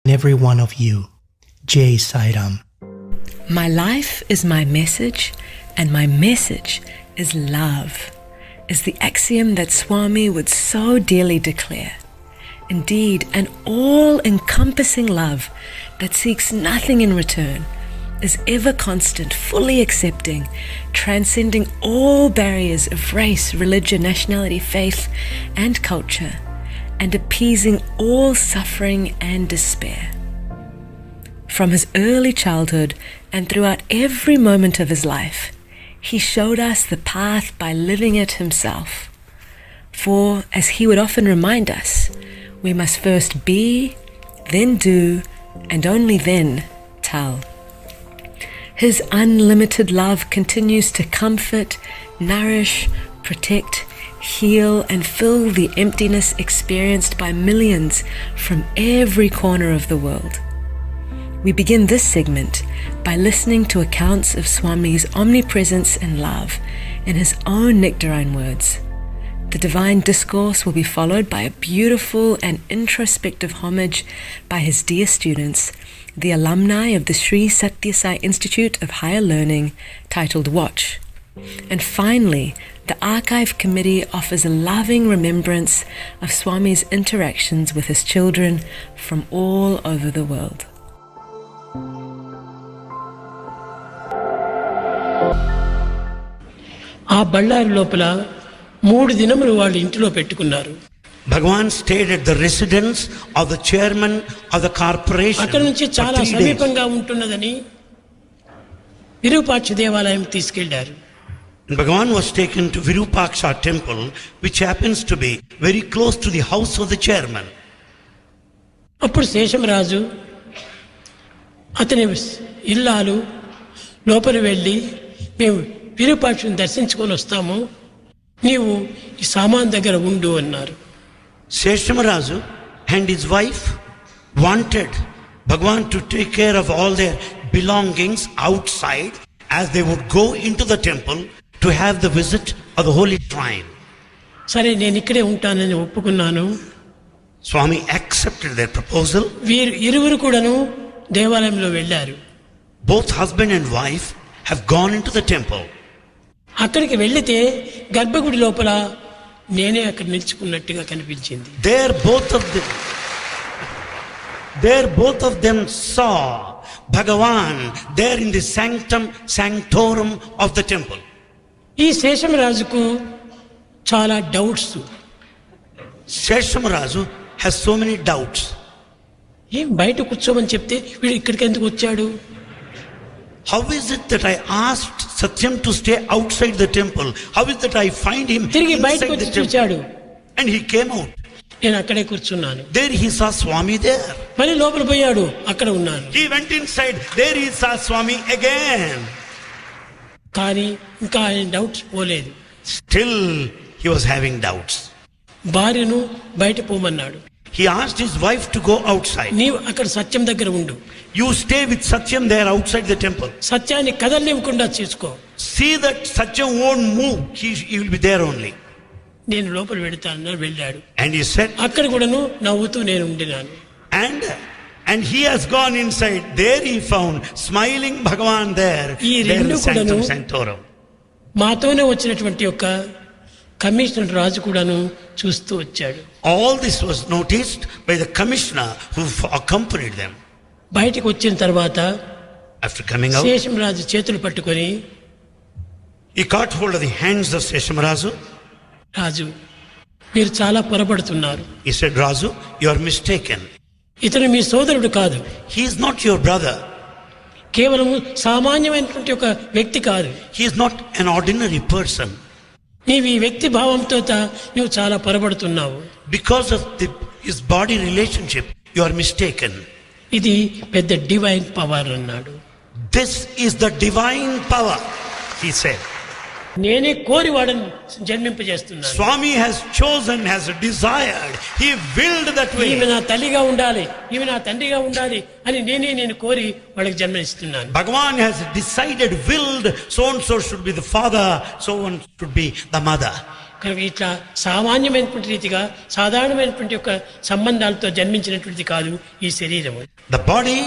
every one of you. Jai Sai Ram. My life is my message, and my message is love, is the axiom that Swami would so dearly declare. Indeed, an all-encompassing love that seeks nothing in return, is ever constant, fully accepting, transcending all barriers of race, religion, nationality, faith, and culture, and appeasing all suffering and despair. From his early childhood and throughout every moment of his life, he showed us the path by living it himself. For, as he would often remind us, we must first be, then do, and only then tell. His unlimited love continues to comfort, nourish, protect, heal, and fill the emptiness experienced by millions from every corner of the world. We begin this segment by listening to accounts of Swami's omnipresence and love in his own nectarine words. The divine discourse will be followed by a beautiful and introspective homage by his dear students, the alumni of the Sri Sathya Sai Institute of Higher Learning, titled Watch. And finally, the Archive Committee offers a loving remembrance of Swami's interactions with his children from all over the world. ఆ బళ్ళారి లోపల 3 దినములు వాళ్ళు ఇంటిలో పెట్టుకున్నారు. Bhagavan stayed at the residence of the chairman of the corporation. అక్కడ నుంచి చాలా సమీపంగా ఉంటున్నదని విరూపాక్ష దేవాలయం తీసుకెళ్లారు. Bhagavan was taken to Virupaksha temple, which happens to be very close to the house of the chairman. అప్పుడు శేషమరాజు అతని ఇల్లాలు లోపల వెళ్ళి, మేము విరూపాక్షను దర్శించుకొని వస్తాము, నీవు ఈ సామాన్ దగ్గర ఉండు అన్నారు. Seshamarazu and his wife wanted Bhagavan to take care of all their belongings outside as they would go into the temple to have the visit of the holy shrine. సరే, నేను ఇక్కడే ఉంటానని ఒప్పుకున్నాను. Swami accepted their proposal. వీరు ఇరువురు కూడాను దేవాలయంలో వెళ్ళారు. Both husband and wife have gone into the temple. అక్కడికి వెళ్లితే గర్భగుడి లోపల నేనే అక్కడ నిల్చుకున్నట్టుగా కనిపించింది. There both of them saw Bhagavan there in the sanctum sanctorum of the temple. ఈ శేషమరాజుకు చాలా doubts. Seshamarazu has so many doubts. ఏం బయట కూర్చోమని చెప్తే వీడు ఇక్కడికి ఎందుకు వచ్చాడు? How is it that I asked Satyam to stay outside the temple? How is it that I find him తిరిగి inside బయటకు the వచ్చి temple? చూచాడు. And he came out. నేను అక్కడే కూర్చున్నాను. There he saw Swami there. మళ్ళీ లోపల పోయాడు, అక్కడ ఉన్నాను. He went inside. There he saw Swami again. కానీ ఇంకా ఆయన డౌట్స్ పోలేదు. Still he was having doubts. భార్యను బయట పోమన్నాడు. He asked his wife to go outside. నీవు అక్కడ సత్యం దగ్గర ఉండు. You stay with Satyam there outside the temple. సత్యాన్ని కదలనివ్వకుండా చూసుకో. See that Satyam won't move. He will be there only. నేను లోపల వెళ్తానని వెళ్ళాడు. And he said, అక్కడ కూడాను నవ్వుతూ నేను ఉండినాను. And he has gone inside. There he found smiling Bhagavan there. ఈ There in రెండు the కూడాను sanctum sanctorum. మాతోనే వచ్చినటువంటి యొక్క కమిషనర్ రాజు కూడాను చూస్తూ వచ్చాడు. All this was noticed by the commissioner who accompanied them. బయటికి వచ్చిన తర్వాత After coming out, శేషమరాజు చేతులు పట్టుకొని, he caught hold of the hands of Seshamarazu. రాజు, మీరు చాలా పొరపడుతున్నారు. He said, Razu, you are mistaken. ఇతను మీ సోదరుడు కాదు. He is not your brother. కేవలం సామాన్యమైనటువంటి ఒక వ్యక్తి కాదు. He is not an ordinary person. నీవు ఈ వ్యక్తి భావంతో నువ్వు చాలా పొరపడుతున్నావు. Because of his body relationship, you are mistaken. ఇది పెద్ద డివైన్ పవర్ అన్నాడు. This is the divine power, he said. నేనే కోరి వాడని జన్మింపజేస్తున్నాను. Swami has chosen, has desired, he willed that way. ఈమె నా తల్లిగా ఉండాలి, ఈమె నా తండ్రిగా ఉండాలి అని నేను కోరి వాళ్ళకి జన్మనిస్తున్నాను. Bhagavan has decided, willed, so and so should be the father, so one should be the mother. కనుక ఇట్లా సామాన్యమైనటువంటి రీతిగా సాధారణమైనటువంటి యొక్క సంబంధాలతో జన్మించినటువంటిది కాదు ఈ శరీరము. The body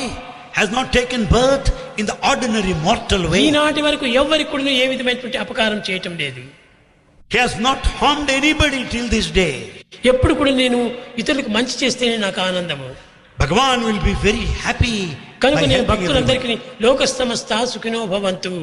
has not taken birth in the ordinary mortal way. ఈనాటి వరకు ఎవరికి కూడా ఏ విధమైనటువంటి అపకారం చేయటం లేదు. He has not harmed anybody till this day. ఎప్పుడు కూడా నేను ఇతరులకు మంచి చేస్తేనే నాకు ఆనందము. Bhagavan will be very happy కనుక by నేను helping భక్తులందరికీ everyone. లోకస్తమస్తా సుఖినో భవంతు,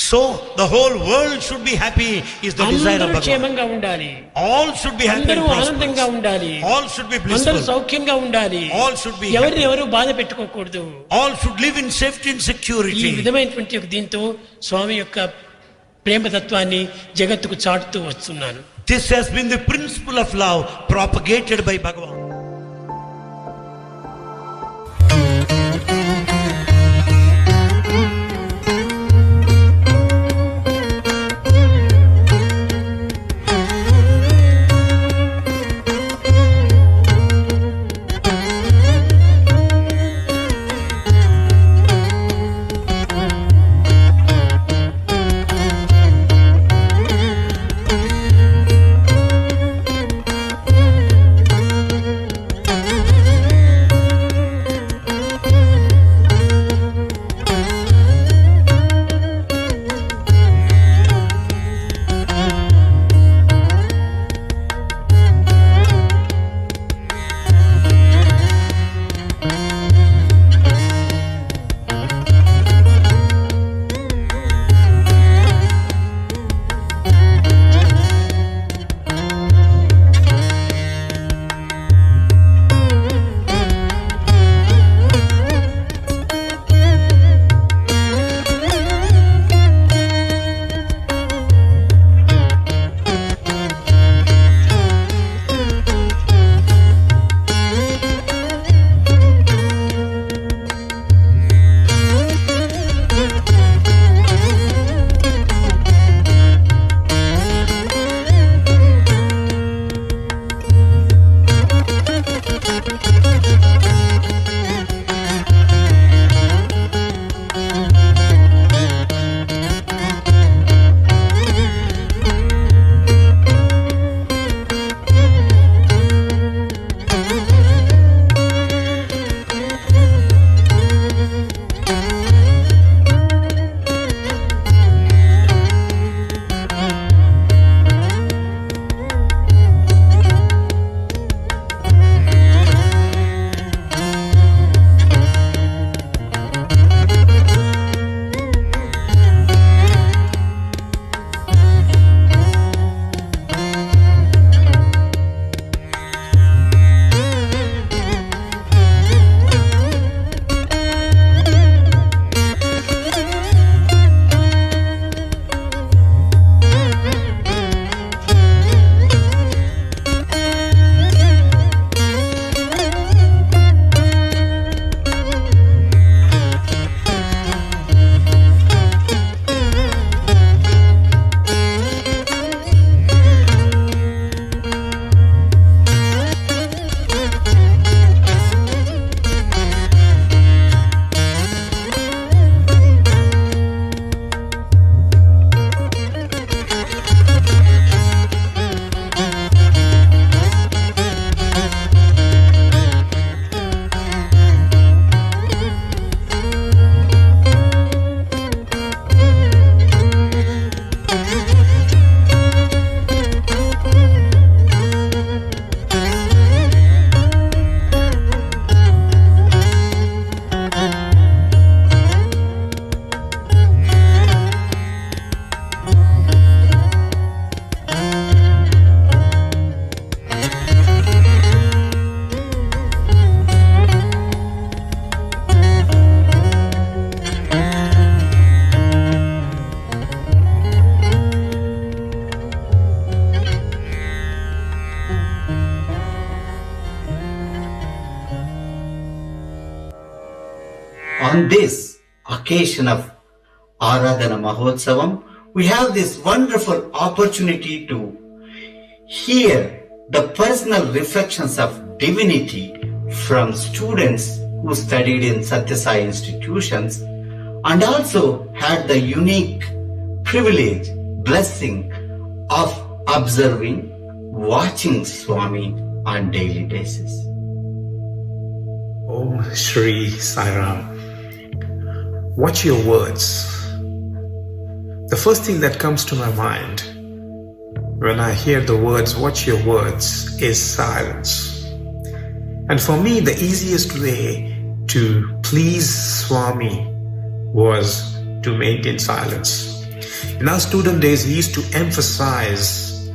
So the whole world should be happy is the desire of అందరూ Bhagavan. క్షేమంగా ఉండాలి, All should be happy and అందరూ ఆనందంగా prosperous. ఉండాలి, All should be అందరూ blissful. సౌఖ్యంగా ఉండాలి, All should be ఎవరిని happy. ఎవరు బాధ పెట్టుకోకూడదు. All should live in safety and ఈ security. విధమైనటువంటి ఒక దీంతో స్వామి యొక్క ప్రేమతత్వాన్ని జగత్తుకు చాటుతూ వస్తున్నాను. This has been the principle of love propagated by Bhagavan. On this occasion of Aradhana Mahotsavam, we have this wonderful opportunity to hear the personal reflections of divinity from students who studied in Satya Sai institutions and also had the unique privilege, blessing of observing, watching Swami on daily basis. Om Shri Sai Ram. Watch your words. The first thing that comes to my mind when I hear the words, watch your words, is silence. And for me, the easiest way to please Swami was to maintain silence. In our student days, he used to emphasize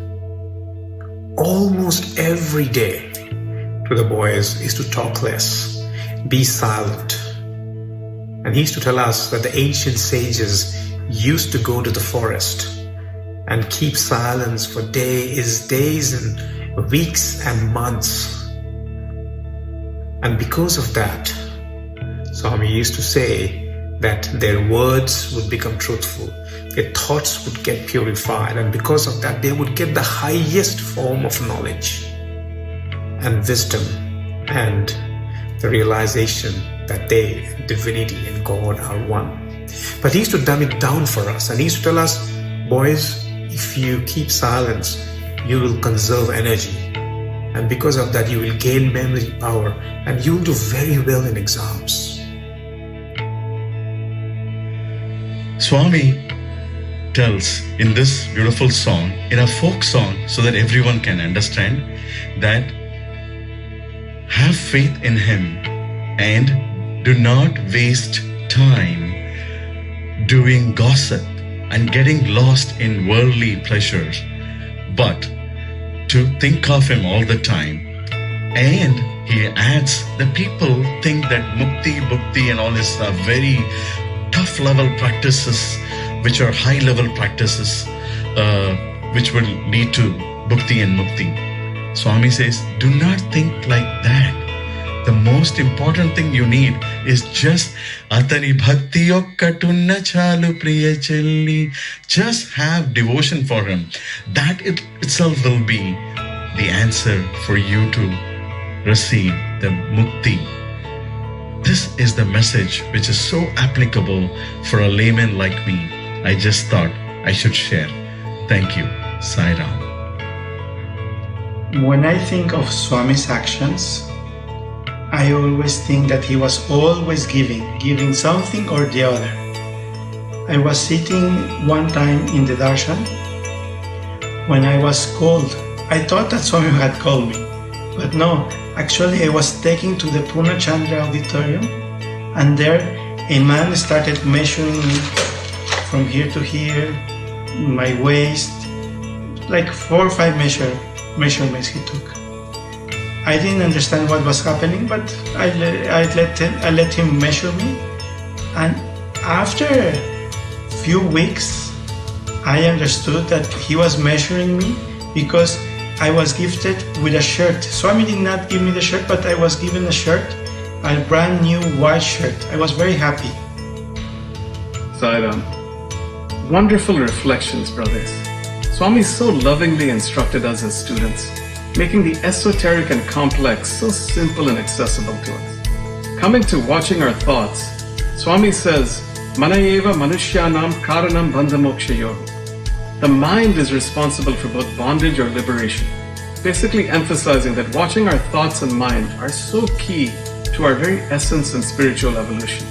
almost every day to the boys is to talk less, be silent. And he used to tell us that the ancient sages used to go to the forest and keep silence for days and weeks and months. And because of that, Swami used to say that their words would become truthful, their thoughts would get purified, and because of that, they would get the highest form of knowledge and wisdom and the realization that they, divinity and God, are one. But he used to dumb it down for us, and he used to tell us, boys, if you keep silence, you will conserve energy. And because of that, you will gain memory power, and you will do very well in exams. Swami tells in this beautiful song, in a folk song, so that everyone can understand, that have faith in him and do not waste time doing gossip and getting lost in worldly pleasures, but to think of him all the time. And he adds, the people think that mukti, bhukti and all is very tough level practices, which are high level practices, which will lead to bhukti and mukti. Swami says, do not think like that. The most important thing you need is just Atani bhakti okkatunna chalu priya chelli. Just have devotion for him. That itself will be the answer for you to receive the mukti. This is the message which is so applicable for a layman like me. I just thought I should share. Thank you. Sai Ram. When I think of Swami's actions, I always think that he was always giving something or the other. I was sitting one time in the darshan when I was called. I thought that Swami had called me, but no, actually I was taken to the Purna Chandra auditorium, and there a man started measuring me from here to here, my waist, like 4 or 5 measurements he took. I didn't understand what was happening, but I let him measure me, and after a few weeks I understood that he was measuring me because I was gifted with a shirt. Swami did not give me the shirt, but I was given a shirt, a brand new white shirt. I was very happy. Sai Ram. Wonderful reflections, brothers. Swami so lovingly instructed us as students, making the esoteric and complex so simple and accessible to us. Coming to watching our thoughts, Swami says, Manayeva manushyanam karanam bandhamokshayo. The mind is responsible for both bondage or liberation, basically emphasizing that watching our thoughts and mind are so key to our very essence and spiritual evolution.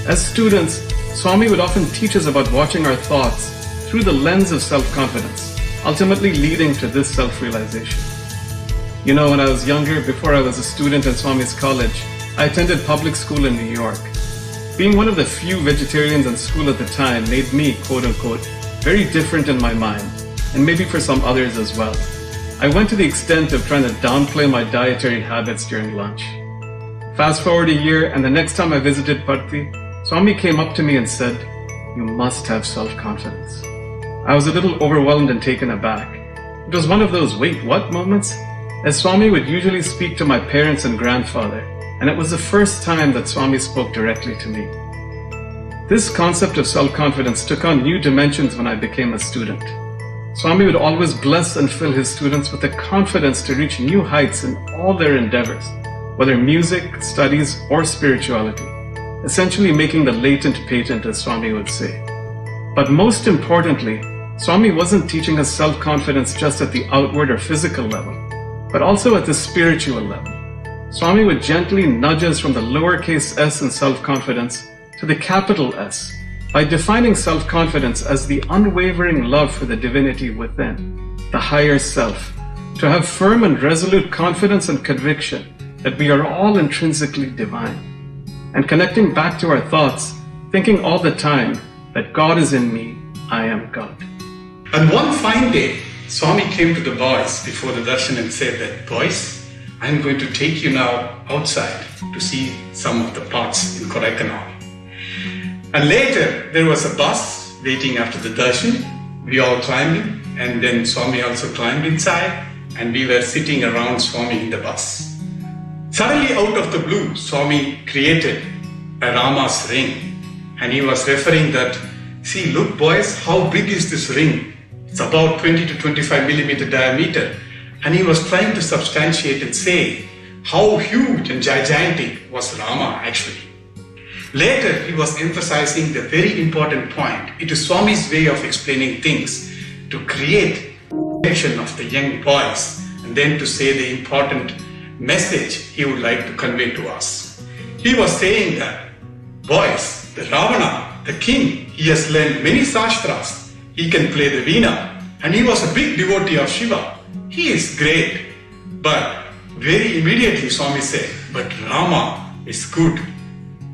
As students, Swami would often teach us about watching our thoughts through the lens of self-confidence, ultimately leading to this self-realization. You know, when I was younger, before I was a student at Swami's college, I attended public school in New York. Being one of the few vegetarians in school at the time made me, quote-unquote, very different in my mind, and maybe for some others as well. I went to the extent of trying to downplay my dietary habits during lunch. Fast forward a year, and the next time I visited Parthi, Swami came up to me and said, you must have self-confidence. I was a little overwhelmed and taken aback. It was one of those wait what moments, as Swami would usually speak to my parents and grandfather, and it was the first time that Swami spoke directly to me. This concept of self-confidence took on new dimensions when I became a student. Swami would always bless and fill his students with the confidence to reach new heights in all their endeavors, whether music, studies, or spirituality, essentially making the latent patent, as Swami would say. But most importantly, Swami wasn't teaching us self-confidence just at the outward or physical level, but also at the spiritual level. Swami would gently nudge us from the lowercase s in self-confidence to the capital S by defining self-confidence as the unwavering love for the divinity within, the higher self, to have firm and resolute confidence and conviction that we are all intrinsically divine, and connecting back to our thoughts, thinking all the time that God is in me, I am God. And one fine day, Swami came to the boys before the darshan and said that, boys, I am going to take you now outside to see some of the parts in Kodaikanal. And later, there was a bus waiting after the darshan. We all climbed in, and then Swami also climbed inside, and we were sitting around Swami in the bus. Suddenly, out of the blue, Swami created a Rama's ring, and he was referring that, see, look boys, how big is this ring? It's about 20 to 25 millimeter diameter. And he was trying to substantiate and say how huge and gigantic was Rama actually. Later, he was emphasizing the very important point. It is Swami's way of explaining things to create attention of the young boys and then to say the important message he would like to convey to us. He was saying that, boys, the Ravana, the king, he has learned many sastras. He can play the veena, and he was a big devotee of Shiva. He is great. But very immediately Swami said, but Rama is good,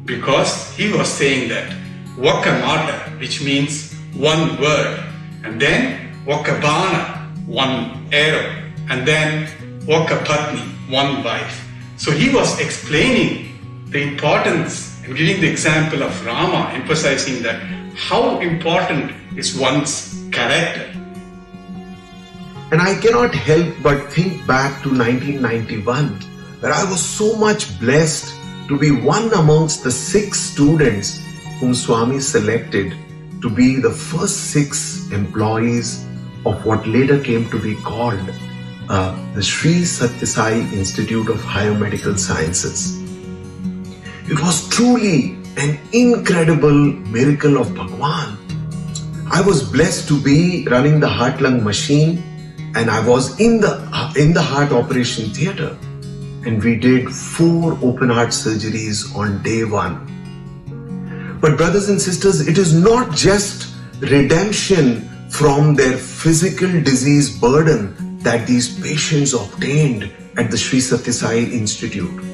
because he was saying that Vakamata, which means one word, and then Vakabana, one arrow, and then Vakapatni, one wife. So he was explaining the importance and giving the example of Rama, emphasizing that how important is one's character. And I cannot help but think back to 1991, where I was so much blessed to be one amongst the 6 students whom Swami selected to be the first 6 employees of what later came to be called the Sri Sathya Sai Institute of Higher Medical Sciences. It was truly an incredible miracle of Bhagwan. I was blessed to be running the heart-lung machine, and I was in the heart operation theatre, and we did 4 open heart surgeries on day 1. But brothers and sisters, it is not just redemption from their physical disease burden that these patients obtained at the Sri Sathya Sai Institute.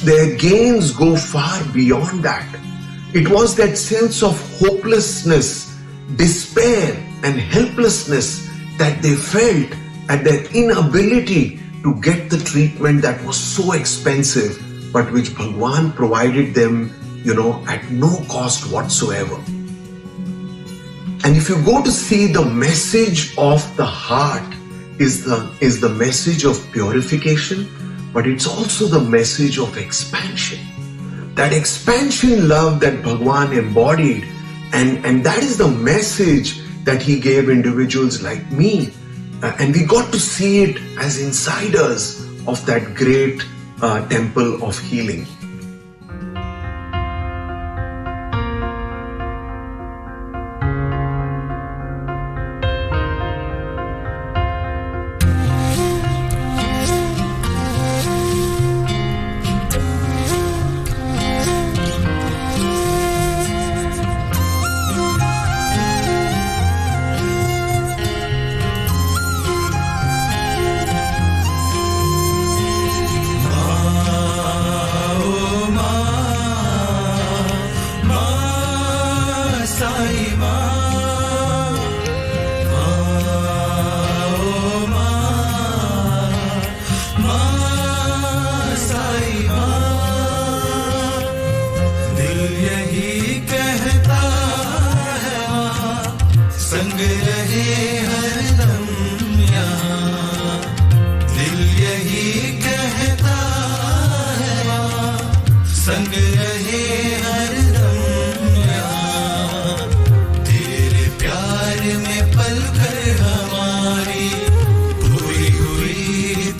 Their gains go far beyond that. It was that sense of hopelessness, despair and helplessness that they felt at their inability to get the treatment that was so expensive, but which Bhagwan provided them, at no cost whatsoever. And if you go to see, the message of the heart is the message of purification, but it's also the message of expansion. That expansion love that Bhagwan embodied, and that is the message that he gave individuals like me. And we got to see it as insiders of that great temple of healing.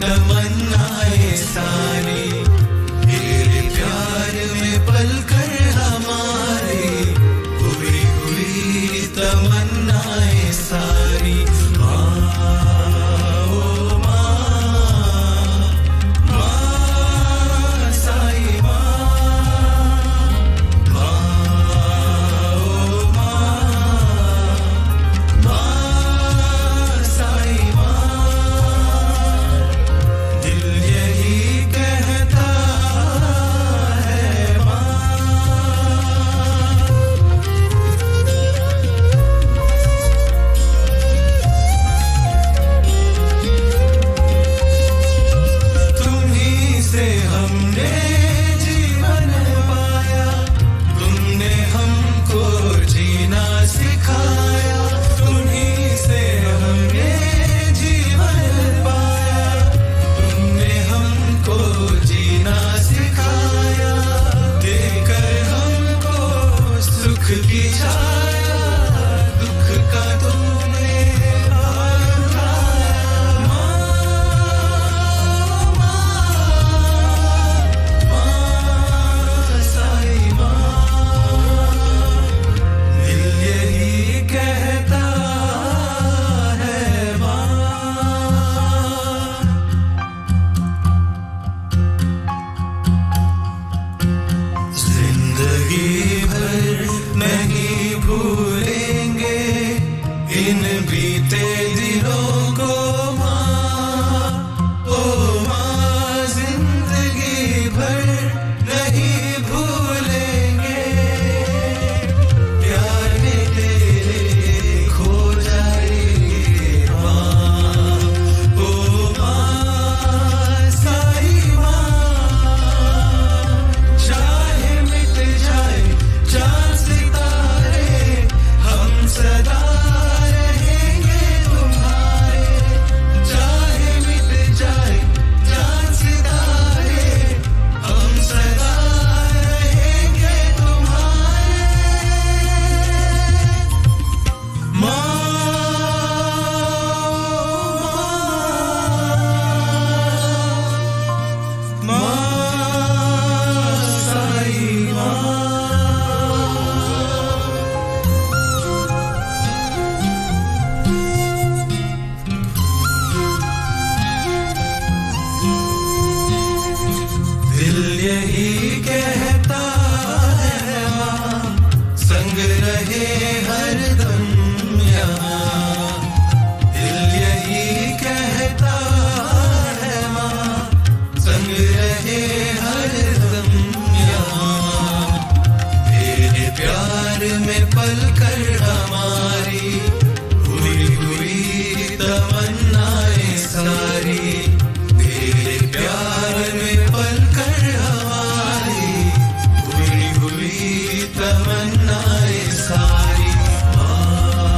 तमन्नाएं यही कहता है माँ, संग रहे हरदम यहाँ। दिल यही कहता है माँ, संग रहे हरदम यहाँ। तेरे प्यार में पलकर हमारी हुई हुई तमन्नाएं सारी। तेरे प्यार में पलकर हमारी हुई हुई तमन्नाएं सारी। Sai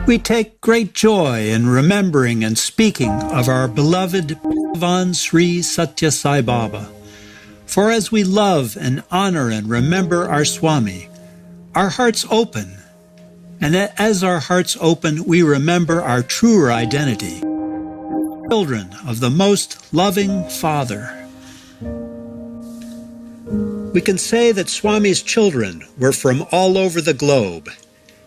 We take great joy in remembering and speaking of our beloved Bhagavan Sri Satya Sai Baba. For as we love and honor and remember our Swami, our hearts open, and as our hearts open, we remember our truer identity, children of the most loving Father. We can say that Swami's children were from all over the globe.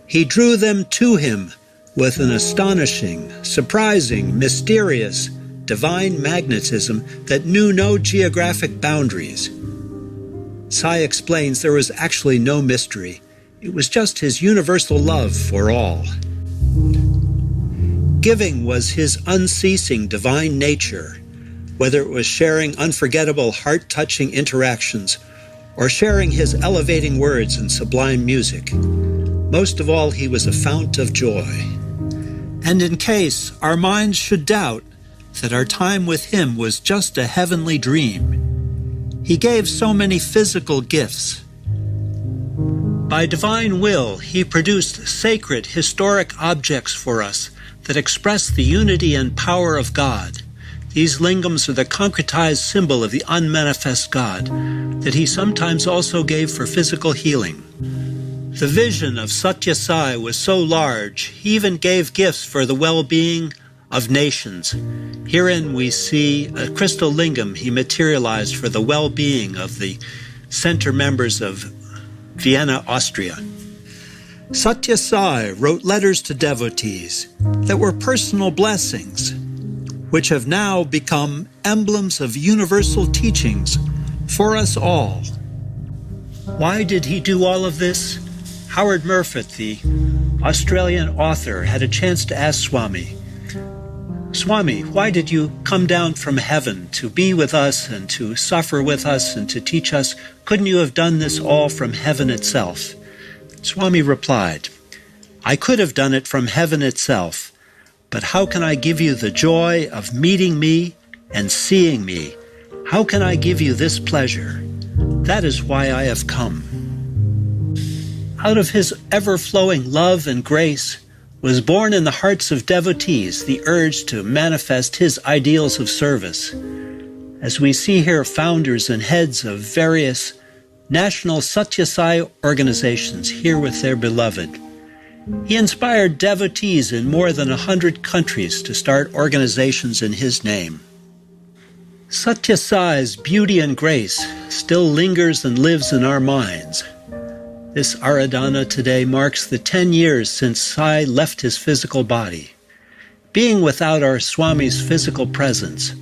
He drew them to him with an astonishing, surprising, mysterious, divine magnetism that knew no geographic boundaries. Sai explains there was actually no mystery. It was just his universal love for all. Giving was his unceasing divine nature, whether it was sharing unforgettable, heart-touching interactions or sharing his elevating words and sublime music. Most of all, he was a fount of joy. And in case our minds should doubt that our time with him was just a heavenly dream, he gave so many physical gifts. By divine will, he produced sacred, historic objects for us that express the unity and power of God. These lingams are the concretized symbol of the unmanifest God that he sometimes also gave for physical healing. The vision of Satya Sai was so large, he even gave gifts for the well-being of nations. Herein we see a crystal lingam he materialized for the well-being of the center members of Vienna, Austria. Satya Sai wrote letters to devotees that were personal blessings, which have now become emblems of universal teachings for us all. Why did he do all of this? Howard Murfitt, the Australian author, had a chance to ask Swami, Swami, why did you come down from heaven to be with us and to suffer with us and to teach us? Couldn't you have done this all from heaven itself? Swami replied, I could have done it from heaven itself, but how can I give you the joy of meeting me and seeing me? How can I give you this pleasure? That is why I have come. Out of his ever-flowing love and grace was born in the hearts of devotees the urge to manifest his ideals of service. As we see here, founders and heads of various national Satya Sai organizations here with their beloved. He inspired devotees in more than 100 countries to start organizations in his name. Satya Sai's beauty and grace still lingers and lives in our minds. This Aradhana today marks the 10 years since Sai left his physical body. Being without our Swami's physical presence,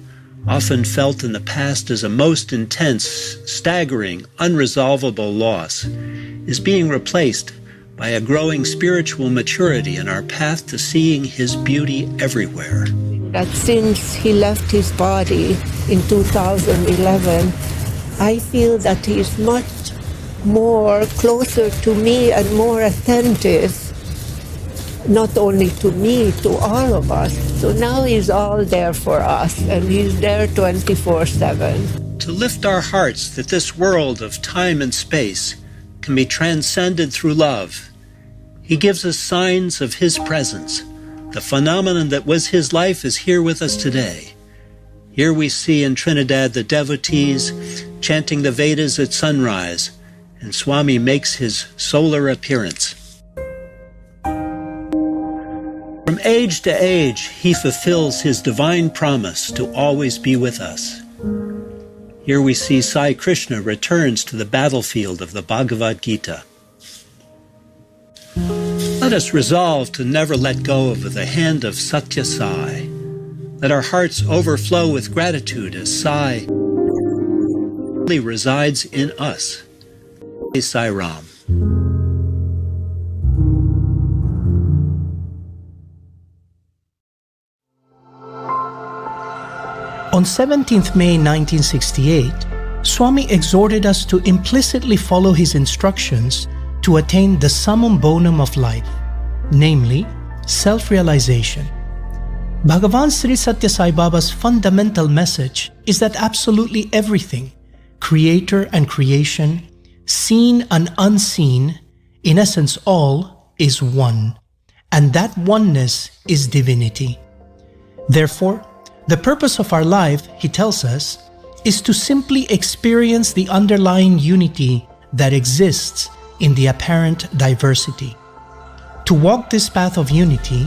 often felt in the past as a most intense, staggering, unresolvable loss, is being replaced by a growing spiritual maturity in our path to seeing his beauty everywhere. that since he left his body in 2011, I feel that he is much more closer to me and more attentive, not only to me, to all of us. So now he's all there for us, and he's there 24/7. To lift our hearts that this world of time and space can be transcended through love, he gives us signs of his presence. The phenomenon that was his life is here with us today. Here we see in Trinidad the devotees chanting the Vedas at sunrise, and Swami makes his solar appearance. From age to age, he fulfills his divine promise to always be with us. Here we see Sai Krishna returns to the battlefield of the Bhagavad Gita. Let us resolve to never let go of the hand of Satya Sai. Let our hearts overflow with gratitude as Sai resides in us. Sai Ram. On 17th May 1968, Swami exhorted us to implicitly follow his instructions to attain the summum bonum of life, namely, self-realization. Bhagavan Sri Satya Sai Baba's fundamental message is that absolutely everything, creator and creation, seen and unseen, in essence all, is one, and that oneness is divinity. Therefore, the purpose of our life, he tells us, is to simply experience the underlying unity that exists in the apparent diversity. To walk this path of unity,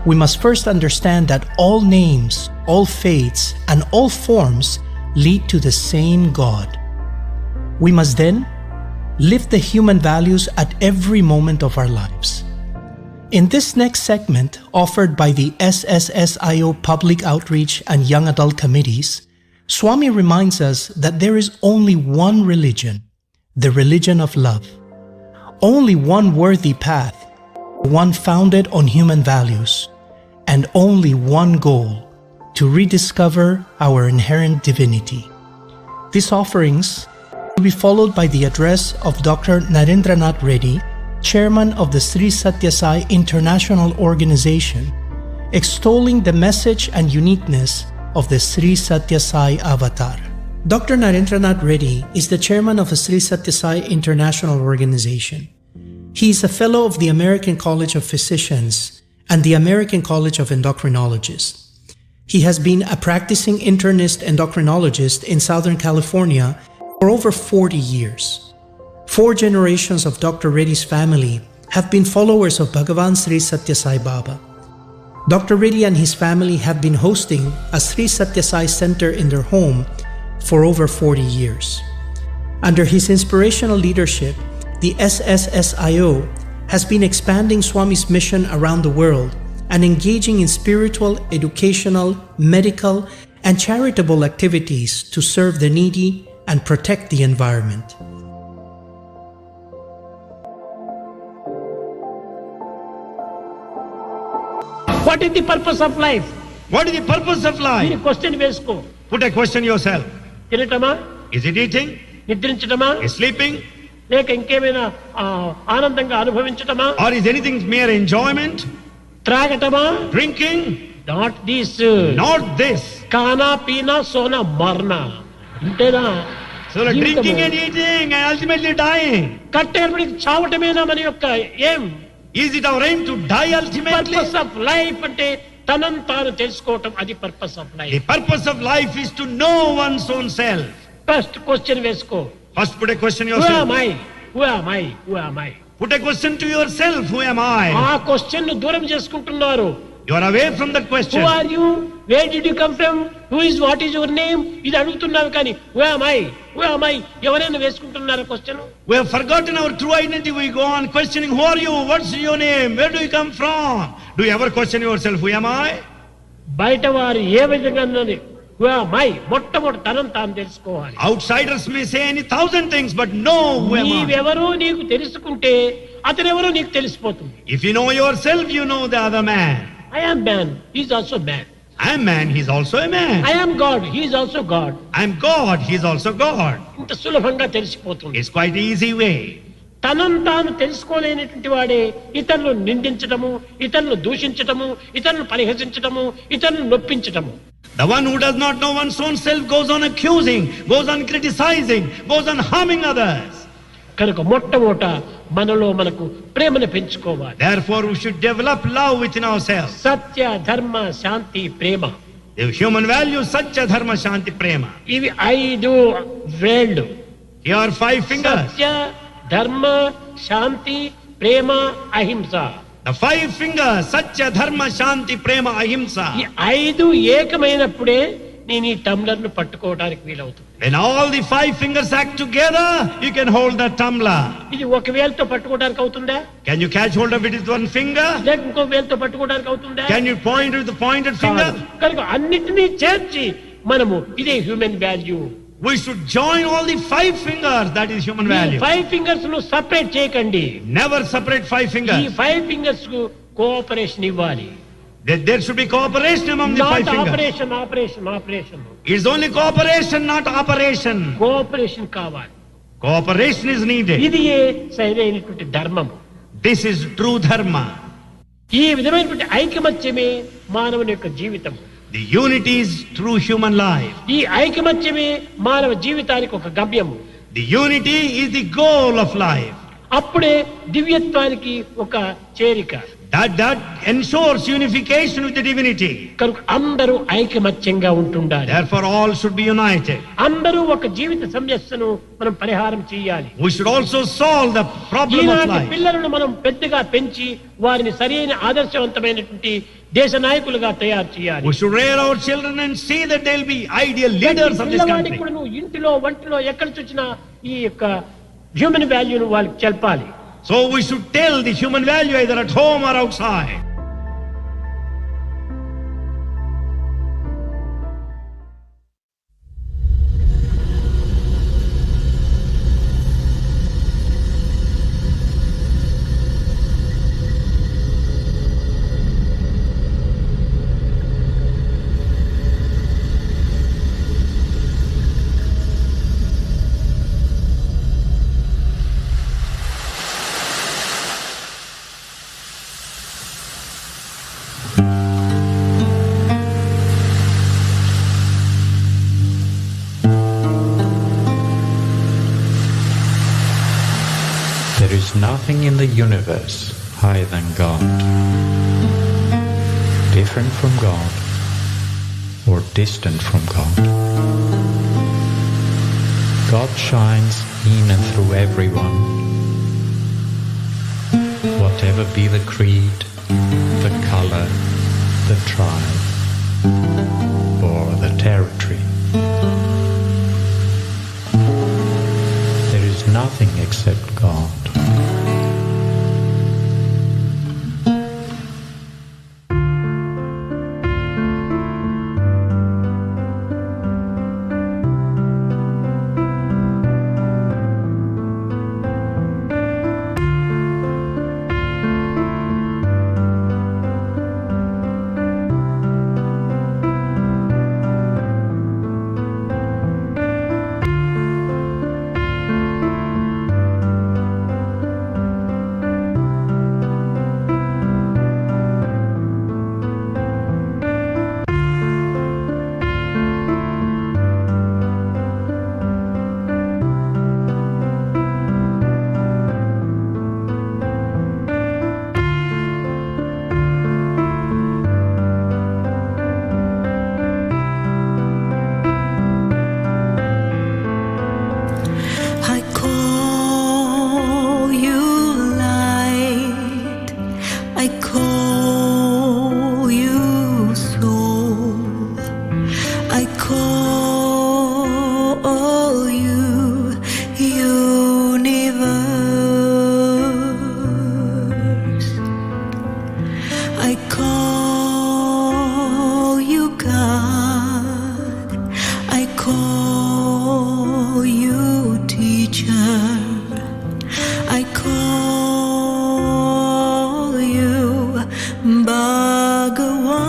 we must first understand that all names, all faiths, and all forms lead to the same God. We must then live the human values at every moment of our lives. In this next segment, offered by the SSSIO Public Outreach and Young Adult Committees, Swami reminds us that there is only one religion, the religion of love. Only one worthy path, one founded on human values, and only one goal, to rediscover our inherent divinity. These offerings will be followed by the address of Dr. Narendranath Reddy, Chairman of the Sri Satya Sai International Organization, extolling the message and uniqueness of the Sri Satya Sai avatar. Dr. Narendranath Reddy is the Chairman of the Sri Satya Sai International Organization. He is a Fellow of the American College of Physicians and the American College of Endocrinologists. He has been a practicing internist endocrinologist in Southern California for over 40 years. 4 generations of Dr. Reddy's family have been followers of Bhagavan Sri Satya Sai Baba. Dr. Reddy and his family have been hosting a Sri Satya Sai Center in their home for over 40 years. Under his inspirational leadership, the SSSIO has been expanding Swami's mission around the world and engaging in spiritual, educational, medical, and charitable activities to serve the needy and protect the environment. What is the purpose of life? What is the purpose of life? Any question vesko. Put a question yourself. తినటమా? Is it eating? నిద్రించటమా? Is sleeping? లేక ఇంకేమైనా ఆనందంగా అనుభవించటమా? Or is anything mere enjoyment? త్రాగటమా? Drinking? Not this. Not this. ఖానా పీనా Sona మర్నా. అంతేనా? So drinking and eating and ultimately dying. కట్టేపటికి చావటమేనా మన యొక్క ఏం? Is it our aim to die ultimately? Purpose of life అంటే తనను తాను తెలుసుకోవటం, అది purpose of life. The purpose of life is to know one's own self. First question వేసుకో. First put a question Who yourself. am I? Who am I? Who am I? Put a question to yourself. Who am I? ఆ question ను దూరం చేసుకుంటున్నారు. You are away from that question. Who are you? Where did you come from? Who is, what is your name? ఇది అడుగుతున్నావు కానీ who am I? Who am I? ఎవరైనా వేసుకుంటున్నారా question? We have forgotten our true identity. We go on questioning, who are you? What's your name? Where do you come from? Do you ever question yourself, who am I? బయట వారు ఏ విధంగా అన్నది who am I? మొట్టమొదటి తనను తాను తెలుసుకోవాలి. Outsiders may say any 1,000 things, but no, who am I? నీవెవరో నీకు తెలుసుకుంటే అతనెవరో నీకు తెలిసిపోతుంది. If you know yourself, you know the other man. I am man. He is also man. I am man, he is also a man. I am God, he is also God. I am God, he is also God. ఇంత సులభంగా తెలిసిపోతుంది. It's quite easy way. తనను తాను తెలుసుకోలేనటువంటి వాడే ఇతరులను నిందించటము, ఇతరులను దూషించటము, ఇతరులను పరిహసించటము, ఇతరులను నొప్పించటము. The one who does not know one's own self goes on accusing, goes on criticizing, goes on harming others. కనుక మొట్టమొదట మనలో మనకు ప్రేమను పెంచుకోవాలి. Therefore we should develop love within ourselves. సత్య, ధర్మ, శాంతి, ప్రేమ. The human values, satya, dharma, shanti, prema. ఇవి 5 వేళ్ళు. Here are 5 fingers. సత్య, ధర్మ, శాంతి, ప్రేమ, అహింస. The 5 fingers, satya, dharma, shanti, prema, ahimsa. ఈ 5 ఏకమైనప్పుడే నేను ఈ టంబ్లర్ను పట్టుకోవడానికి వీలవుతుంది. When all the 5 fingers act together, you can hold the tumbler. ఇది ఒక వేలుతో పట్టుకోవడానికి అవుతుందా? Can you catch hold of it with one finger? లేక ఇంకో వేలుతో పట్టుకోవడానికి అవుతుందా? Can you point with the pointed finger? కనుక అన్నిటినీ చేర్చి మనము ఇదే human value. We should join all the 5 fingers, that is human value. 5 fingers ను సెపరేట్ చేయకండి. Never separate 5 ఈ fingers. 5 ఫింగర్స్ కు కోఆపరేషన్ ఇవ్వాలి. There should be cooperation among the 5 fingers. Operation. It's only cooperation, not operation. Cooperation కావాలి. Cooperation is needed. ఇది సరైనటువంటి ధర్మము. This is true dharma. ఈ విధమైనటువంటి ఐకమత్యమే మానవుని యొక్క జీవితం. The unity is true human life. ఈ ఐకమత్యమే మానవ జీవితానికి ఒక గమ్యము. The unity is the goal of life. అప్పుడే దివ్యత్వానికి ఒక చేరిక. That ensures unification with the divinity. కనుక అందరూ ఐకమత్యంగా ఉంటుండాలి. Therefore all should be united. అందరూ ఒక జీవిత సమస్యను మనం పరిహారం చేయాలి. We should also solve the problem of life. పిల్లలను మనం పెద్దగా పెంచి వారిని సరైన ఆదర్శవంతమైనటువంటి దేశ నాయకులుగా తయారు చేయాలి. We should rear our children and see that they'll be ideal leaders of this country. ఇంటిలో వంటిలో ఎక్కడ చూసినా ఈ యొక్క హ్యూమన్ వాల్యూను వాళ్ళకి చెప్పాలి. So we should tell the human value either at home or outside. There is nothing in the universe higher than God, different from God, or distant from God. God shines in and through everyone, whatever be the creed, the color, the tribe, or the territory. There is nothing except God. Bhagavan.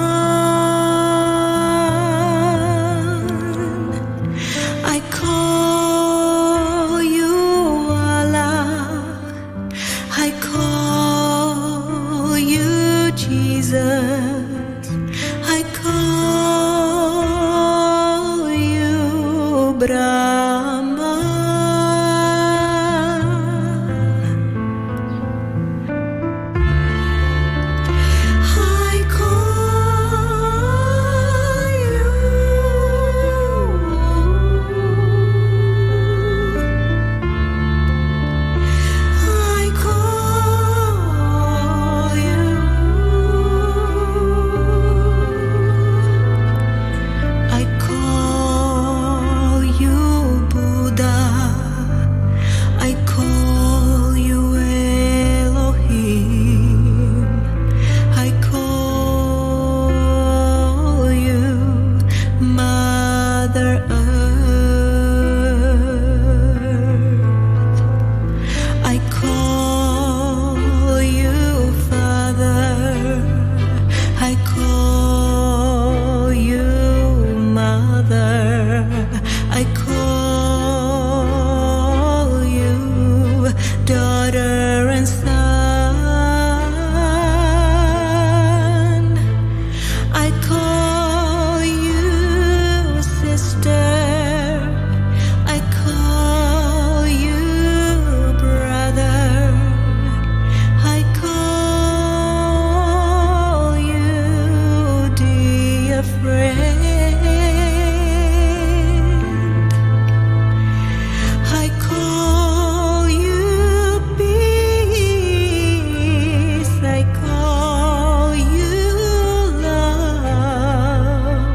Brahma. I call you. I call you. I call you Buddha. I call you Elohim. I call you Mother Earth. I call you Father. I call you Mother. I call you daughter and son. I call you sister. I call you brother. I call you dear friend. I call you peace. I call you love,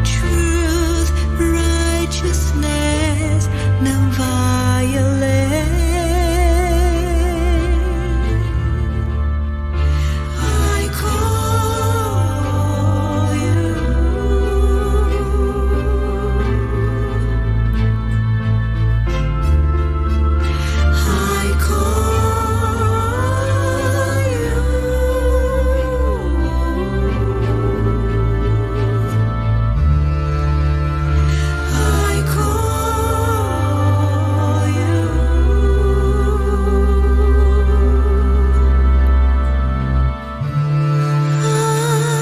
truth, righteousness, non-violence. I call you. I call you.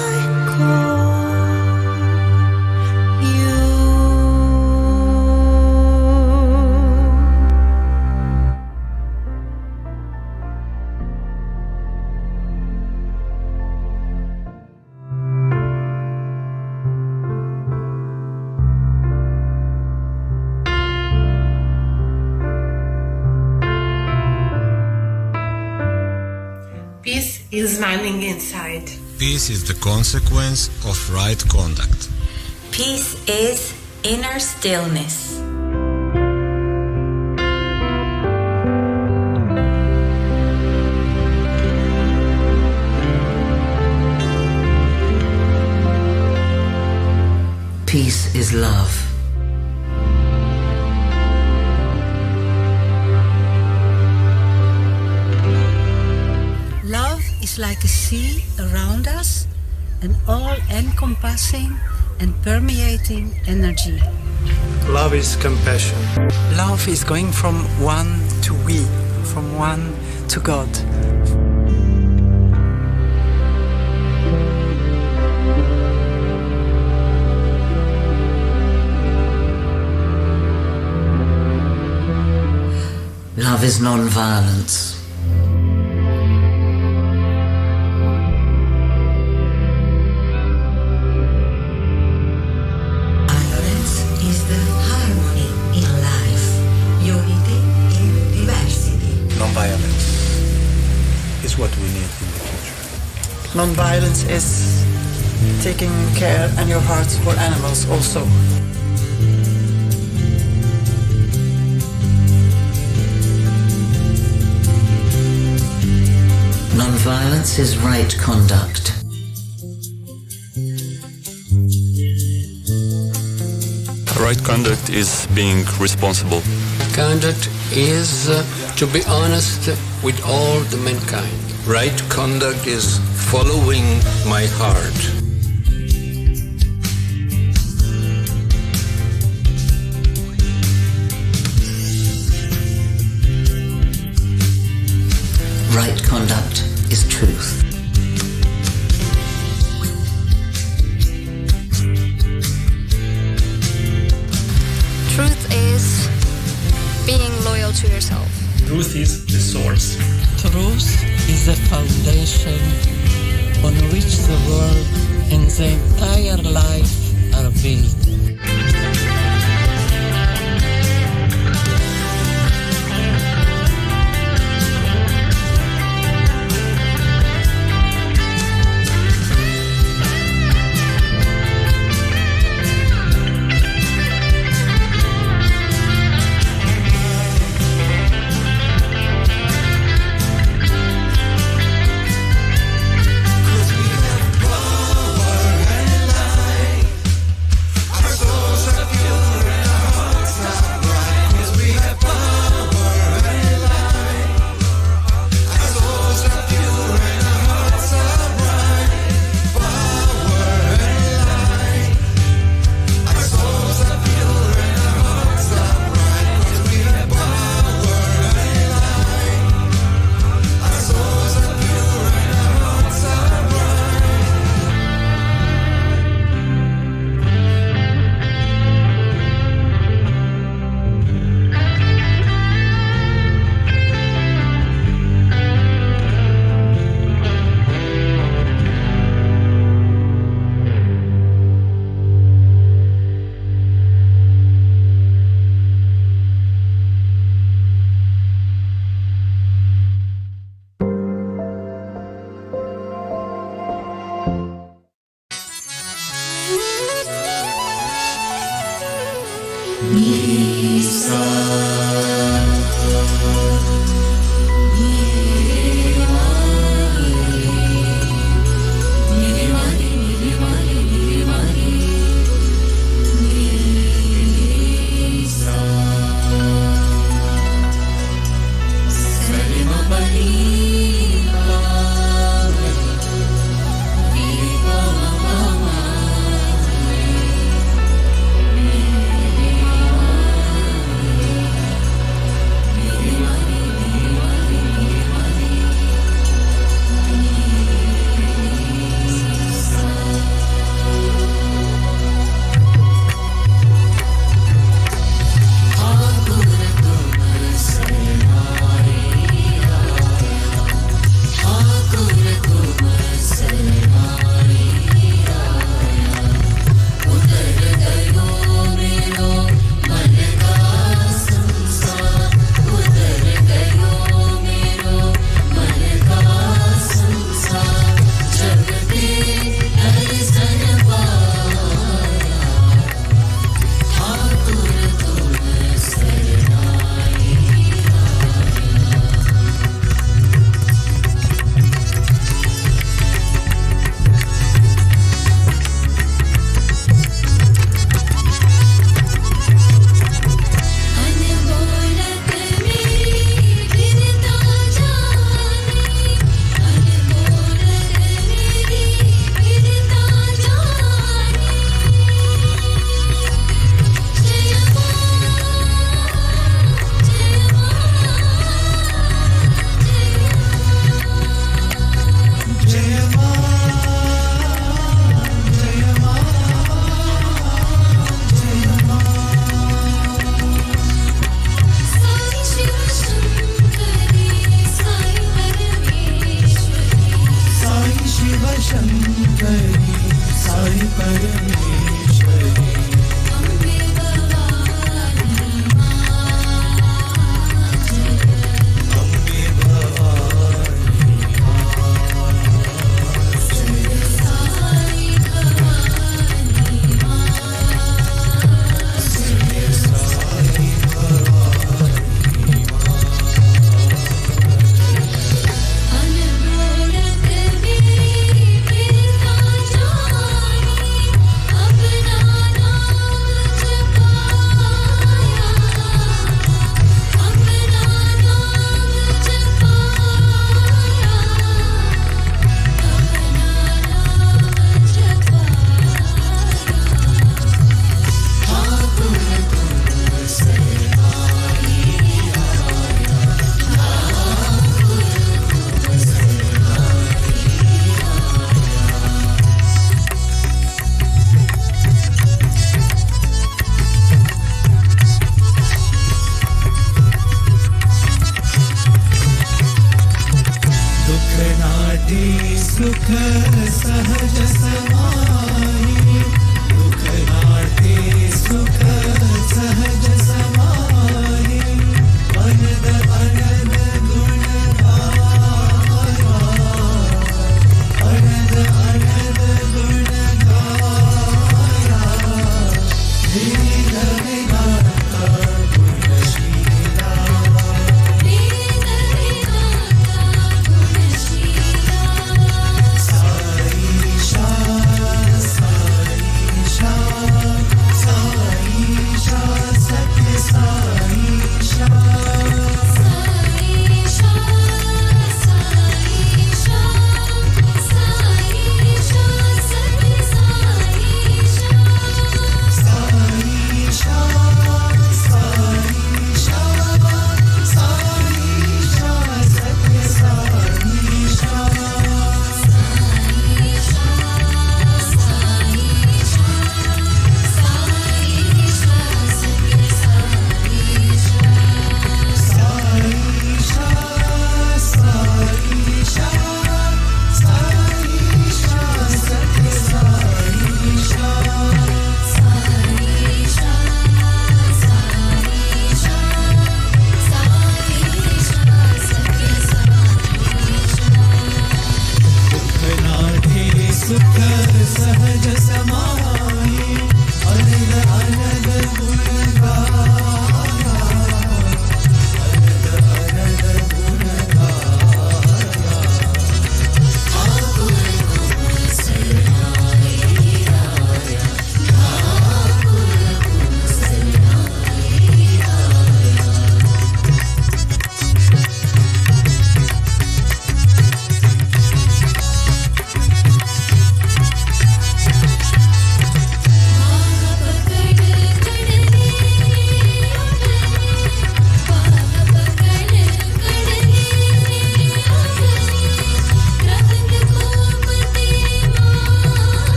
I call you. Peace is running inside. Peace is the consequence of right conduct. Peace is inner stillness. Peace is love. Love is like a sea around us, an all-encompassing and permeating energy. Love is compassion. Love is going from one to we, from one to God. Love is non-violence. Violence is the harmony in life, unity in diversity. Non-violence is what we need in the future. Non-violence is taking care and your heart for animals also. Non-violence is right conduct. Right conduct is being responsible. Conduct is to be honest with all the mankind. Right conduct is following my heart. Right conduct is truth. to yourself. Truth is the source. Truth is the foundation on which the world and the entire life are built.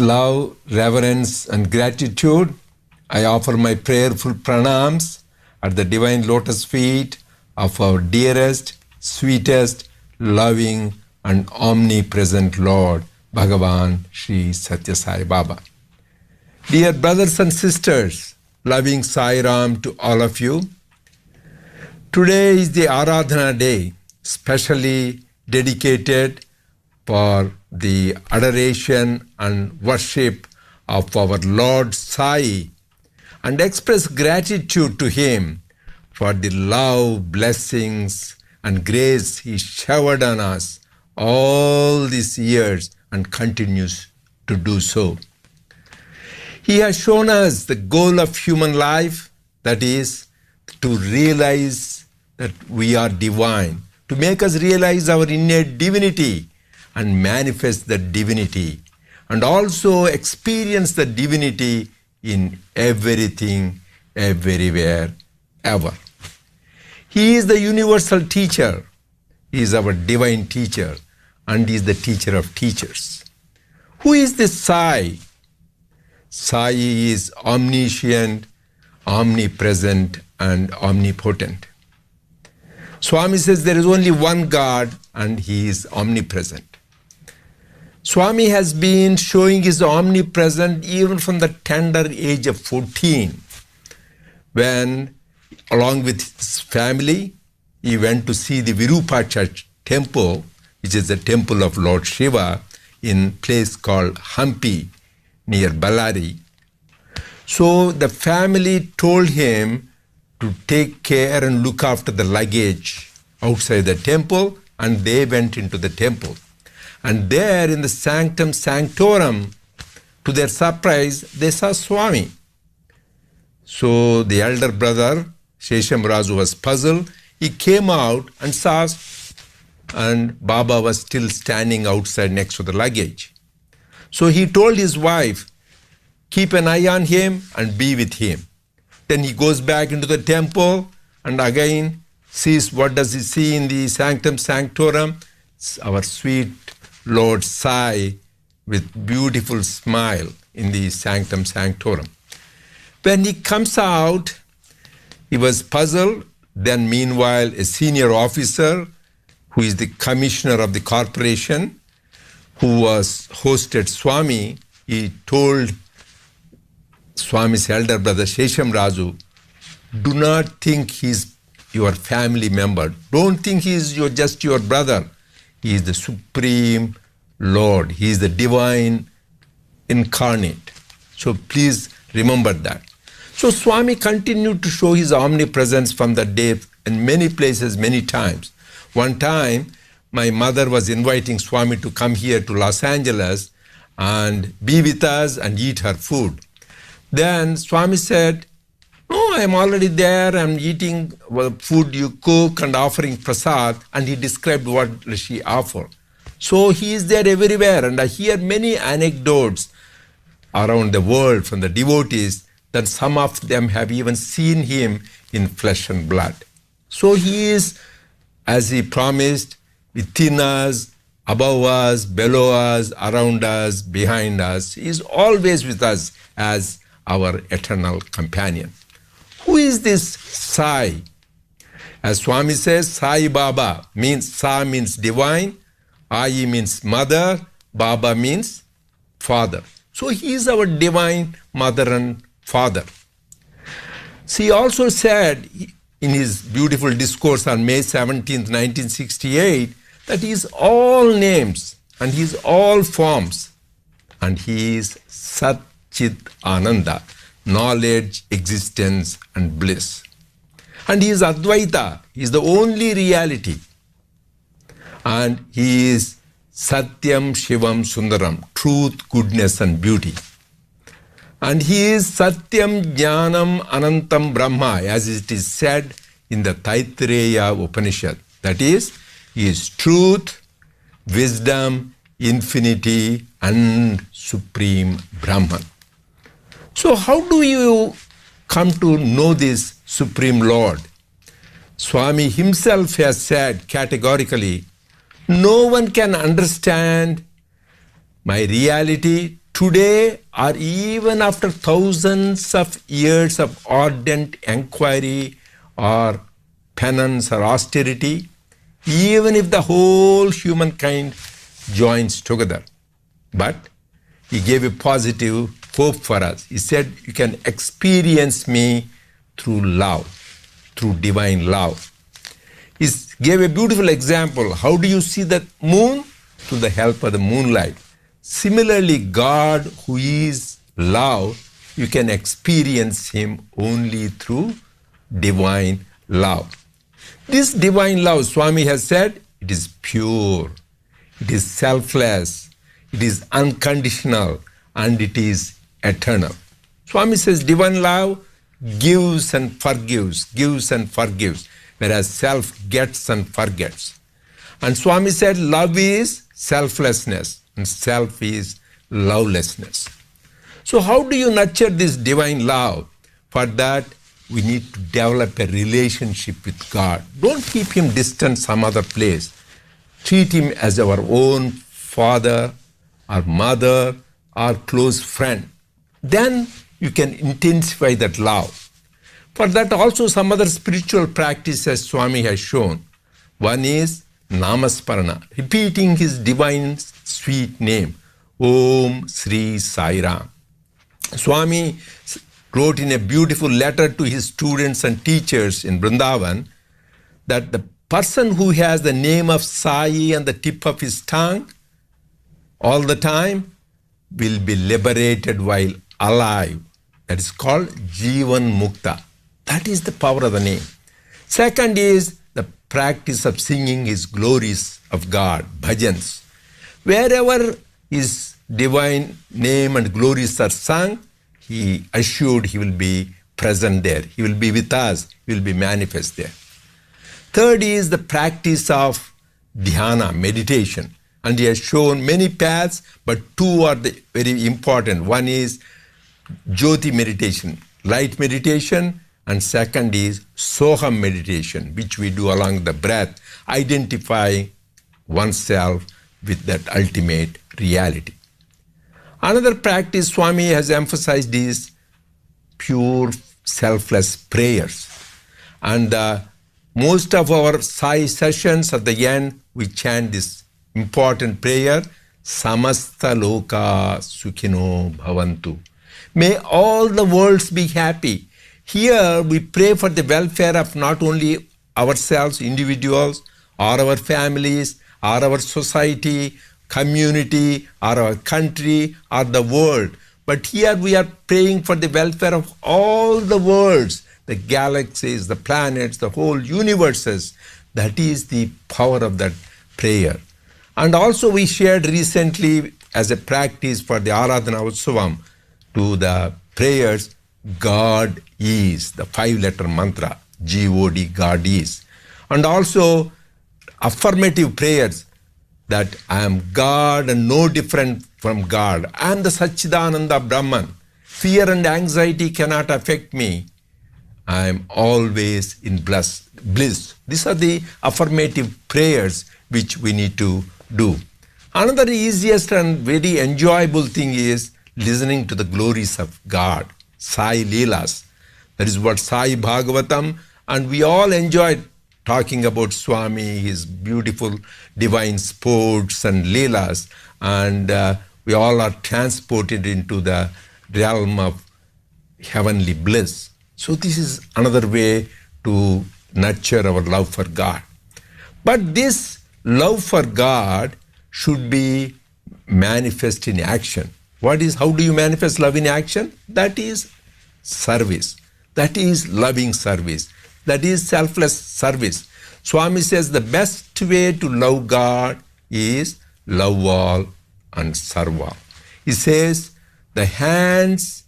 love, reverence, and gratitude, I offer my prayerful pranams at the divine lotus feet of our dearest, sweetest, loving, and omnipresent Lord, Bhagavan Sri Satya Sai Baba. Dear brothers and sisters, loving Sai Ram to all of you, today is the Aradhana day, specially dedicated for the adoration and worship of our Lord Sai, and express gratitude to him for the love, blessings, and grace he showered on us all these years and continues to do so. He has shown us the goal of human life, that is, to realize that we are divine, to make us realize our innate divinity and manifest that divinity, and also experience the divinity in everything, everywhere, ever. He is the universal teacher. He is our divine teacher, and he is the teacher of teachers. Who is this Sai? Sai is omniscient, omnipresent, and omnipotent. Swami says there is only one God, and he is omnipresent. Swami has been showing his omnipresence even from the tender age of 14, when, along with his family, he went to see the Virupaksha temple, which is the temple of Lord Shiva, in a place called Hampi, near Ballari. So the family told him to take care and look after the luggage outside the temple, and they went into the temple. And there in the sanctum sanctorum, to their surprise, they saw Swami. So the elder brother, Shesham Raju, was puzzled. He came out and saw, and Baba was still standing outside next to the luggage. So he told his wife, keep an eye on him and be with him. Then he goes back into the temple and again sees, what does he see in the sanctum sanctorum? It's our sweet Lord Sai with beautiful smile in the sanctum sanctorum. When he comes out, he was puzzled. Then meanwhile, a senior officer, who is the commissioner of the corporation, who was hosted Swami, he told Swami's elder brother Shesham Raju, do not think he's your family member. Don't think he's just your brother. He is the Supreme Lord. He is the divine incarnate. So please remember that. So Swami continued to show his omnipresence from that day in many places, many times. One time, my mother was inviting Swami to come here to Los Angeles and be with us and eat her food. Then Swami said, "Oh, I'm already there. I'm eating food you cook and offering prasad." And he described what she offered. So he is there everywhere. And I hear many anecdotes around the world from the devotees that some of them have even seen him in flesh and blood. So he is, as he promised, within us, above us, below us, around us, behind us. He is always with us as our eternal companion. Who is this Sai? As Swami says, Sai Baba means, Sa means divine, Ai means mother, Baba means father. So he is our divine mother and father. So he also said in his beautiful discourse on May 17th, 1968, that he is all names and he is all forms, and he is Sat Chit Ananda, knowledge, existence, and bliss. And he is Advaita, he is the only reality. And he is Satyam Shivam Sundaram, truth, goodness, and beauty. And he is Satyam Jnanam Anantam Brahma, as it is said in the Taittiriya Upanishad. That is, he is truth, wisdom, infinity, and supreme Brahman. So how do you come to know this Supreme Lord? Swami himself has said categorically, no one can understand my reality today, or even after thousands of years of ardent inquiry or penance or austerity, even if the whole humankind joins together. But he gave a positive hope for us. He said, you can experience me through love, through divine love. He gave a beautiful example. How do you see the moon? Through the help of the moonlight. Similarly, God, who is love, you can experience him only through divine love. This divine love, Swami has said, it is pure, it is selfless, it is unconditional, and it is eternal. Swami says divine love gives and forgives, whereas self gets and forgets. And Swami said love is selflessness and self is lovelessness. So how do you nurture this divine love? For that, we need to develop a relationship with God. Don't keep him distant some other place. Treat him as our own father, our mother, our close friend. Then you can intensify that love. For that also some other spiritual practices Swami has shown. One is Namasparana, repeating his divine sweet name, Om Sri Sai Ram. Swami wrote in a beautiful letter to his students and teachers in Vrindavan that the person who has the name of Sai on the tip of his tongue all the time will be liberated while alive. That is called Jivan Mukta. That is the power of the name. Second is the practice of singing his glories of God, bhajans. Wherever his divine name and glories are sung, he assured he will be present there. He will be with us. He will be manifest there. Third is the practice of dhyana, meditation. And he has shown many paths, but two are the very important. One is Jyoti meditation, light meditation, and second is Soham meditation, which we do along the breath, identifying oneself with that ultimate reality. Another practice Swami has emphasized is pure, selfless prayers. And most of our Sai sessions, at the end, we chant this important prayer, Samasta Loka Sukhino Bhavantu. May all the worlds be happy. Here we pray for the welfare of not only ourselves, individuals, or our families, or our society, community, or our country, or the world. But here we are praying for the welfare of all the worlds, the galaxies, the planets, the whole universes. That is the power of that prayer. And also we shared recently as a practice for the Aradhana Utsavam to the prayers, God is, the 5-letter mantra, G-O-D, God is. And also affirmative prayers that I am God and no different from God. I am the Satchidananda Brahman. Fear and anxiety cannot affect me. I am always in bliss. These are the affirmative prayers which we need to do. Another easiest and very enjoyable thing is listening to the glories of God, Sai Leelas. That is what Sai Bhagavatam, and we all enjoyed talking about Swami, his beautiful divine sports and Leelas, and we all are transported into the realm of heavenly bliss. So this is another way to nurture our love for God. But this love for God should be manifest in action. How do you manifest love in action? That is service. That is loving service. That is selfless service. Swami says the best way to love God is love all and serve all. He says the hands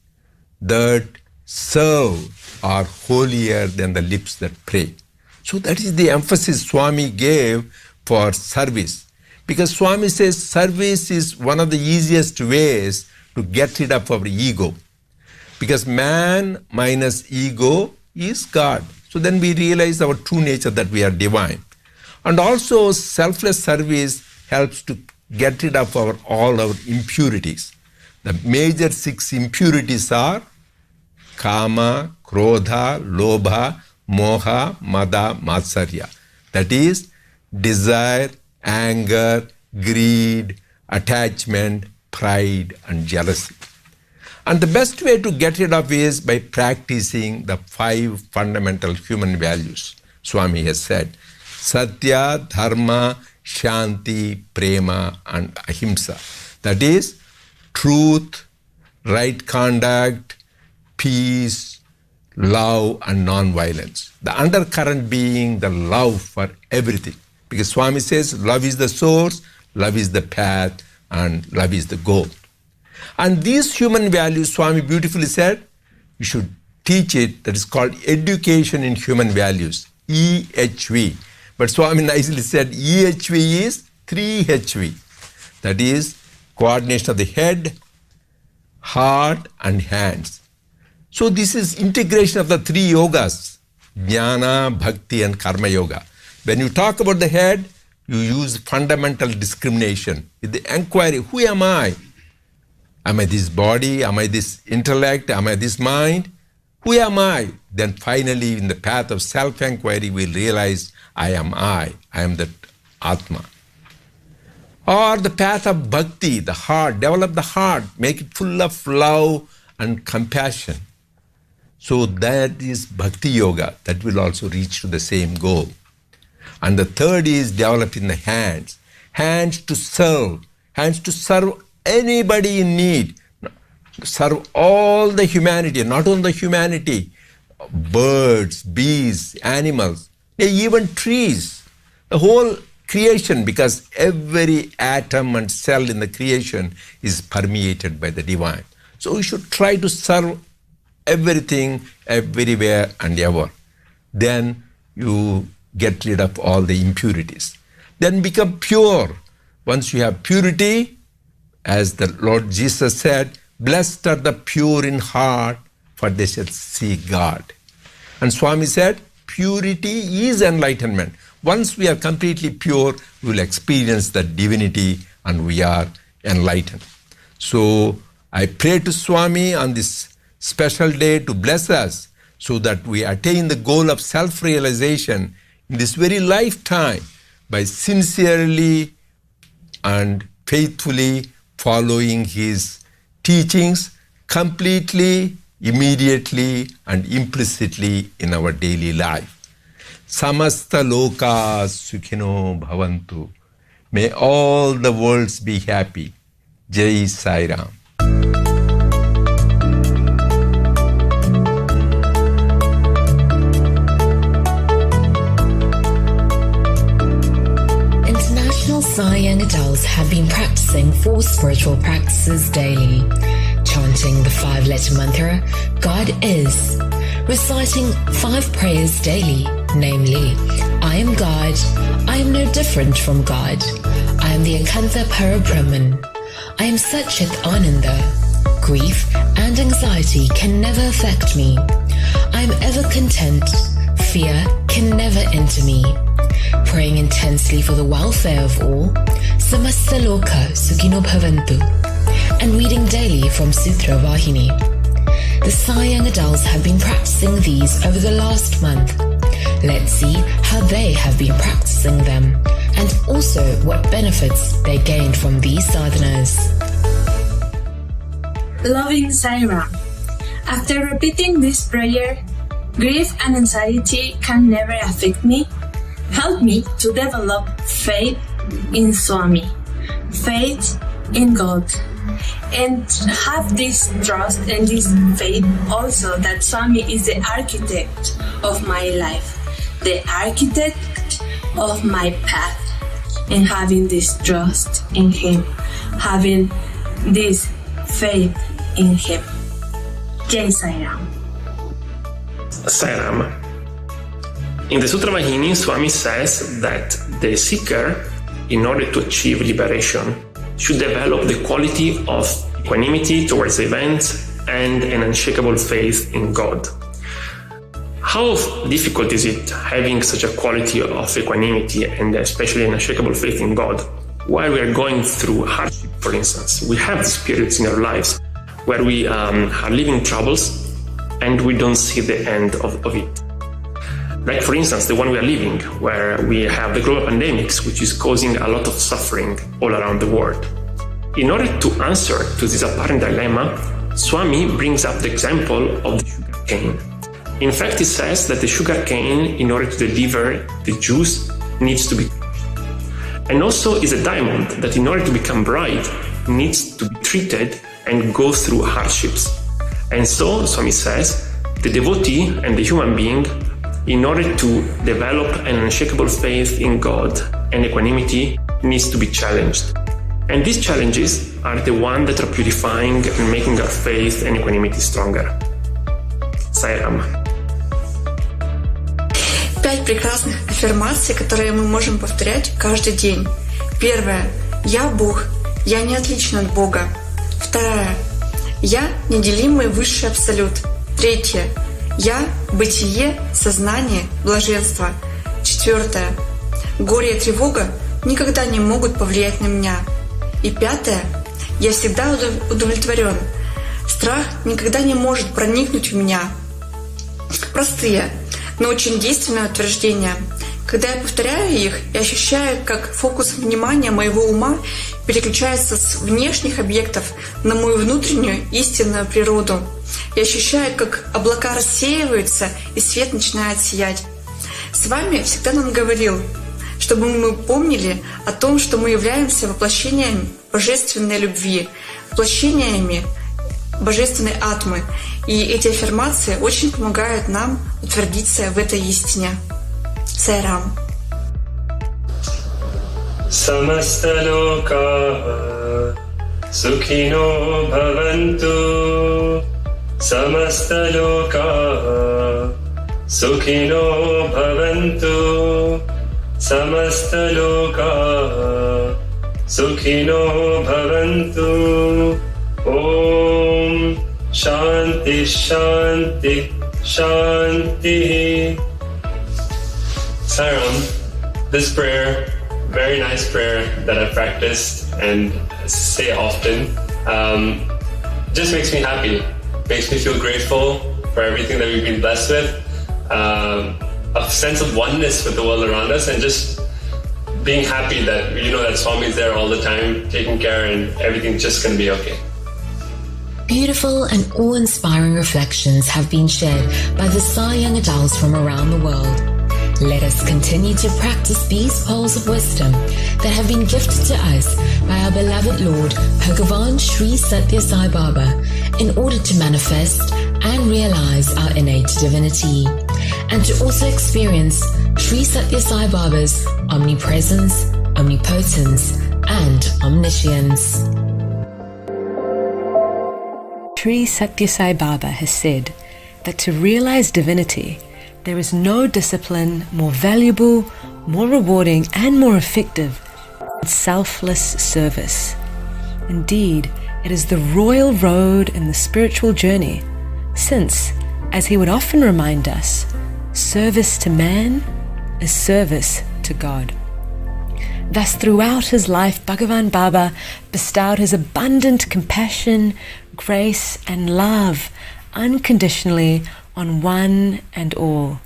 that serve are holier than the lips that pray. So that is the emphasis Swami gave for service. Because Swami says service is one of the easiest ways to get rid of our ego. Because man minus ego is God. So then we realize our true nature, that we are divine. And also selfless service helps to get rid of all our impurities. The major 6 impurities are Kama, Krodha, Lobha, Moha, Mada, Matsarya. That is desire, anger, greed, attachment, pride, and jealousy. And the best way to get rid of is by practicing the 5 fundamental human values. Swami has said, Satya, Dharma, Shanti, Prema, and Ahimsa. That is truth, right conduct, peace, love, and non-violence. The undercurrent being the love for everything. Because Swami says love is the source, love is the path, and love is the goal. And these human values, Swami beautifully said, you should teach it. That is called education in human values, EHV. But Swami nicely said EHV is 3HV. That is coordination of the head, heart, and hands. So this is integration of the 3 yogas, Jnana, Bhakti, and Karma Yoga. When you talk about the head, you use fundamental discrimination. With the inquiry, who am I? Am I this body? Am I this intellect? Am I this mind? Who am I? Then finally, in the path of self-inquiry, we'll realize I am the Atma. Or the path of bhakti, the heart, develop the heart, make it full of love and compassion. So that is bhakti yoga, that will also reach to the same goal. And the third is developing the hands. Hands to serve anybody in need. Serve all the humanity, not only the humanity, birds, bees, animals, even trees, the whole creation, because every atom and cell in the creation is permeated by the divine. So we should try to serve everything, everywhere and ever. Then you get rid of all the impurities. Then become pure. Once you have purity, as the Lord Jesus said, blessed are the pure in heart, for they shall see God. And Swami said, purity is enlightenment. Once we are completely pure, we will experience the divinity and we are enlightened. So I pray to Swami on this special day to bless us so that we attain the goal of self-realization in this very lifetime by sincerely and faithfully following his teachings completely, immediately, and implicitly in our daily life. Samasta loka sukhino bhavantu. May all the worlds be happy. Jai Sai Ram. Sai young adults have been practicing 4 spiritual practices daily, chanting the 5-letter mantra, God is, reciting 5 prayers daily, namely, I am God, I am no different from God, I am the Akantha Parabrahman, I am Satchit Ananda, grief and anxiety can never affect me, I am ever content, fear can never enter me. Praying intensely for the welfare of all, Samasta Loka Sukhino Bhavantu, and reading daily from Sutra Vahini. The Sai young adults have been practicing these over the last month. Let's see how they have been practicing them, and also what benefits they gained from these sadhanas. Loving Sai Ram. After repeating this prayer, grief and anxiety can never affect me. Help me to develop faith in Swami, faith in God, and have this trust and this faith also that Swami is the architect of my life, the architect of my path, and having this trust in Him, having this faith in Him. Jai Sai Ram. Sai Ram. In the Sutra Vahini, Swami says that the seeker, in order to achieve liberation, should develop the quality of equanimity towards events and an unshakable faith in God. How difficult is it having such a quality of equanimity and especially an unshakable faith in God? while we are going through hardship, for instance, we have these periods in our lives where we are living troubles and we don't see the end of it. Like, for instance, the one we are living, where we have the global pandemics, which is causing a lot of suffering all around the world. In order to answer to this apparent dilemma, Swami brings up the example of the sugar cane. In fact, he says that the sugar cane, in order to deliver the juice, needs to be crushed. And also is a diamond that, in order to become bright, needs to be treated and go through hardships. And so, Swami says, the devotee and the human being, in order to develop an unshakable faith in God and equanimity, needs to be challenged. And these challenges are the ones that are purifying and making our faith and equanimity stronger. Sai Aradhana. 5 прекрасных аффирмаций, которые мы можем повторять каждый день. Первое. Я Бог. Я не отличен от Бога. Второе. Я неделимый высший абсолют. Третье. Я бытие, сознание, блаженство. Четвертое. Горе и тревога никогда не могут повлиять на меня. И пятое. Я всегда удовлетворен. Страх никогда не может проникнуть в меня. Простые, но очень действенные утверждения. Когда я повторяю их, я ощущаю, как фокус внимания моего ума переключается с внешних объектов на мою внутреннюю истинную природу. Я ощущаю, как облака рассеиваются и свет начинает сиять. С вами всегда нам говорил, чтобы мы помнили о том, что мы являемся воплощением божественной любви, воплощениями божественной атмы. И эти аффирмации очень помогают нам утвердиться в этой истине. Sai Aradhana. Samastaloka Sukhino Bhavantu Samastaloka Sukhino Bhavantu Samastaloka Sukhino Bhavantu Om Shanti Shanti Shanti. Sai Aradhana, this prayer, very nice prayer that I've practiced and say often, just makes me happy, makes me feel grateful for everything that we've been blessed with, a sense of oneness with the world around us, and just being happy that you know that Swami is there all the time, taking care, and everything's just going to be okay. Beautiful and awe-inspiring reflections have been shared by the Sai young adults from around the world. Let us continue to practice these pearls of wisdom that have been gifted to us by our beloved Lord Bhagavan Sri Satya Sai Baba in order to manifest and realize our innate divinity, and to also experience Sri Satya Sai Baba's omnipresence, omnipotence, and omniscience. Sri Satya Sai Baba has said that to realize divinity, there is no discipline more valuable, more rewarding, and more effective than selfless service. Indeed, it is the royal road in the spiritual journey, since, as he would often remind us, service to man is service to God. Thus, throughout his life, Bhagavan Baba bestowed his abundant compassion, grace, and love unconditionally on one and all.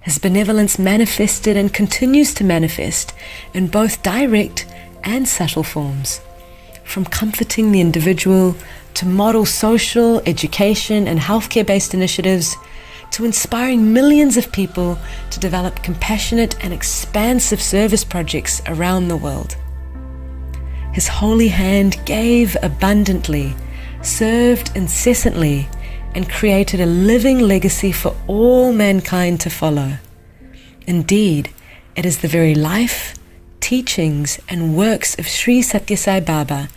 His benevolence manifested and continues to manifest in both direct and subtle forms, from comforting the individual to model social, education, and healthcare-based initiatives, to inspiring millions of people to develop compassionate and expansive service projects around the world. His holy hand gave abundantly, served incessantly, and created a living legacy for all mankind to follow. Indeed, it is the very life, teachings, and works of Sri Satya Sai Baba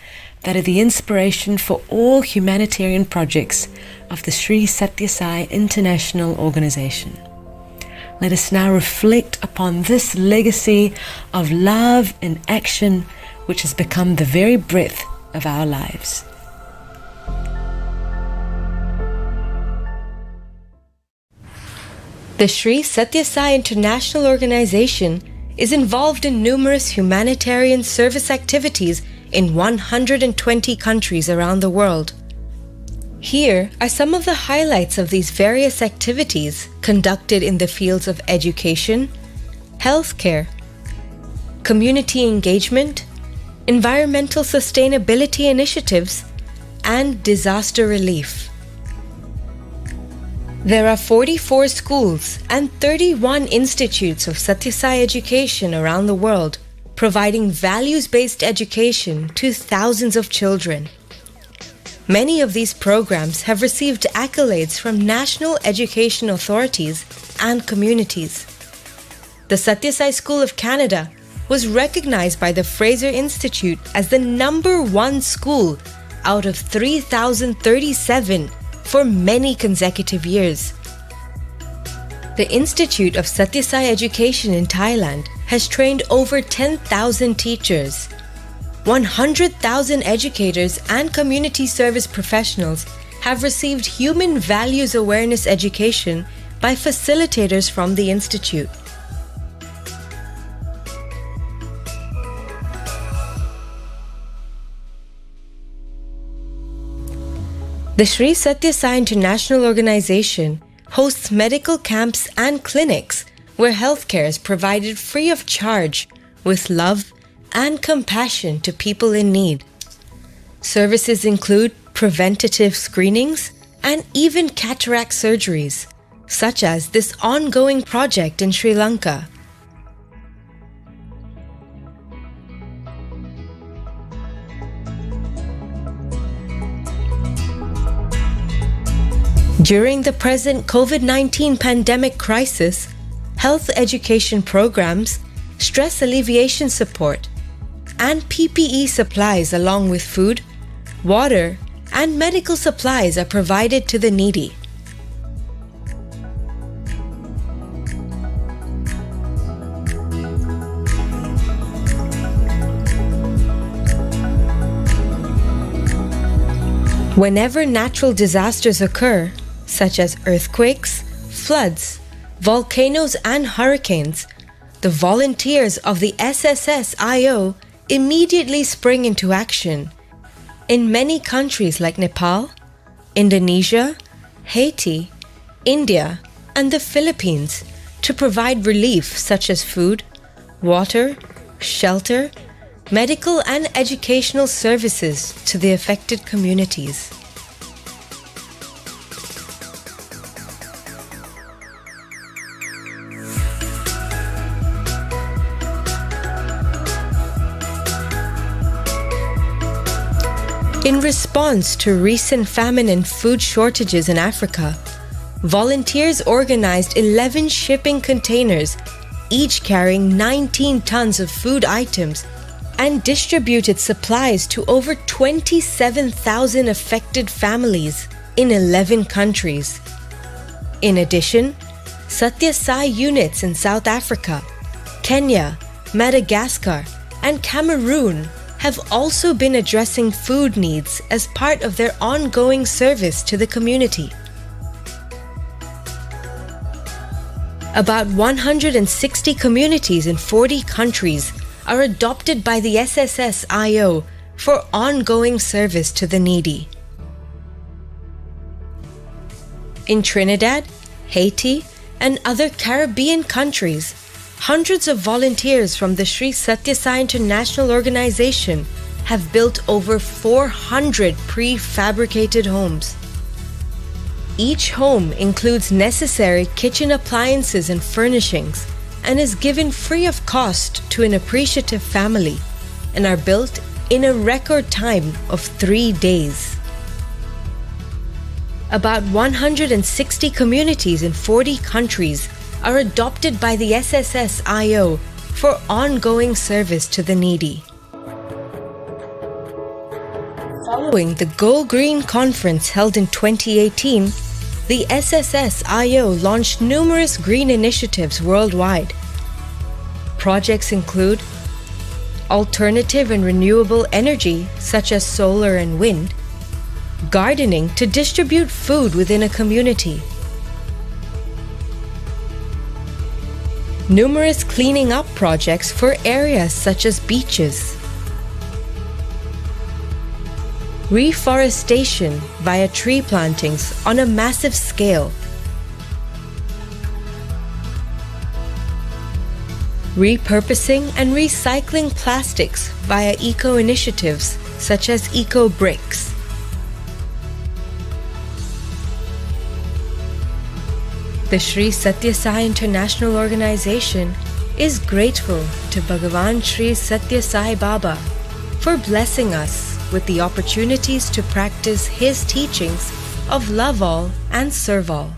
that are the inspiration for all humanitarian projects of the Sri Satya Sai International Organization. Let us now reflect upon this legacy of love in action, which has become the very breath of our lives. The Sri Satya Sai International Organization is involved in numerous humanitarian service activities in 120 countries around the world. Here are some of the highlights of these various activities conducted in the fields of education, healthcare, community engagement, environmental sustainability initiatives, and disaster relief. There are 44 schools and 31 institutes of Satya Sai education around the world, providing values-based education to thousands of children. Many of these programs have received accolades from national education authorities and communities. The Satya Sai School of Canada was recognized by the Fraser Institute as the #1 school out of 3,037 for many consecutive years. The Institute of Satya Sai Education in Thailand has trained over 10,000 teachers. 100,000 educators and community service professionals have received human values awareness education by facilitators from the Institute. The Sri Satya Sai International Organization hosts medical camps and clinics where healthcare is provided free of charge with love and compassion to people in need. Services include preventative screenings and even cataract surgeries, such as this ongoing project in Sri Lanka. During the present COVID-19 pandemic crisis, health education programs, stress alleviation support, and PPE supplies along with food, water, and medical supplies are provided to the needy. Whenever natural disasters occur, such as earthquakes, floods, volcanoes, and hurricanes, the volunteers of the SSS-IO immediately spring into action in many countries like Nepal, Indonesia, Haiti, India, and the Philippines to provide relief such as food, water, shelter, medical and educational services to the affected communities. In response to recent famine and food shortages in Africa, volunteers organized 11 shipping containers, each carrying 19 tons of food items, and distributed supplies to over 27,000 affected families in 11 countries. In addition, Satya Sai units in South Africa, Kenya, Madagascar, and Cameroon have also been addressing food needs as part of their ongoing service to the community. About 160 communities in 40 countries are adopted by the SSS-IO for ongoing service to the needy. In Trinidad, Haiti, and other Caribbean countries, hundreds of volunteers from the Sri Satya Sai International Organization have built over 400 prefabricated homes. Each home includes necessary kitchen appliances and furnishings and is given free of cost to an appreciative family and are built in a record time of 3 days. About 160 communities in 40 countries are adopted by the SSS-IO for ongoing service to the needy. Following the Go Green conference held in 2018, the SSS-IO launched numerous green initiatives worldwide. Projects include alternative and renewable energy such as solar and wind, gardening to distribute food within a community, numerous cleaning up projects for areas such as beaches, reforestation via tree plantings on a massive scale, repurposing and recycling plastics via eco-initiatives such as eco-bricks, the Sri Satya Sai International Organization is grateful to Bhagavan Sri Satya Sai Baba for blessing us with the opportunities to practice his teachings of love all and serve all.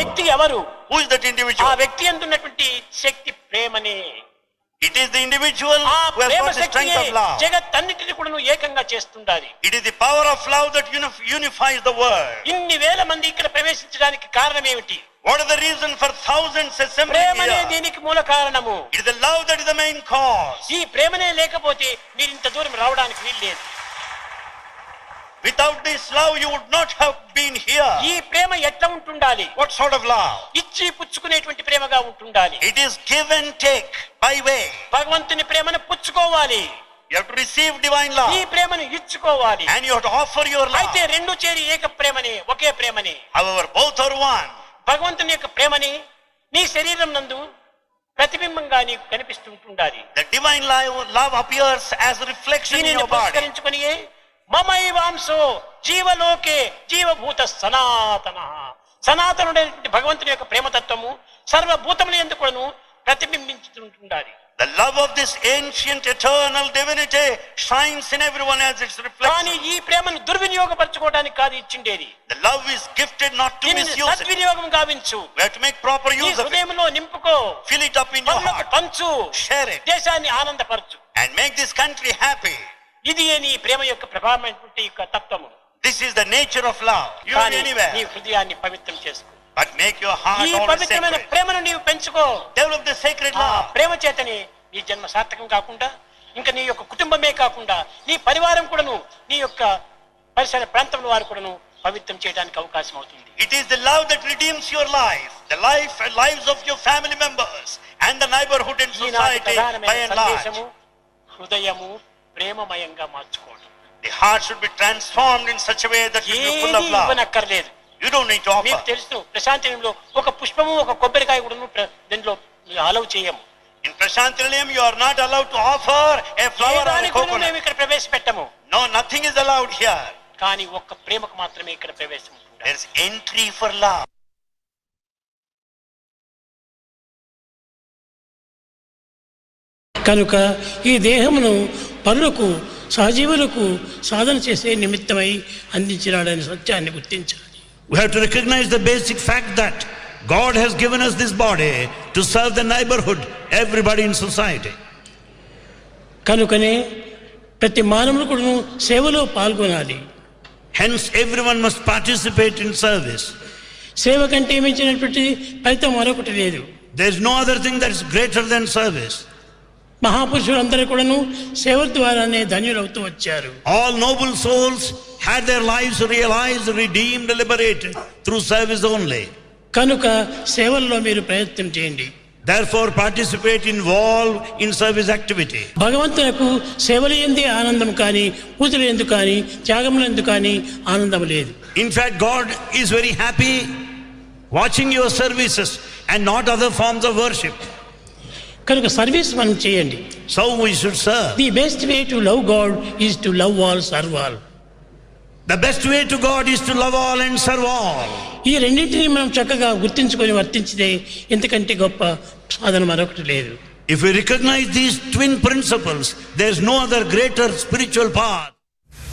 వ్యక్తి ఎవరు? Who is that individual? ఆ వ్యక్తి అందున్నటువంటి శక్తి ప్రేమనే. It is the individual who has got the strength of love. జగత్తన్నిటిని కూడా ఏకంగా చేస్తుండాలి. It is the power of love that unifies the world. ఇన్ని వేల మంది ఇక్కడ ప్రవేశించడానికి కారణం ఏమిటి? What is the reason for thousands assembling here? ప్రేమనే దీనికి మూల కారణము. It is the love that is the main cause. ఈ ప్రేమనే లేకపోతే మీరు ఇంత దూరం రావడానికి వీల్లేదు. Without this love you would not have been here. ఈ ప్రేమ ఎట్లా ఉంటుండాలి? What sort of love? ఇచ్చి పుచ్చుకునేటువంటి ప్రేమగా ఉంటుండాలి. It is give and take by way. భగవంతుని ప్రేమను పుచ్చుకోవాలి. You have to receive divine love. ఈ ప్రేమను ఇచ్చుకోవాలి. And you have to offer your love. అయితే రెండు చేరి ఏక ప్రేమనే, ఒకే ప్రేమనే. However, both are one. భగవంతుని యొక్క ప్రేమని నీ శరీరం నందు ప్రతిబింబంగా నీకు కనిపిస్తుంటుండాలి. The divine love appears as a reflection in your body. మమైవాంసో జీవలోకే జీవభూత సనాతన. సనాతనుడైనటువంటి భగవంతుని యొక్క ప్రేమతత్వము సర్వభూతముల యందు కూడాను ప్రతిబింబించుతుండాలి. The love of this ancient eternal divinity shines in everyone as its reflection. కానీ ఈ ప్రేమను దుర్వినియోగపరచుకోవడానికి కాదు ఇచ్చిండేది. The love is gifted not to misuse it. సద్వినియోగం గావించు. We have to make proper use of it. హృదయంలో నింపుకో. Fill it up in your heart. పంచు. Share it. దేశాన్ని ఆనందపరచు. And make this country happy. ఇది నీ ప్రేమ యొక్క ప్రభావమైనటువంటి యొక్క తత్వము. This is the nature of love. You are anywhere. నీ హృదయాన్ని పవిత్రం చేసుకో. But make your heart ఈ always పవిత్రమైన sacred. ప్రేమను నీవు పెంచుకో. Develop the sacred love. ప్రేమ చేతనే నీ జన్మ సార్థకం కాకుండా ఇంకా నీ యొక్క కుటుంబమే కాకుండా నీ పరివారం కూడాను నీ యొక్క పరిసర ప్రాంతంలో వారు కూడాను పవిత్రం చేయడానికి అవకాశం అవుతుంది. It is the love that redeems your life, the life and lives of your family members and the neighborhood and society by and large. హృదయము ప్రేమమయంగా మార్చుకోవడం. The heart should be transformed in such a way that you are full of love. ఇవ్వనక్కర్లేదు. You don't need to offer. మీకు తెలుసు ప్రశాంతిలో ఒక పుష్పము ఒక కొబ్బరికాయ కూడా దీంట్లో అలౌ చేయము. In Prashantilayam you are not allowed to offer a flower or a coconut. మేము ఇక్కడ ప్రవేశపెట్టము. No, nothing is allowed here. కానీ ఒక్క ప్రేమకు మాత్రమే ఇక్కడ ప్రవేశం ఉంటుంది. There is entry for love. కనుక ఈ దేహమును పరులకు సహజీవులకు సాధన చేసే నిమిత్తమై అందించినాడనే సత్యాన్ని గుర్తించాలి. We have to recognize the basic fact that God has given us this body to serve the neighborhood, everybody in society. కనుకనే ప్రతి మానవుడు కూడా సేవలో పాల్గొనాలి. Hence everyone must participate in service. సేవ కంటే మించినటువంటి ఫలితం మరొకటి లేదు. There is no other thing that is greater than service. మహాపురుషులందరూ కూడాను సేవ ద్వారానే ధన్యులవుతూ వచ్చారు. All noble souls had their lives realized, redeemed, liberated through service only. కనుక సేవల్లో మీరు ప్రయత్నం చేయండి. Therefore participate, involve in service activity. భగవంతునికి సేవల యందే ఆనందం కానీ పూజల యందు కానీ త్యాగముల యందు కానీ ఆనందం లేదు. In fact, God is very happy watching your services and not other forms of worship. కనుక సర్వీస్ మనం చేయండి. So we should serve. The best way to love God is to love all, serve all. The best way to God is to love all and serve all. ఈ రెండింటిని మనం చక్కగా గుర్తించుకొని వర్తించితే ఇంతకంటే గొప్ప సాధన మరొకటి లేదు. If we recognize these twin principles, there is no other greater spiritual path.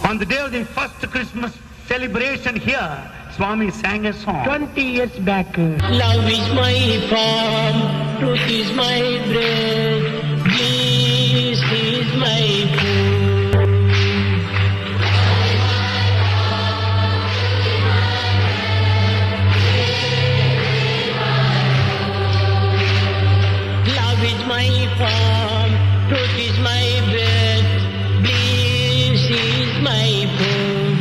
On the day of the first Christmas celebration here, Swami sang a song 20 years back. Love is my form, truth is my bread, bliss is my food. Love is my form, truth is my bread, bliss is my food.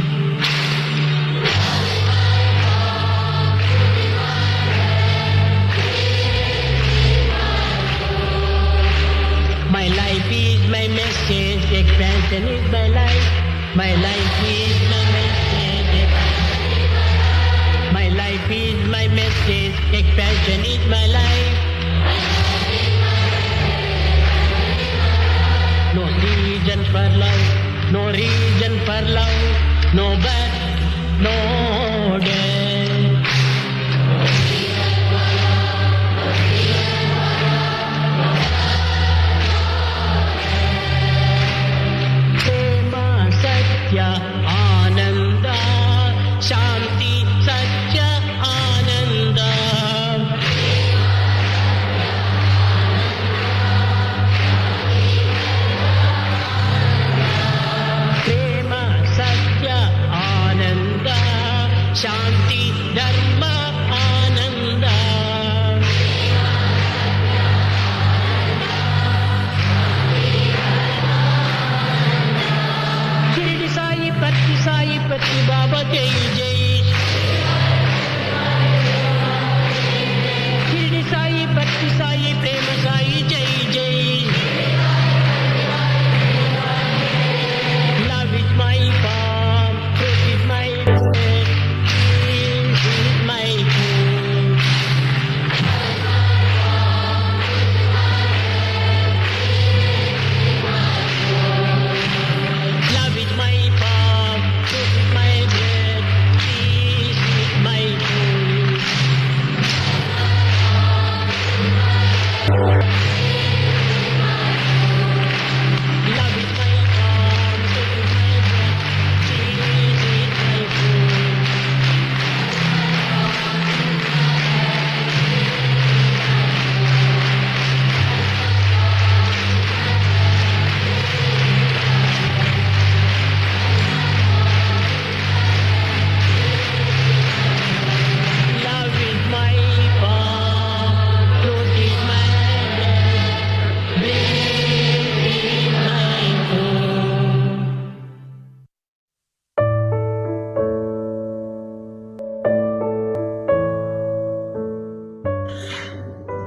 My life is my message, expansion is my life. My life is my message. My life is my message, expansion is my life. No reason for love, no reason for love, no birth, no death. Satya Ananda, Shanti Satya Ananda.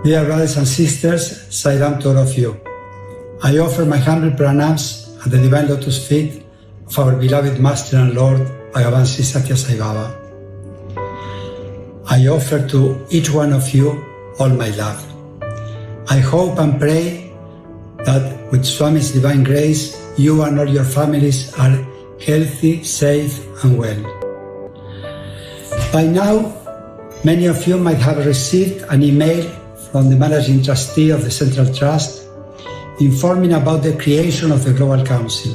Dear brothers and sisters, Sai Ram to all of you. I offer my humble pranams at the divine lotus feet of our beloved Master and Lord, Bhagavan Sri Satya Sai Baba. I offer to each one of you all my love. I hope and pray that with Swami's divine grace, you and all your families are healthy, safe and well. By now, many of you might have received an email from the Managing Trustee of the Central Trust informing about the creation of the Global Council.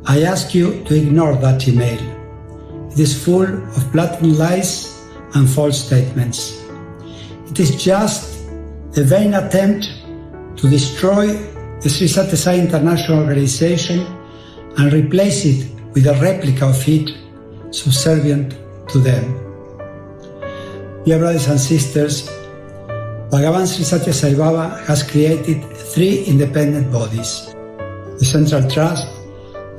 I ask you to ignore that email. It is full of blatant lies and false statements. It is just a vain attempt to destroy the Sri Satya Sai International Organization and replace it with a replica of it subservient to them. Dear brothers and sisters, Bhagavan Sri Satya Sai Baba has created 3 independent bodies: the Central Trust,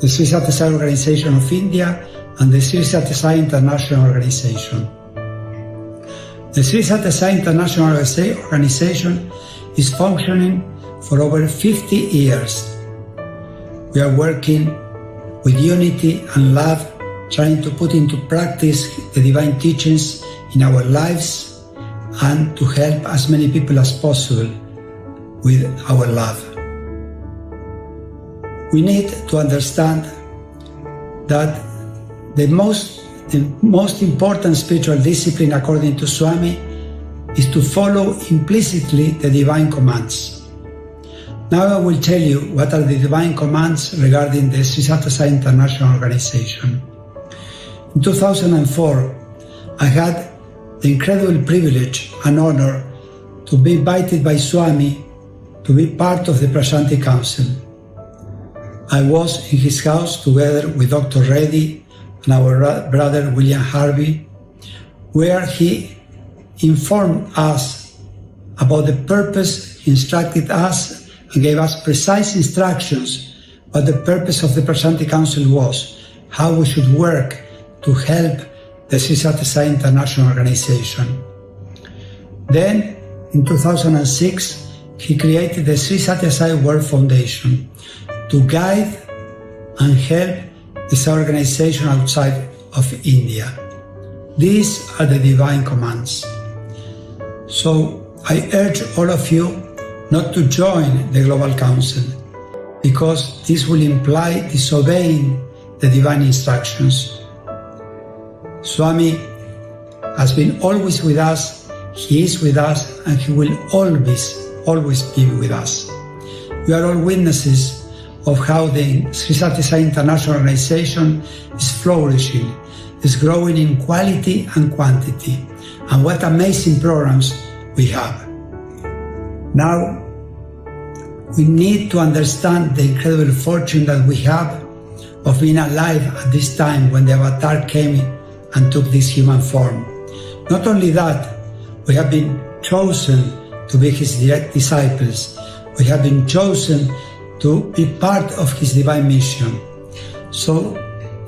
the Sri Satya Sai Organization of India, and the Sri Satya Sai International Organization. The Sri Satya Sai International Organization is functioning for over 50 years. We are working with unity and love, trying to put into practice the divine teachings in our lives and to help as many people as possible with our love. We need to understand that the most important spiritual discipline, according to Swami, is to follow implicitly the divine commands. Now I will tell you what are the divine commands regarding the Sri Satya Sai International Organization. In 2004, I had the incredible privilege and honor to be invited by Swami to be part of the Prashanti Council. I was in his house together with Dr. Reddy and our brother William Harvey, where he informed us about the purpose, instructed us and gave us precise instructions what the purpose of the Prashanti Council was, how we should work to help the Sri Satya Sai International Organization. Then, in 2006, he created the Sri Satya Sai World Foundation to guide and help this organization outside of India. These are the divine commands. So I urge all of you not to join the Global Council, because this will imply disobeying the divine instructions. Swami has been always with us, he is with us, and he will always be with us. We are all witnesses of how the Sri Satya Sai International Organization is flourishing, is growing in quality and quantity, and what amazing programs we have. Now, we need to understand the incredible fortune that we have of being alive at this time when the Avatar came and took this human form. Not only that, we have been chosen to be his direct disciples. We have been chosen to be part of his divine mission. So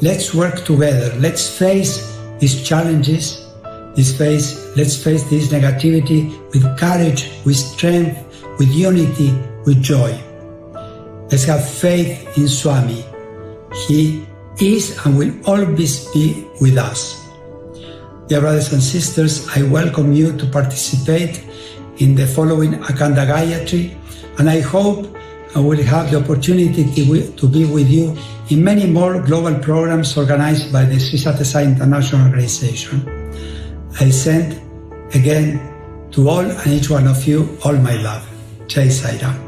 let's work together. Let's face these challenges. Let's face this negativity with courage, with strength, with unity, with joy. Let's have faith in Swami. He is and will always be with us. Dear brothers and sisters, I welcome you to participate in the following Akanda Gayatri, and I hope I will have the opportunity to be with you in many more global programs organized by the Sri Satya Sai International Organization. I send again to all and each one of you all my love. Jai Sai Ram.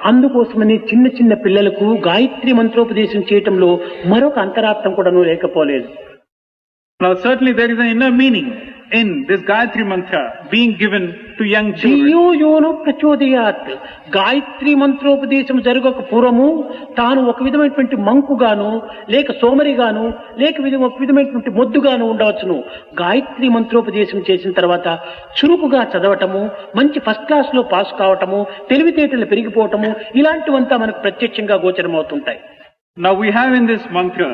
అందుకోసమని చిన్న చిన్న పిల్లలకు గాయత్రి మంత్రోపదేశం చేయటంలో మరొక అంతరార్థం కూడాను లేకపోలేదు. Now certainly there is an inner meaning in this Gayatri mantra being given to young children. ధియో యోనో ప్రచోదయాత్. గాయత్రి మంత్రోపదేశం జరగక పూర్వము తాను ఒక విధమైనటువంటి మంకుగాను, లేక సోమరిగాను, లేక ఒక విధమైనటువంటి మొద్దుగాను ఉండవచ్చును. గాయత్రి మంత్రోపదేశం చేసిన తర్వాత చురుకుగా చదవటము, మంచి ఫస్ట్ క్లాస్ లో పాస్ కావటము, తెలివితేటలు పెరిగిపోవటము, ఇలాంటివంతా మనకు ప్రత్యక్షంగా గోచరమవుతుంటాయి. Now we have in this mantra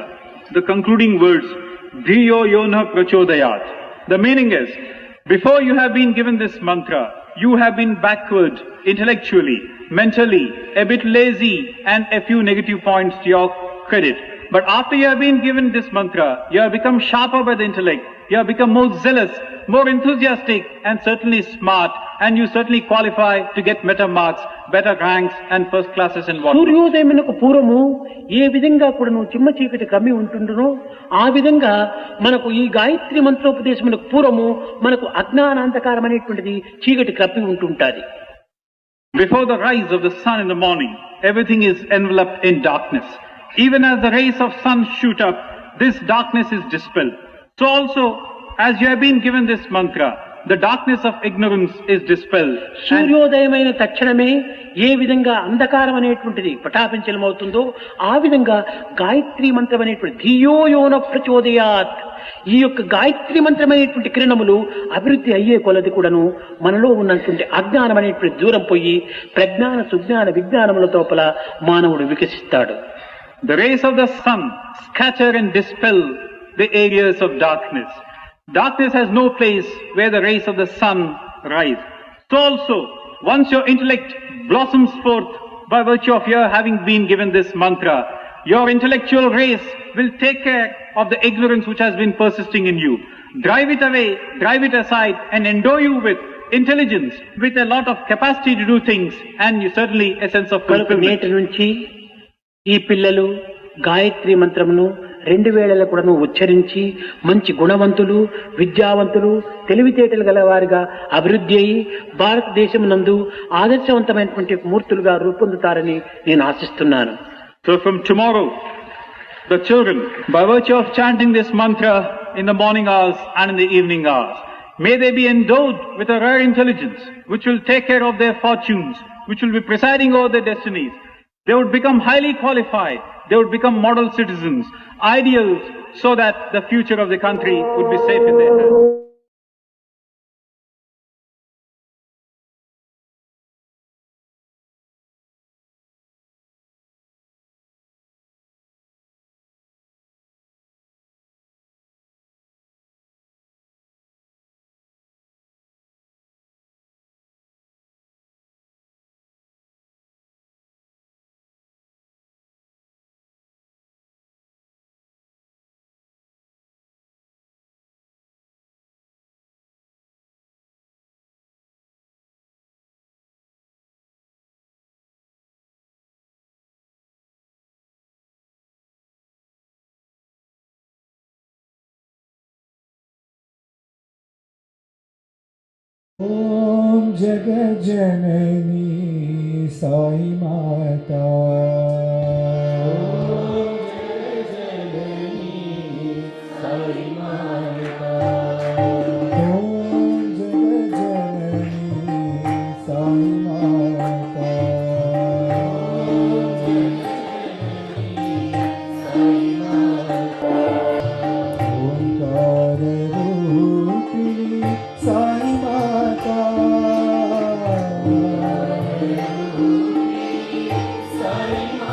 the concluding words, Dhiyo Yona Prachodayat. The meaning is, before you have been given this mantra, you have been backward intellectually, mentally, a bit lazy, and a few negative points to your credit. But after you have been given this mantra, you have become sharper by the intellect, you have become more zealous, more enthusiastic, and certainly smart, and you certainly qualify to get better marks, better ranks, and first classes in what. సూర్యోదయమునకు పూర్వము ఏ విధంగా కూడా నువ్వు చిమ్మ చీకటి కమ్మి ఉంటుండునో ఆ విధంగా మనకు ఈ గాయత్రి మంత్రోపదేశమునకు పూర్వము మనకు అజ్ఞానాంధకారం అనేటువంటిది చీకటి కప్పి ఉంటుంటాది. Before the rise of the sun in the morning, everything is enveloped in darkness. Even as the rays of sun shoot up, this darkness is dispelled. So also, as you have been given this mantra, the darkness of ignorance is dispelled. సూర్యోదయమైన తక్షణమే ఏ విధంగా అంధకారం అనేటువంటిది పటాపించలమవుతుందో ఆ విధంగా గాయత్రి మంత్రం అనేటువంటి ధియో యోన ప్రచోదయాత్, ఈ యొక్క గాయత్రి మంత్రం అనేటువంటి కిరణములు అభివృద్ధి అయ్యే కొలది కూడాను మనలో ఉన్నటువంటి అజ్ఞానం అనేటువంటి దూరం పోయి ప్రజ్ఞాన సుజ్ఞాన విజ్ఞానముల తోపల మానవుడు వికసిస్తాడు. The rays of the sun scatter and dispel the areas of darkness. Darkness has no place where the rays of the sun rise. So also, once your intellect blossoms forth by virtue of your having been given this mantra, your intellectual rays will take care of the ignorance which has been persisting in you. Drive it away, drive it aside, and endow you with intelligence, with a lot of capacity to do things, and you certainly a sense of fulfillment. నేటి నుంచి ఈ పిల్లలు గాయత్రి మంత్రమును 2 వేళల కూడాను ఉచ్చరించి మంచి గుణవంతులు, విద్యావంతులు, తెలివితేటలు గల వారిగా అభివృద్ధి అయి భారతదేశం నందు ఆదర్శవంతమైనటువంటి మూర్తులుగా రూపొందుతారని నేను ఆశిస్తున్నాను. So from tomorrow, the children, by virtue of chanting this mantra in the morning hours and in the evening hours, may they be endowed with a rare intelligence which will take care of their fortunes, which will be presiding over their destinies. They would become highly qualified. They would become model citizens, ideals, so that the future of the country would be safe in their hands. ओम जगज्जननी साई माता, ओम जगज्जननी साई माता, ओम जगज्जननी साई माता, ओम जगज्जननी साई माता, ओंकार रूपिणी साई माता, साई माता।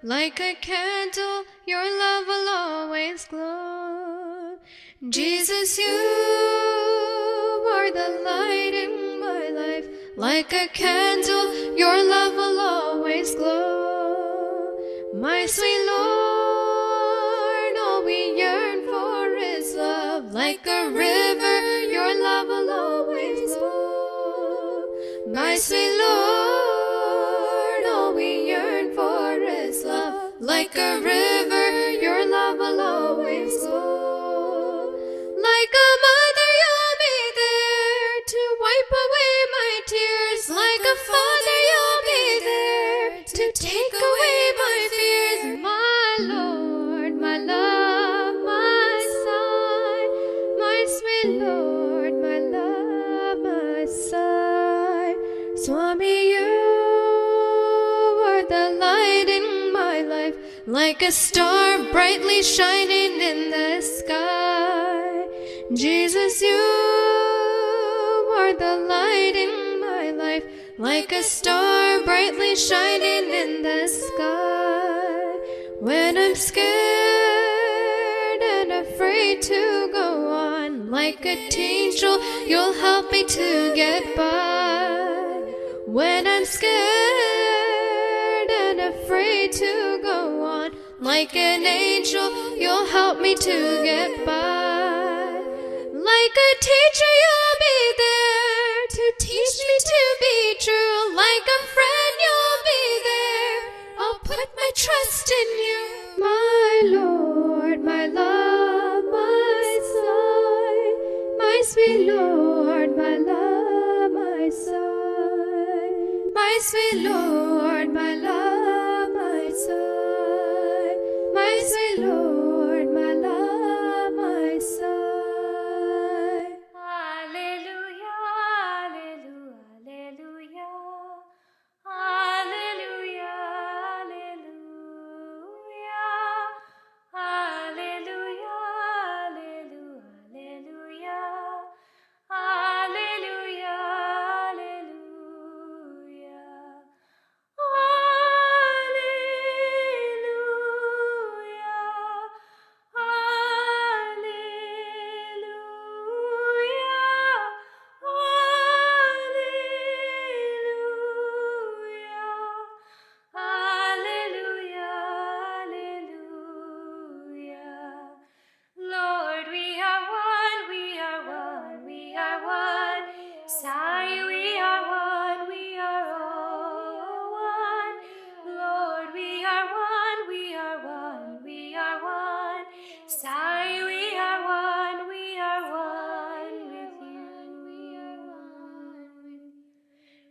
Like a candle, your love will always glow. Jesus, you are the light in my life. Like a candle, your love will always glow. My sweet Lord, all we yearn for is love. Like a river, your love will always flow. My sweet Lord, all we yearn for is love. Like a river, your love will always flow. Like a mother, you'll be there to wipe away my tears. Like a father, you'll be there to take away my fears. My Lord, my love, my sigh, my sweet Lord, my love, my sigh. Swami, you are the light in my life, like a star brightly shining in the sky. Jesus, you are the light in my life, like a star brightly shining in the sky. When I'm scared and afraid to go on, like an angel, you'll help me to get by. When I'm scared and afraid to go on, like an angel, you'll help me to get by. Like a teacher, you'll be there to teach me to be true. Like a friend, you'll be there. I'll put my trust in you. My Lord, my love, my sigh, my sweet Lord, my love, my sigh, my sweet Lord, my love, my sigh, my sweet Lord, my love, my sigh. Hallelujah, hallelujah, hallelujah, hallelujah, hallelujah, hallelujah, hallelujah, hallelujah, Lord, we are one, we are one, we are one. Sai, we are one, we are all one. Lord, we are one, we are one, we are one. Sai, we are one, we are one with you.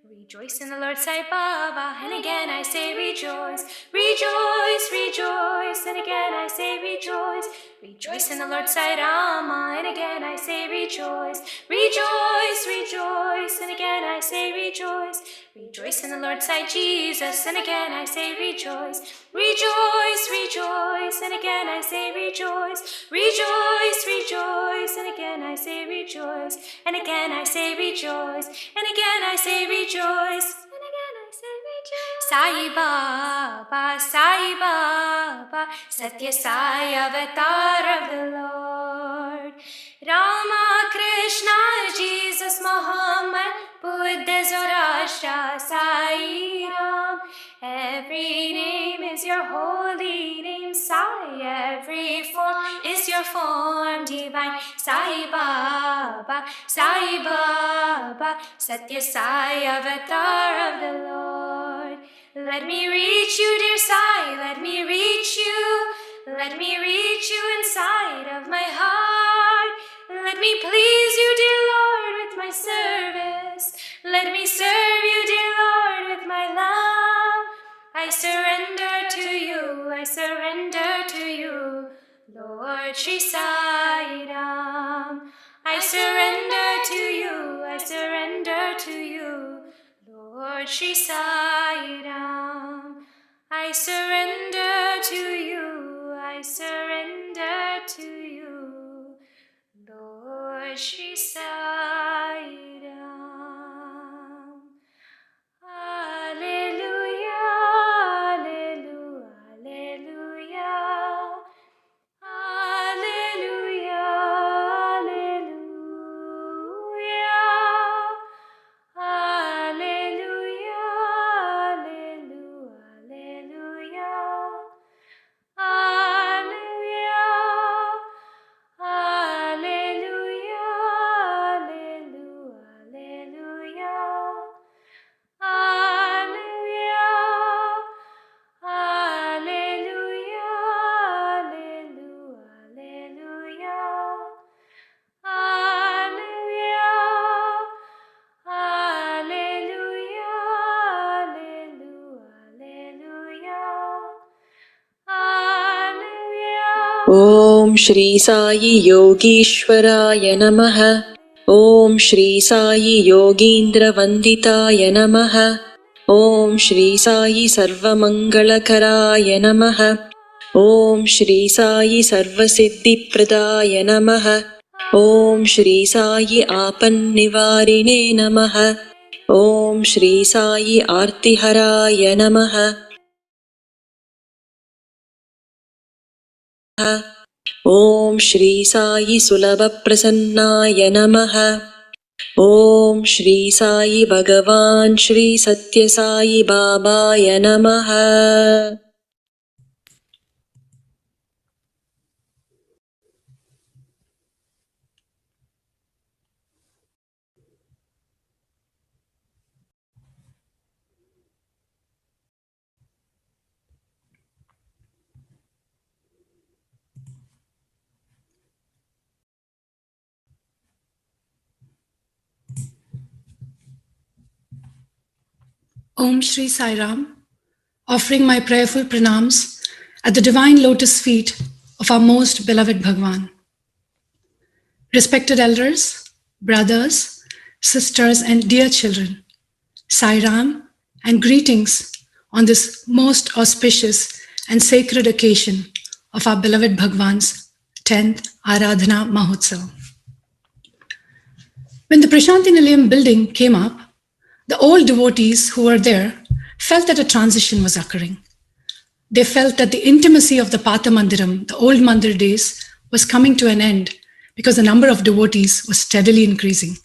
Rejoice in the Lord, Sai Baba, and again I say rejoice, rejoice, rejoice, and again I say rejoice. Rejoice in the Lord, Sai Rama, and again I say rejoice, rejoice, rejoice, and again I say rejoice. Rejoice in the Lord, Sai Jesus, and again I say rejoice, rejoice, rejoice, and again I say rejoice, rejoice, rejoice, and again I say rejoice, and again I say rejoice, and again I say rejoice, and again I say rejoice. Sai Baba, Sai Baba, Satya Sai Avatar of the Lord. Rama, Krishna, Jesus, Muhammad, Buddha, Zoroaster, Sai Ram. Every name is your holy name, Sai. Every form is your form divine. Sai Baba, Sai Baba, Satya Sai Avatar of the Lord. Let me reach you, dear Sai, let me reach you. Let me reach you inside of my heart. Let me please you, dear Lord, with my service. Let me serve you, dear Lord, with my love. I surrender to you, I surrender to you, Lord Shri Sai Ram. I surrender to you, I surrender to you, Lord Shri Sai Ram. I surrender to you, I surrender to you, Lord Shri Sai Ram. Hallelujah, hallelujah, ॐ श्री साई योगीश्वराय नमः। ॐ श्री साई योगीन्द्रवन्दिताय नमः। ॐ श्री साई सर्वमङ्गलकराय नमः। ॐ श्री साई सर्वसिद्धिप्रदाय नमः। ॐ श्री साई आपन्निवारिणे नमः। ॐ श्री साई आर्तिहराय नमः। ॐ श्री साई सुलभप्रसन्नाय नमः। ॐ श्री साई भगवान् श्री सत्यसाई बाबाय नमः। Om Shri Sai Ram, offering my prayerful pranams at the divine lotus feet of our most beloved Bhagwan. Respected elders, brothers, sisters, and dear children, Sai Ram and greetings on this most auspicious and sacred occasion of our beloved Bhagwan's 10th Aradhana Mahotsav. When the Prashanti Nilayam building came up, the old devotees who were there felt that a transition was occurring. They felt that the intimacy of the Pata Mandiram, the old Mandir days, was coming to an end because the number of devotees was steadily increasing.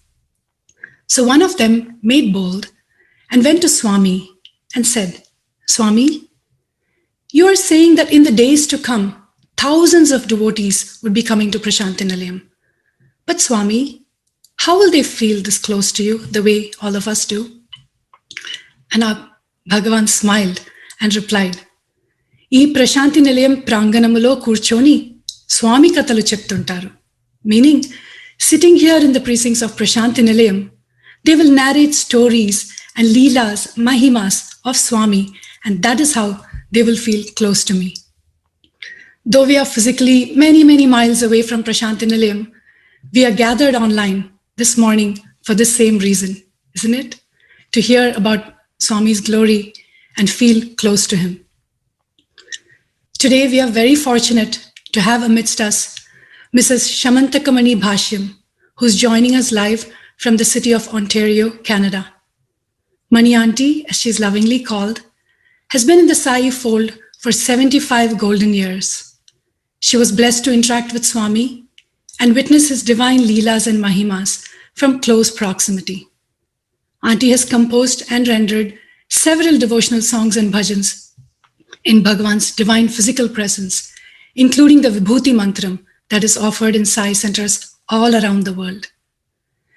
So one of them made bold and went to Swami and said, Swami, you are saying that in the days to come, thousands of devotees would be coming to Prashanti Nilayam. But Swami, how will they feel this close to you the way all of us do? And our Bhagavan smiled and replied, Ee Prashanti Nilayam Pranganamulo Kurchoni Swami Katalu Cheptuntaru. Meaning, sitting here in the precincts of Prashanti Nilayam, they will narrate stories and leelas, mahimas of Swami, and that is how they will feel close to me. Though we are physically many, many miles away from Prashanti Nilayam, we are gathered online this morning for this same reason, isn't it? To hear about Swami's glory and feel close to him. Today we are very fortunate to have amidst us Mrs. Shamantakamani Bhashyam, who's joining us live from the city of Ontario, Canada. Mani Auntie, as she's lovingly called, has been in the Sai fold for 75 golden years. She was blessed to interact with Swami and witness his divine leelas and mahimas from close proximity. Auntie has composed and rendered several devotional songs and bhajans in Bhagwan's divine physical presence, including the Vibhuti Mantram that is offered in Sai centers all around the world.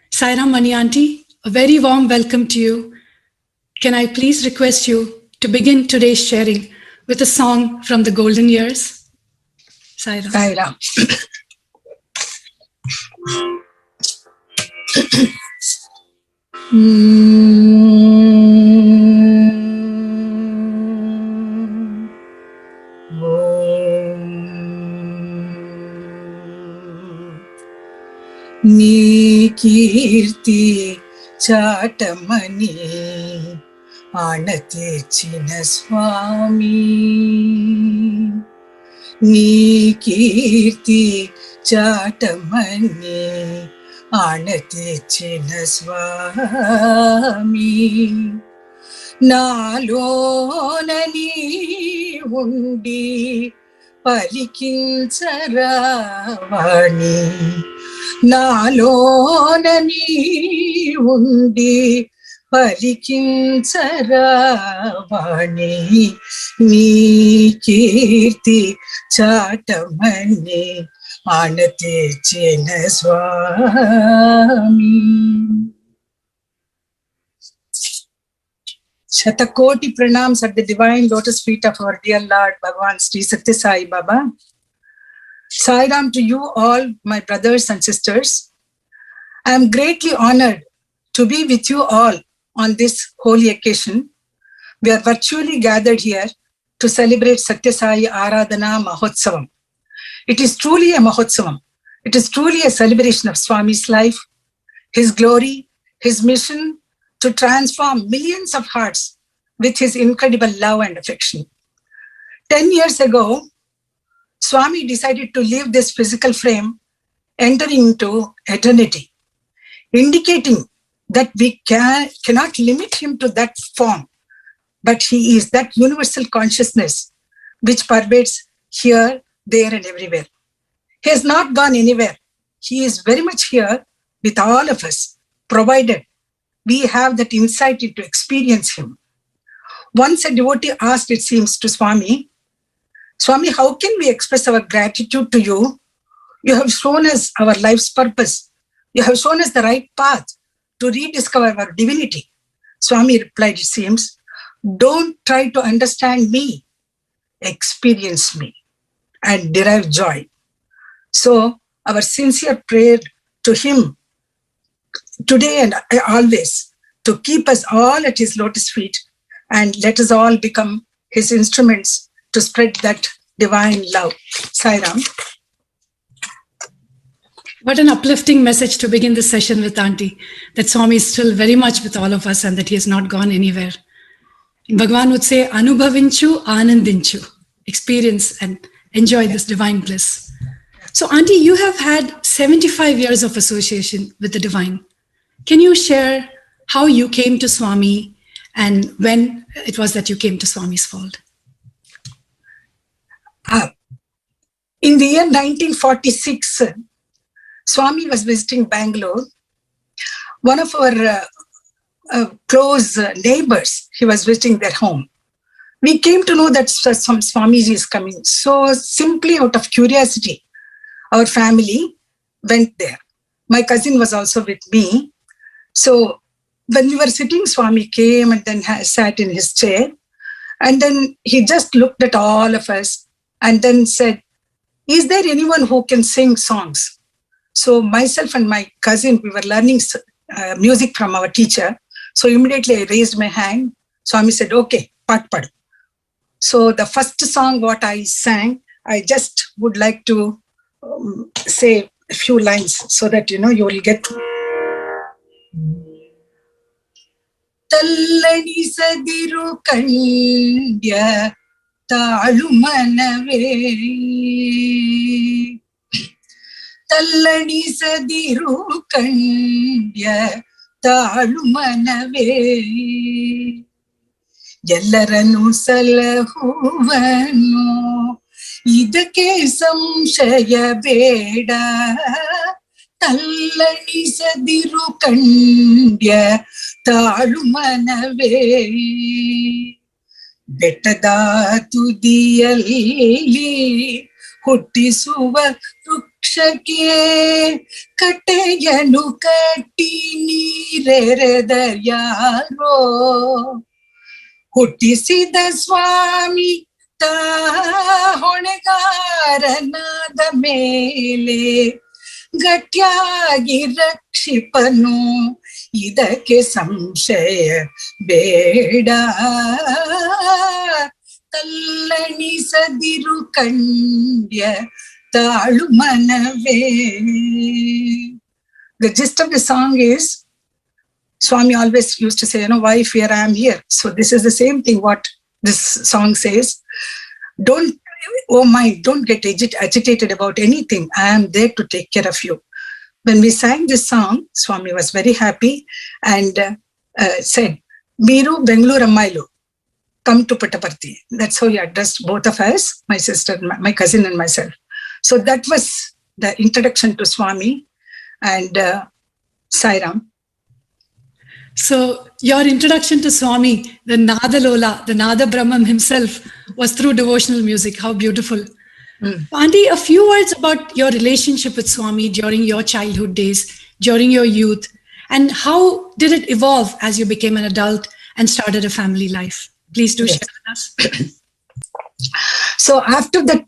Sai Ram Mani Auntie, a very warm welcome to you. Can I please request you to begin today's sharing with a song from the golden years? Sai Ram. Sai Ram. నీ కీర్తి చాటమని ఆనతీర్చిన స్వామి, నీ కీర్తి చాటమని ఆనతీర్చిన స్వామి, నాలోన నీ ఉండి పలికించరావాణి, నాలోన నీ ఉండి పలికించరావాణి, నీ కీర్తి చాటమని ఆనతీర్చిన స్వామి. Shatakoti pranams at the divine lotus feet of our dear Lord Bhagwan Sri Satya Sai Baba. Sai Ram to you all, my brothers and sisters. I am greatly honored to be with you all on this holy occasion. We are virtually gathered here to celebrate Satya Sai Aradhana Mahotsavam, It is truly a Mahotsavam. It is truly a celebration of Swami's life, his glory, his mission to transform millions of hearts with his incredible love and affection. 10 years ago, Swami decided to leave this physical frame, entering into eternity, indicating that we cannot limit him to that form, but he is that universal consciousness which pervades here, there, and everywhere. He has not gone anywhere. He is very much here with all of us, provided we have that insight into experience him. Once a devotee asked, it seems, to Swami, Swami, how can we express our gratitude to you? You have shown us our life's purpose. You have shown us the right path to rediscover our divinity. Swami replied, it seems, don't try to understand me, experience me and derive joy. So our sincere prayer to him today and always to keep us all at his lotus feet, and let us all become his instruments to spread that divine love. Sai Ram. What an uplifting message to begin this session with, Auntie, that Swami is still very much with all of us and that he has not gone anywhere. Bhagavan would say, Anubhavinchu, Anandinchu, experience and enjoy this divine bliss. So, Auntie, you have had 75 years of association with the divine. Can you share how you came to Swami and when it was that you came to Swami's fold? In the year 1946, Swami was visiting Bangalore. One of our close neighbors, he was visiting their home. We came to know that some Swamiji is coming. So simply out of curiosity, our family went there. My cousin was also with me. So when we were sitting, Swami came and then sat in his chair. And then he just looked at all of us and then said, is there anyone who can sing songs? So myself and my cousin, we were learning music from our teacher. So immediately I raised my hand. Swami said, okay, pad. So the first song what I sang, I just would like to say a few lines so that you will get. Tallani sadiru kandya talumanave. Tallani sadiru kandya talumanave. Ellaranu salahuvanu idake samshaya beda. Tallani sadiru kandya talumanave. Betada tudiyalli huttisuva ವೃಕ್ಷಕ್ಕೆ ಕಟ್ಟೆಯನ್ನು ಕಟ್ಟಿ ನೀರೆರೆದ ಯಾರೋ ಹುಟ್ಟಿಸಿದ ಸ್ವಾಮಿ ತಾ ಹೊಣೆಗಾರನಾದ ಮೇಲೆ ಗಟ್ಟಿಯಾಗಿ ರಕ್ಷಿಪನು ಇದಕ್ಕೆ ಸಂಶಯ ಬೇಡ ತಲ್ಲಣಿಸದಿರು ಕಂಡ್ಯ ತಾಳು ಮನವೇ. The gist of the song is, Swami always used to say, why fear, I am here. So this is the same thing what this song says. Don't, oh mind, don't get agitated about anything. I am there to take care of you. When we sang this song, Swami was very happy and said, Meeru Bengaluru Ammailu, come to Puttaparthi. That's how he addressed both of us, my sister, my cousin and myself. So that was the introduction to Swami and Sai Ram. So your introduction to Swami, the Nada Lola, the Nada Brahman himself, was through devotional music. How beautiful. Auntie, a few words about your relationship with Swami during your childhood days, during your youth, and how did it evolve as you became an adult and started a family life? Please do share with us. So after that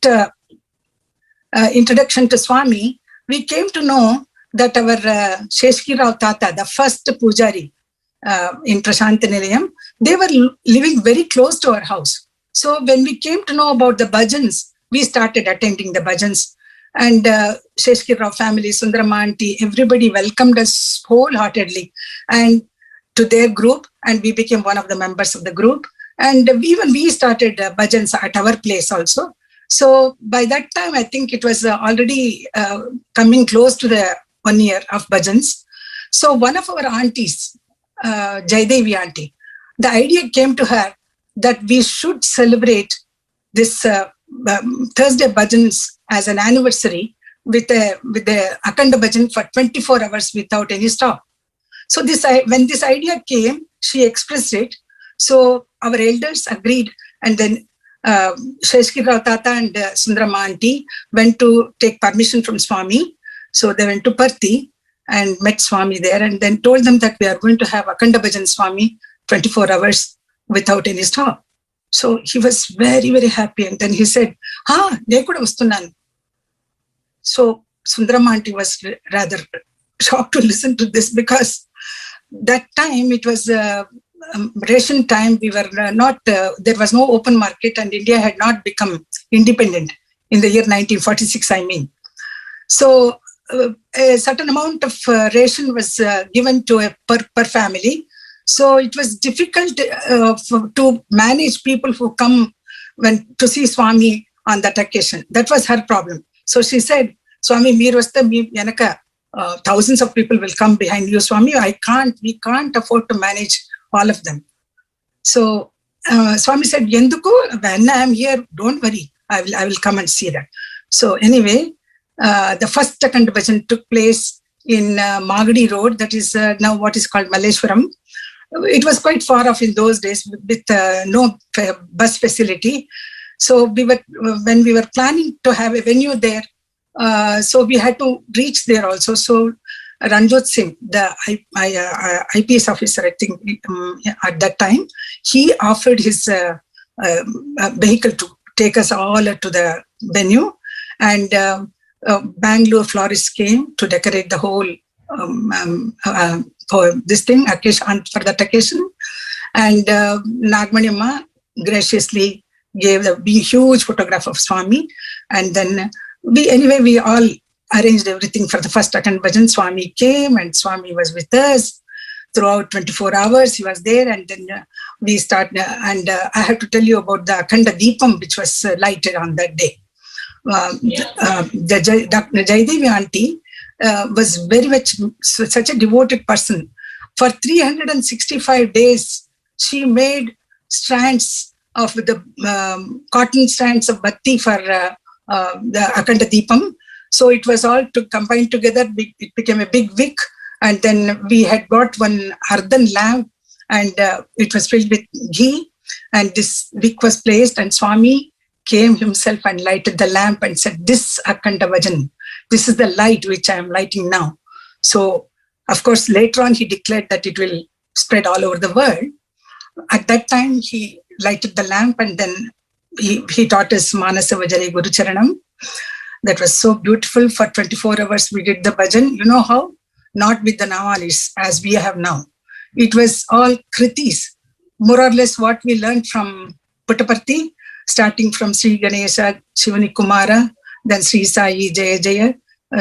introduction to Swami, we came to know that our Sheshki Rao Tata, the first Pujari in Prashant Nilayam, they were living very close to our house. So when we came to know about the bhajans, we started attending the bhajans. And Sheshkir Rao family, Sundarama auntie, everybody welcomed us wholeheartedly and to their group, and we became one of the members of the group. And even we started bhajans at our place also. So by that time, I think it was already coming close to the 1 year of bhajans. So one of our aunties, Jaidevi auntie, the idea came to her that we should celebrate this Thursday bhajans as an anniversary with the Akhanda bhajan for 24 hours without any stop. So when this idea came, she expressed it. So our elders agreed, and then Sheshkir Rao Tata and Sundarama auntie went to take permission from Swami. So they went to Parthi and met Swami there, and then told them that we are going to have Akhanda bhajan Swami 24 hours without any stop. So he was very, very happy. And then he said, ne kuda vastunnan. So Sundarama auntie was rather shocked to listen to this, because that time it was ration time. We were there was no open market, and India had not become independent in the year 1946, I mean. So a certain amount of ration was given to per family. So it was difficult to manage people who come to see Swami on that occasion. That was her problem. So she said, Swami, meer vasta yanaka thousands of people will come behind you, Swami. We can't afford to manage all of them. So Swami said, Yenduko, when I am here, don't worry, I will come and see that. So anyway, the first Akhanda bhajan took place in Magadi Road, that is now what is called Malleshwaram. It was quite far off in those days with no bus facility. So when we were planning to have a venue there, so we had to reach there also. So Ranjot Singh, the IPS officer, I think at that time, he offered his vehicle to take us all to the venue, and Bangalore florists came to decorate the whole for this thing for that occasion. And Nagmani Amma graciously gave a huge photograph of Swami, and then we all arranged everything for the first Akhanda bhajan. Swami came, and Swami was with us throughout 24 hours. He was there, and then we started. And I have to tell you about the Akhanda Deepam, which was lighted on that day. The Jaidevi auntie was very much such a devoted person. For 365 days, she made strands of the cotton strands of batti for the Akhanda Deepam. So it was all combined together. It became a big wick, and then we had got one earthen lamp, and it was filled with ghee, and this wick was placed, and Swami came himself and lighted the lamp and said, "This Akhanda bhajan, this is the light which I am lighting now." So, of course, later on he declared that it will spread all over the world. At that time, he lighted the lamp, and then he taught us Manasa Vajare Guru Charanam. That was so beautiful. For 24 hours, we did the bhajan. You know how? Not with the navalis as we have now. It was all kritis, more or less what we learned from Puttaparthi, starting from Sri Ganesha, Shivani Kumara, then Sri Sai Jaya Jaya,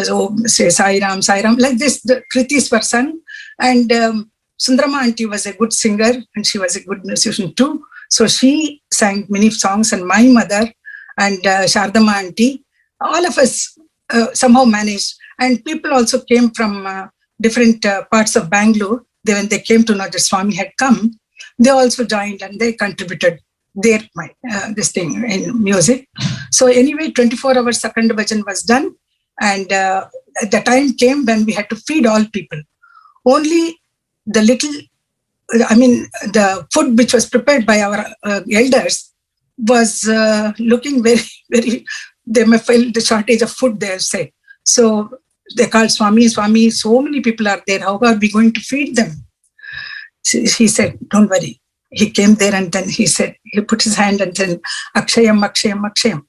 so say Sai Ram, like this, the kritis were sung. And Sundarama auntie was a good singer, and she was a good musician too. So she sang many songs, and my mother and Shardama auntie, all of us somehow managed. And people also came from different parts of Bangalore. When they came to know that Swami had come, they also joined and they contributed their this thing in music. So anyway, 24 hours Akhanda bhajan was done, and the time came when we had to feed all people. Only the food which was prepared by our elders was looking very, very, they may feel the shortage of food, they said. So they called Swami, Swami, so many people are there, how are we going to feed them? He said, don't worry. He came there, and then he said, he put his hand and then Akshayam, Akshayam, Akshayam.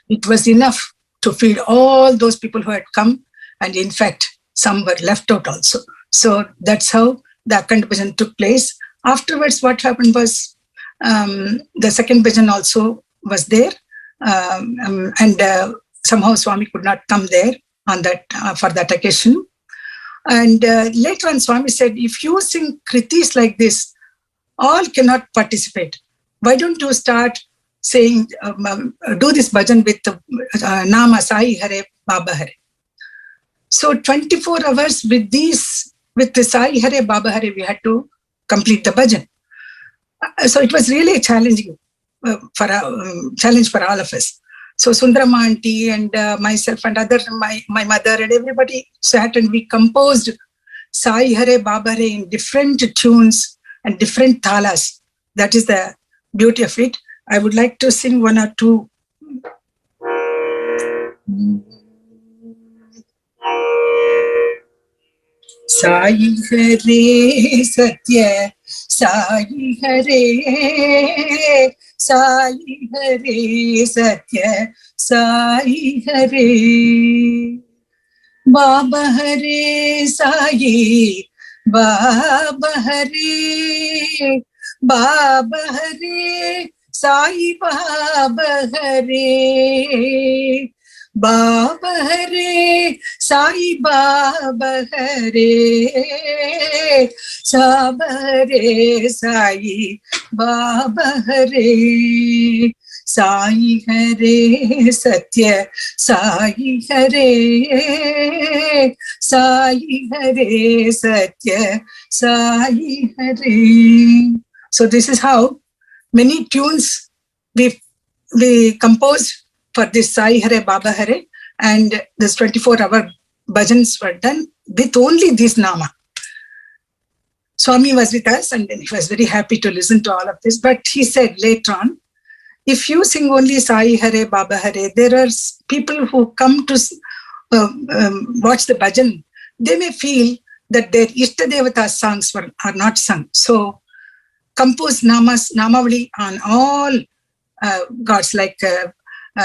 It was enough to feed all those people who had come, and in fact, some were left out also. So that's how the Akhanda bhajan took place. Afterwards, what happened was the second bhajan also was there, and somehow Swami could not come there on that for that occasion. And later on, Swami said, if you sing kritis like this, all cannot participate. Why don't you start saying, do this bhajan with Nama Sai Hare Baba Hare. So 24 hours with the Sai Hare Baba Hare, we had to complete the bhajan. So it was really a challenging challenge for all of us. So Sundarama auntie and myself and my mother and everybody sat and we composed Sai Hare Baba Hare in different tunes and different thalas. That is the beauty of it. I would like to sing one or two. Sai Hare Satya, Sai Hare, Sai Hare Satya, Sai Hare. Baba Hare Sai, Baba Hare, Baba Hare, Sai Baba Hare. Baba Hare, Sai Baba Hare, Sabare Sai Baba Hare, Sai Hare Satya, Sai Hare, Sai Hare Satya, Sai Hare. So this is how many tunes we composed for this Sai Hare Baba Hare, and this 24-hour bhajans were done with only this nama. Swami was with us and then he was very happy to listen to all of this. But he said later on, if you sing only Sai Hare Baba Hare, there are people who come to watch the bhajan. They may feel that their Ishta Devata songs are not sung. So compose namavali on all gods like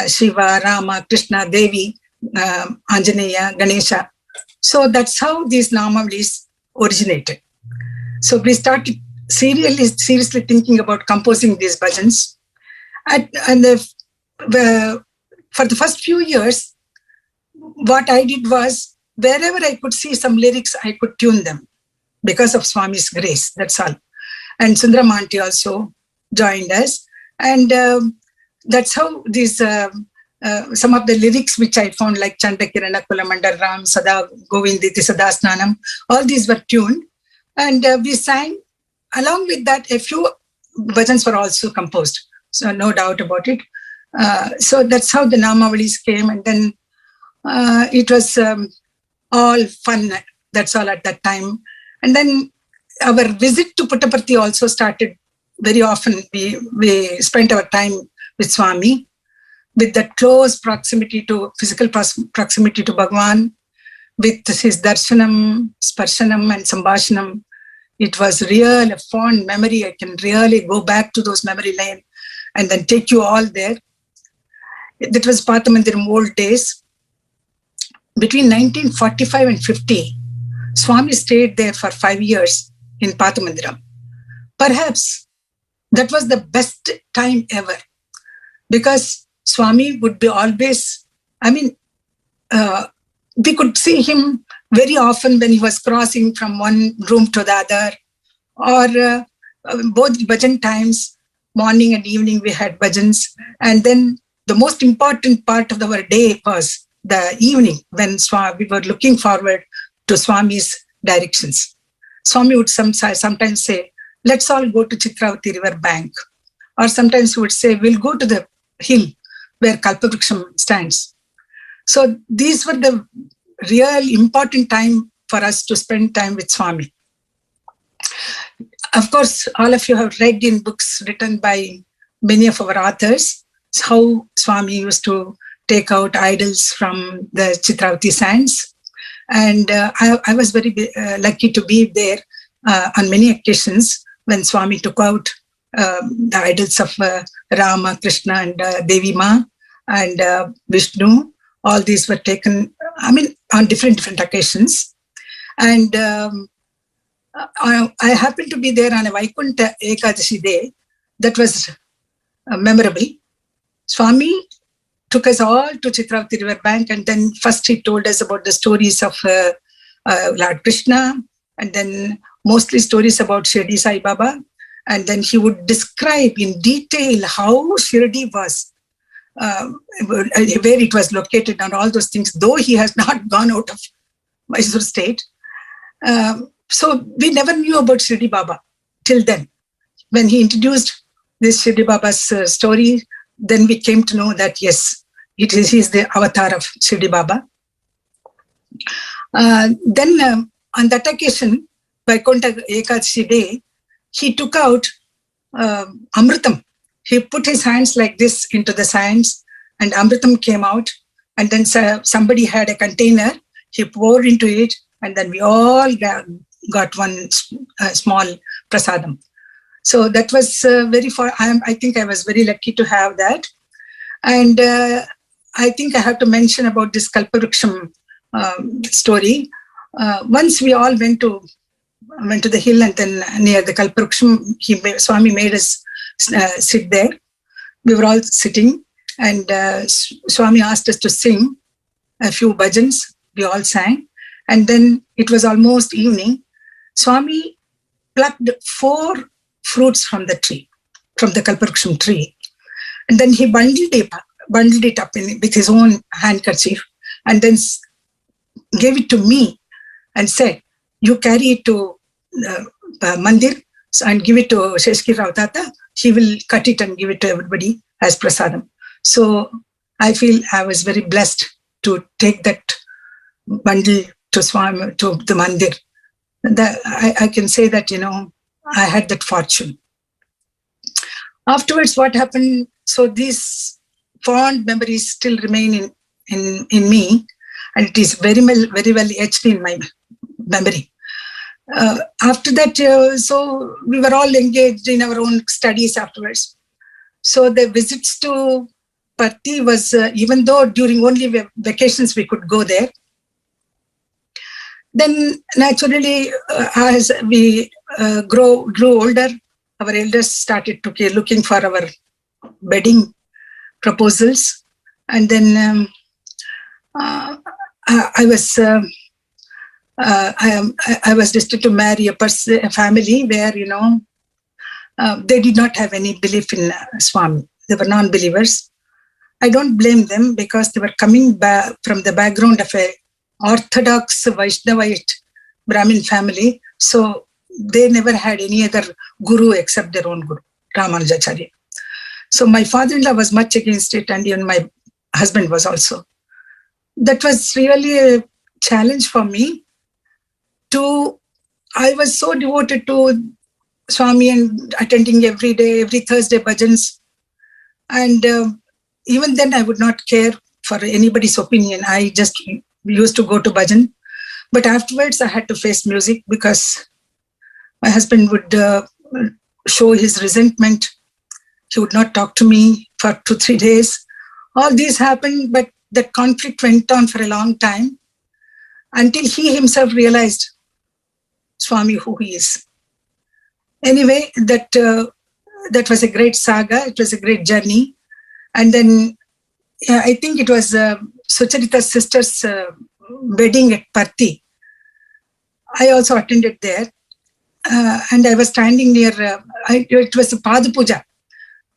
Shiva, Rama, Krishna, Devi, Anjaneya, Ganesha. So that's how these namavalis originated. So we started seriously thinking about composing these bhajans. For the first few years, what I did was, wherever I could see some lyrics, I could tune them because of Swami's grace, that's all. And Sundarama auntie also joined us. And that's how these some of the lyrics which I found, like Chandakirana Kulamandar Ram, Sada Govinditi Sada Snanam, all these were tuned. And we sang. Along with that, a few bhajans were also composed. So no doubt about it. So that's how the Namavalis came. And then it was all fun. That's all at that time. And then our visit to Puttaparthi also started very often. We spent our time with Swami, with that close proximity to, physical proximity to Bhagwan, with his darshanam, sparshanam and sambhashanam. It was really a fond memory. I can really go back to those memory lane and then take you all there. That was Pathamandiram old days. Between 1945 and 50, Swami stayed there for 5 years in Pathamandiram. Perhaps that was the best time ever, because Swami would be always, we could see him very often when he was crossing from one room to the other, or both bhajan times, morning and evening we had bhajans. And then the most important part of our day was the evening, when we were looking forward to Swami's directions. Swami would sometimes say, let's all go to Chitravati river bank. Or sometimes he would say, we'll go to the hill where Kalpavriksham stands. So these were the real important time for us to spend time with Swami. Of course, all of you have read in books written by many of our authors how Swami used to take out idols from the Chitravati sands. And I was very lucky to be there on many occasions when Swami took out the idols of Rama, Krishna and Devi Ma and Vishnu. All these were taken, on different occasions. And I happened to be there on a Vaikunta Ekadashi day. That was memorable. Swami took us all to Chitravati river bank, and then first he told us about the stories of Lord Krishna, and then mostly stories about Shirdi Sai Baba, and then he would describe in detail how Shirdi was, where it was located and all those things, though he has not gone out of Mysore state. So we never knew about Shirdi Baba till then. When he introduced this Shirdi Baba's story, then we came to know that yes, he is the avatar of Shirdi Baba. Then on that occasion, Vaikuntha Ekadashi day, he took out Amritam. He put his hands like this into the sands, and Amritam came out, and then somebody had a container, he poured into it, and then we all got one small prasadam. So that was very far. I think I was very lucky to have that. And I think I have to mention about this Kalparuksham story. Once we all went to the hill, and then near the Kalparuksham, Swami made us sit there. We were all sitting, and Swami asked us to sing a few bhajans. We all sang, and then it was almost evening. Swami plucked 4 fruits from the tree, from the Kalparuksham tree, and then he bundled it up with his own handkerchief, and then gave it to me and said, "You carry it to Mandir and give it to Sheshki Rao Tata. He will cut it and give it to everybody as prasadam." So I feel I was very blessed to take that bundle to Swami, to the Mandir. I can say that, I had that fortune. Afterwards, what happened? So these fond memories still remain in me, and it is very well etched in my memory. After that, so we were all engaged in our own studies afterwards. So the visits to Parthi was, even though during only vacations we could go there, then naturally, as we grew older, our elders started looking for our wedding proposals, and then I was destined to marry a family where they did not have any belief in Swami. They were non-believers. I don't blame them, because they were coming back from the background of a Orthodox Vaishnavite Brahmin family, so they never had any other guru except their own guru, Ramanujacharya. So my father-in-law was much against it, and even my husband was also. That was really a challenge for me. I was so devoted to Swami and attending every day, every Thursday bhajans, and even then I would not care for anybody's opinion. I just used to go to bhajan. But afterwards I had to face music, because my husband would show his resentment. He would not talk to me for 2-3 days. All these happened, but that conflict went on for a long time, until he himself realized Swami who he is. Anyway, that was a great saga. It was a great journey. And then I think it was Sucharita's sister's wedding at Parthi. I also attended there, and I was standing near. It was a Pada Puja,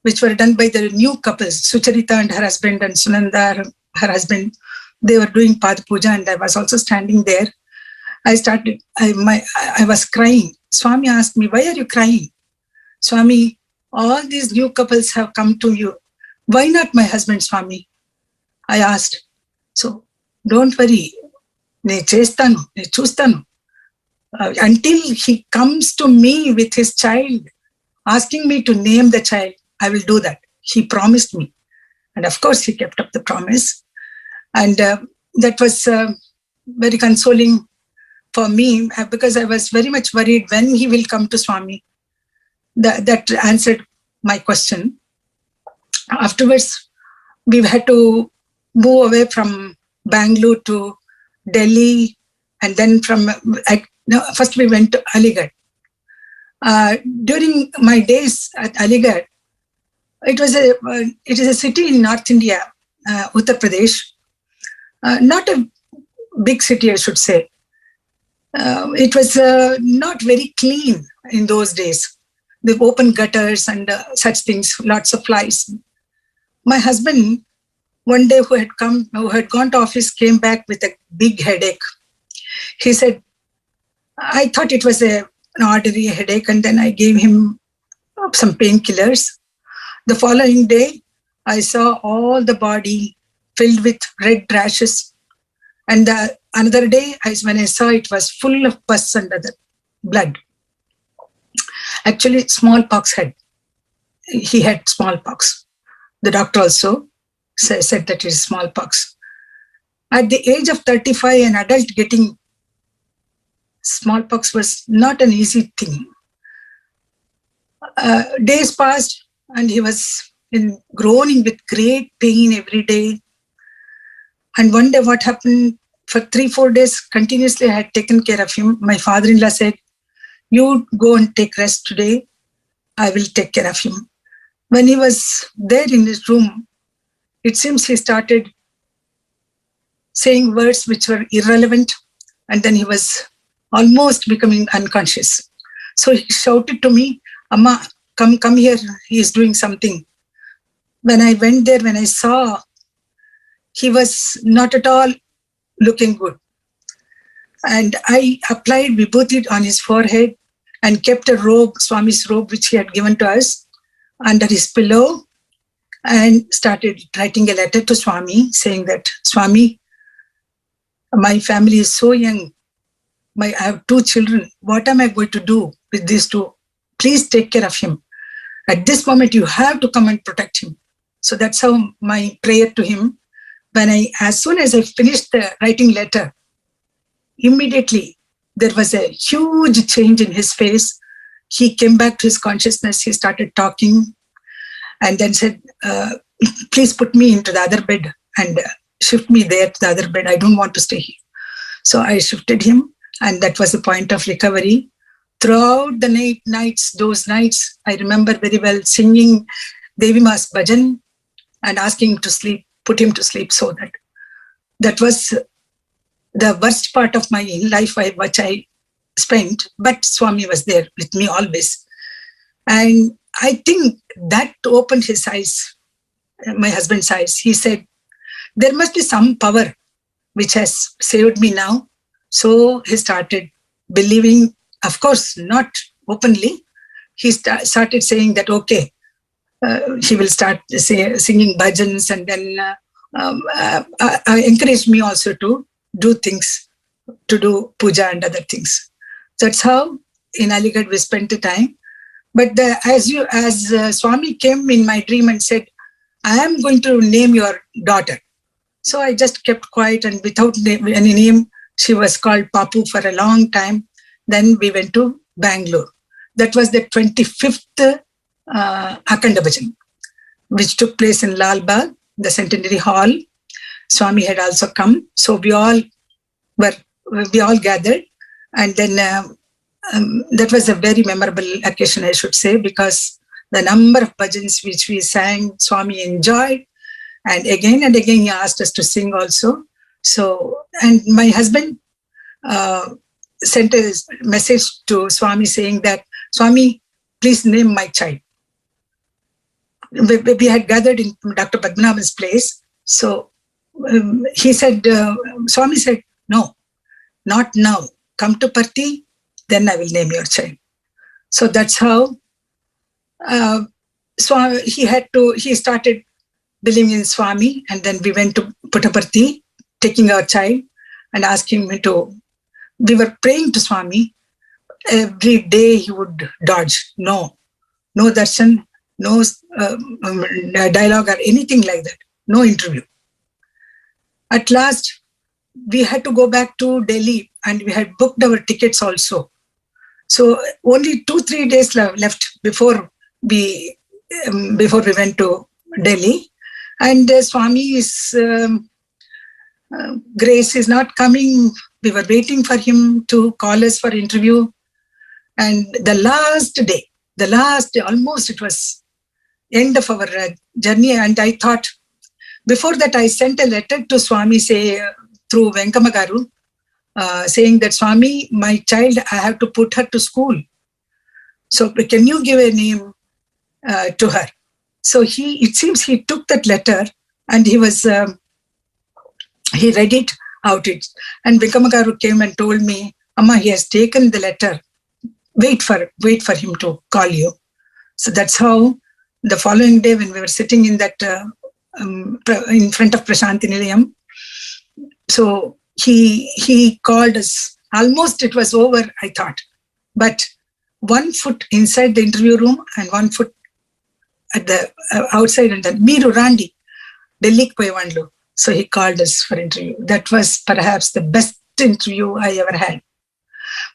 which were done by the new couples, Sucharita and her husband, and Sunanda, her husband. They were doing Pada Puja, and I was also standing there. I was crying. Swami asked me, "Why are you crying?" "Swami, all these new couples have come to you. Why not my husband, Swami?" I asked. "So don't worry. Ne chestanu, ne chustanu. Until he comes to me with his child, asking me to name the child, I will do that." He promised me. And of course, he kept up the promise. And that was very consoling for me, because I was very much worried when he will come to Swami. That answered my question. Afterwards, we had to move away from Bangalore to Delhi, and then first we went to Aligarh. During my days at Aligarh, it is a city in North India Uttar Pradesh. Not a big city, I should say. It was not very clean in those days. They've opened gutters and such things, lots of flies. My husband, one day who had gone to office, came back with a big headache. He said, I thought it was an ordinary headache, and then I gave him some painkillers. The following day, I saw all the body filled with red rashes. And another day, when I saw it was full of pus and other blood. Actually, smallpox he had smallpox. The doctor also said that it is smallpox. At the age of 35, an adult getting smallpox was not an easy thing. Days passed and he was groaning with great pain every day. And one day what happened, for 3-4 days continuously I had taken care of him. My father-in-law said, you go and take rest today. I will take care of him. When he was there in his room, it seems he started saying words which were irrelevant, and then he was almost becoming unconscious. So he shouted to me, Amma, come here, he is doing something. When I went there, when I saw, he was not at all looking good. And I applied vibhuti on his forehead and kept a robe, Swami's robe, which he had given to us, under his pillow, and started writing a letter to Swami saying that, Swami, my family is so young. I have 2 children. What am I going to do with these 2? Please take care of him. At this moment, you have to come and protect him. So that's how my prayer to him. As soon as I finished the writing letter, immediately there was a huge change in his face. He came back to his consciousness. He started talking and then said, please put me into the other bed and shift me there to the other bed. I don't want to stay here. So I shifted him, and that was the point of recovery. Throughout the those nights, I remember very well singing Devi Ma's bhajan and asking him to sleep, put him to sleep, so that was the worst part of my life which I spent, but Swami was there with me always. And I think that opened his eyes, my husband's eyes. He said, there must be some power which has saved me now. So he started believing, of course, not openly. He started saying that, okay, he will start singing bhajans, and then encouraged me also to do things, to do puja and other things. That's how in Aligarh we spent the time. But as Swami came in my dream and said, I am going to name your daughter. So I just kept quiet, and without any name, she was called Papu for a long time. Then we went to Bangalore. That was the 25th Akhanda Bhajan, which took place in Lal Bagh, the Centenary Hall. Swami had also come. So we all gathered. And then that was a very memorable occasion, I should say, because the number of bhajans which we sang, Swami enjoyed. And again he asked us to sing also. So, and my husband sent a message to Swami saying that, Swami, please name my child. We had gathered in Dr. Padmanabhan's place. So he said, Swami said, no, not now. Come to Parthi, then I will name your child. So that's how he started believing in Swami, and then we went to Puttaparthi, taking our child and asking me to. We were praying to Swami. Every day he would dodge. No darshan, no dialogue or anything like that. No interview. At last, we had to go back to Delhi, and we had booked our tickets also. So only 2-3 days left before we went to Delhi. And Swami's grace is not coming. We were waiting for him to call us for interview. And the last day, almost it was end of our journey. And I thought, Before that, I sent a letter to Swami through Venkamagaru, saying that Swami, my child, I have to put her to school. So can you give a name to her? So it seems he took that letter and he read it out. And Venkamagaru came and told me, Amma, he has taken the letter. Wait for him to call you. So that's how the following day, when we were sitting in that in front of Prashanti Nilayam, so he called us. Almost it was over, I thought, but 1 foot inside the interview room and 1 foot at the outside, and then Meeru Randi, Delhi Poyavandlu. So he called us for interview. That was perhaps the best interview I ever had.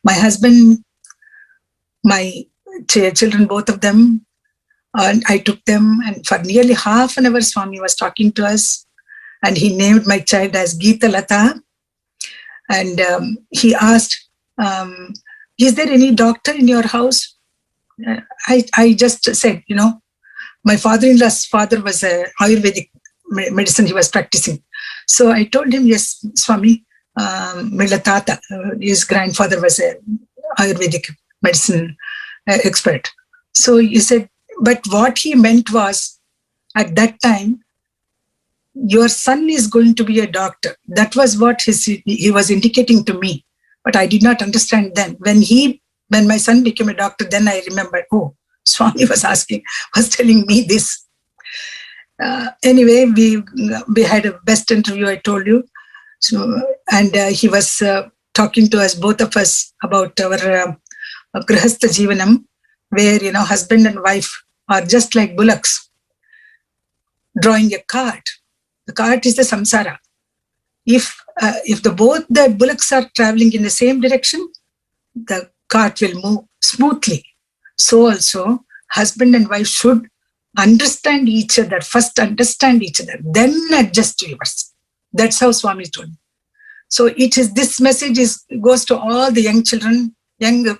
My husband, my children, both of them, and I took them, and for nearly half an hour, Swami was talking to us, and he named my child as Geeta Lata. And he asked, is there any doctor in your house? I just said, my father-in-law's father was a Ayurvedic medicine he was practicing. So I told him, yes, Swami, Milatata, his grandfather was a Ayurvedic medicine expert. So he said, but what he meant was, at that time, your son is going to be a doctor. That was what he was indicating to me, but I did not understand then. When my son became a doctor, then I remembered, oh, Swami was telling me this. Anyway, we had a best interview, I told you. So, and he was talking to us, both of us, about our Grihastha Jivanam, where, husband and wife are just like bullocks drawing a cart. The cart is the samsara. If both the bullocks are traveling in the same direction, the cart will move smoothly. So also, husband and wife should understand each other, first understand each other, then adjust to yours. That's how Swami told me. So this message goes to all the young children, young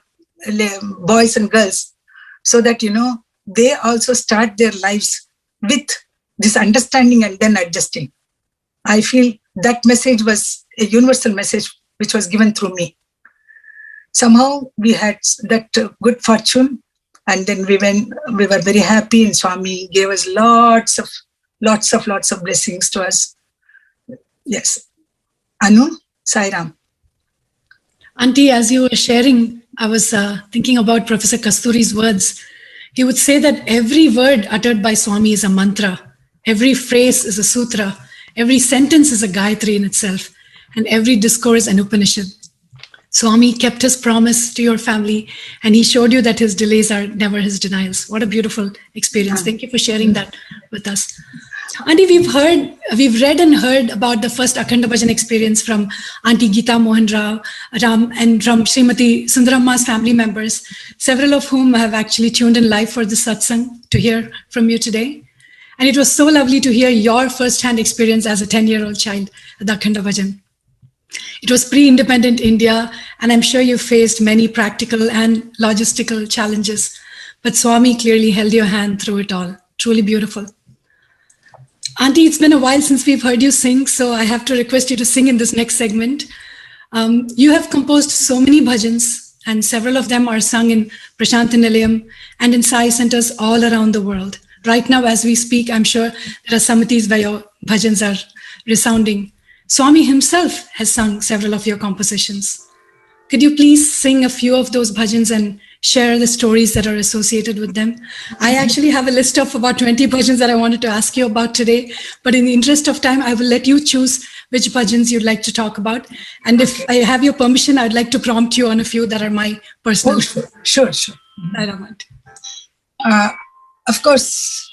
boys and girls, so that, they also start their lives with this understanding and then adjusting. I feel that message was a universal message which was given through me. Somehow we had that good fortune, and then we were very happy, and Swami gave us lots of blessings to us. Yes. Anu, Sai Ram. Auntie, as you were sharing, I was thinking about Professor Kasturi's words. He would say that every word uttered by Swami is a mantra. Every phrase is a sutra. Every sentence is a Gayatri in itself. And every discourse an Upanishad. Swami kept his promise to your family, and he showed you that his delays are never his denials. What a beautiful experience. Thank you for sharing that with us. Auntie, we've read and heard about the first Akhanda Bhajan experience from Auntie Geeta Mohan Ram and from Srimati Sundaramma's family members, several of whom have actually tuned in live for this satsang to hear from you today. And it was so lovely to hear your first-hand experience as a 10-year-old child at the Akhanda Bhajan. It was pre-independent India, and I'm sure you faced many practical and logistical challenges, but Swami clearly held your hand through it all. Truly beautiful. Auntie, it's been a while since we've heard you sing, so I have to request you to sing in this next segment. You have composed so many bhajans, and several of them are sung in Prashanti Nilayam and in Sai centers all around the world. Right now, as we speak, I'm sure there are samitis where your bhajans are resounding. Swami himself has sung several of your compositions. Could you please sing a few of those bhajans and share the stories that are associated with them? I actually have a list of about 20 bhajans that I wanted to ask you about today, but in the interest of time, I will let you choose which bhajans you'd like to talk about. And if I have your permission, I'd like to prompt you on a few that are my personal. Oh, sure. I don't want. Of course,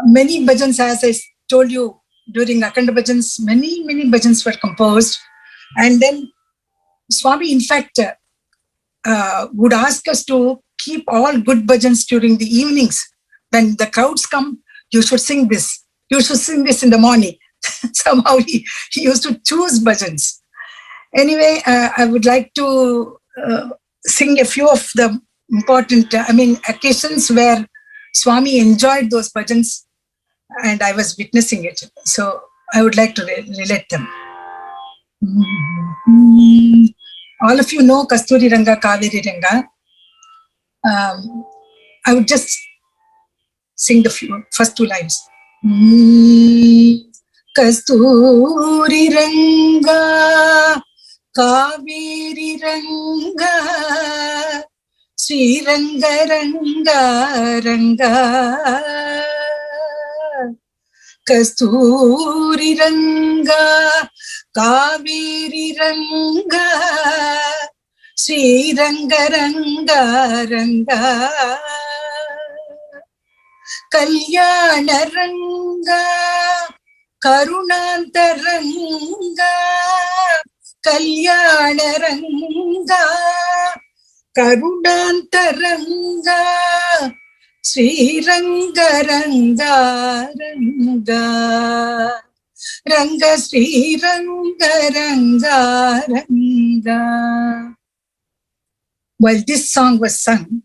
many bhajans, as I told you, during Akhanda Bhajans, many bhajans were composed. And then Swami, in fact, would ask us to keep all good bhajans during the evenings. When the crowds come, you should sing this. You should sing this in the morning. Somehow he used to choose bhajans. Anyway, I would like to sing a few of the important, occasions where Swami enjoyed those bhajans. and I was witnessing it. So I would like to relate them. All of you know Kasturi Ranga, Kaveri Ranga. I would just sing the first two lines. Kasturi Ranga, Kaveri Ranga, Sri Ranga Ranga Ranga. Kasturi Ranga, Kaveri Ranga, Sri Ranga Ranga Ranga. Kalyana Ranga, Karunanta Ranga, Kalyana Ranga, Karunanta Ranga, Sri Ranga Ranga Ranga, Ranga Sri Ranga Ranga Ranga. While this song was sung,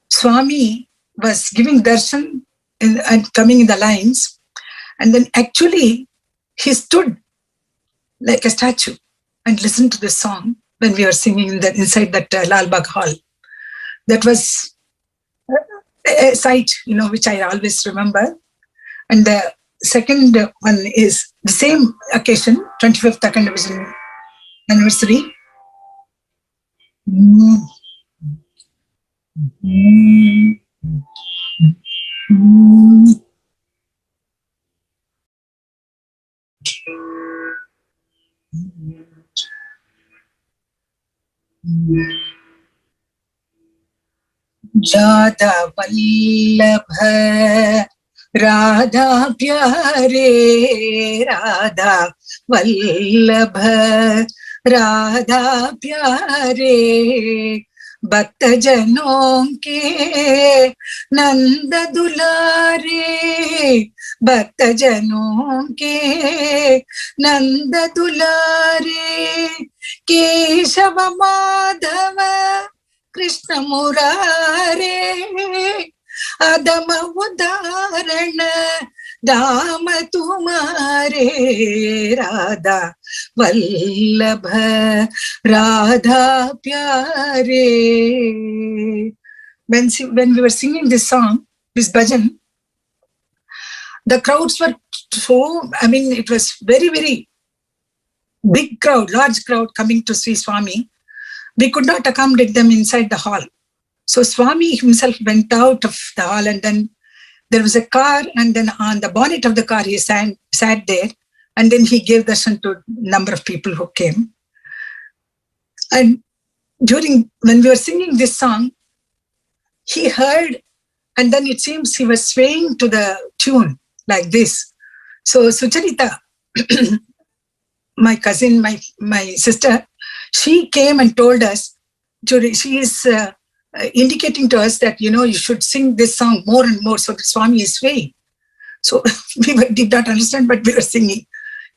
Swami was giving darshan and coming in the lines, and then actually he stood like a statue and listened to the song when we were singing inside that Lal Bagh hall. That was a sight, which I always remember. And the second one is the same occasion, 25th Akhand Division anniversary. Radha Vallabha, Radha Pyare, Radha Vallabha, Radha Pyare, Bhakta Janon ke Nanda Dulare, Bhakta Janon ke Nanda Dulare, Keshava Madhava Krishna Murare, Adama Udarana Dama Tumare, Radha Vallabha, Radha Pyare. When we were singing this song, this bhajan, the crowds were it was very, very big crowd, large crowd coming to see Swami. We could not accommodate them inside the hall. So Swami himself went out of the hall, and then there was a car, and then on the bonnet of the car he sat there, and then he gave darshan to a number of people who came. And when we were singing this song, he heard, and then it seems he was swaying to the tune like this. So Sucharita, my cousin, my sister, she came and told us, she is indicating to us that, you should sing this song more and more so that Swami is swaying. So we did not understand, but we were singing.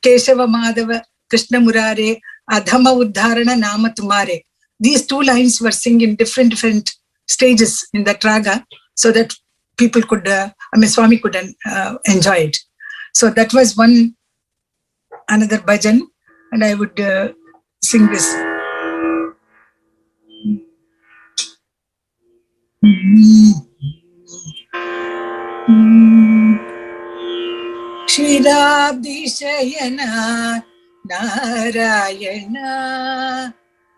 Keshava Madhava, Krishna Murare, Adhama Uddharana Nama Tumare. These two lines were sung in different stages in that raga so that people could, Swami could enjoy it. So that was another bhajan, and I would sing this. Shirabdi Shayana Narayana,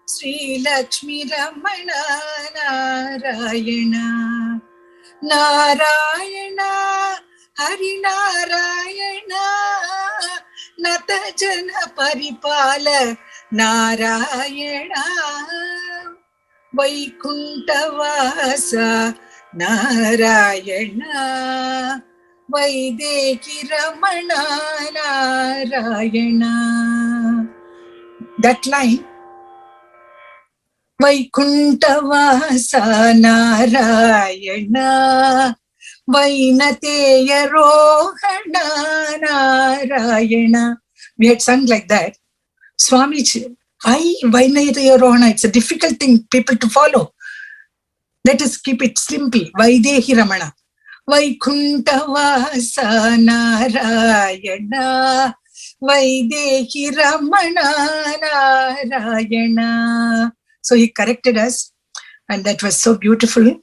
Sri Lakshmi Ramana Narayana, Narayana Hari Narayana, Natajana Paripala Narayana, Vaikuntavasa Narayana, Vaideki Ramana Narayana. That line, Vaikuntavasa Narayana, Vainateya Rohana Narayana. We had sung like that. Swami, why Vainateya Rohana? It's a difficult thing, people to follow. Let us keep it simple. Vaidehi Ramana. Vaikunthavasa Narayana, Vaidehi Ramana Narayana. So he corrected us, and that was so beautiful.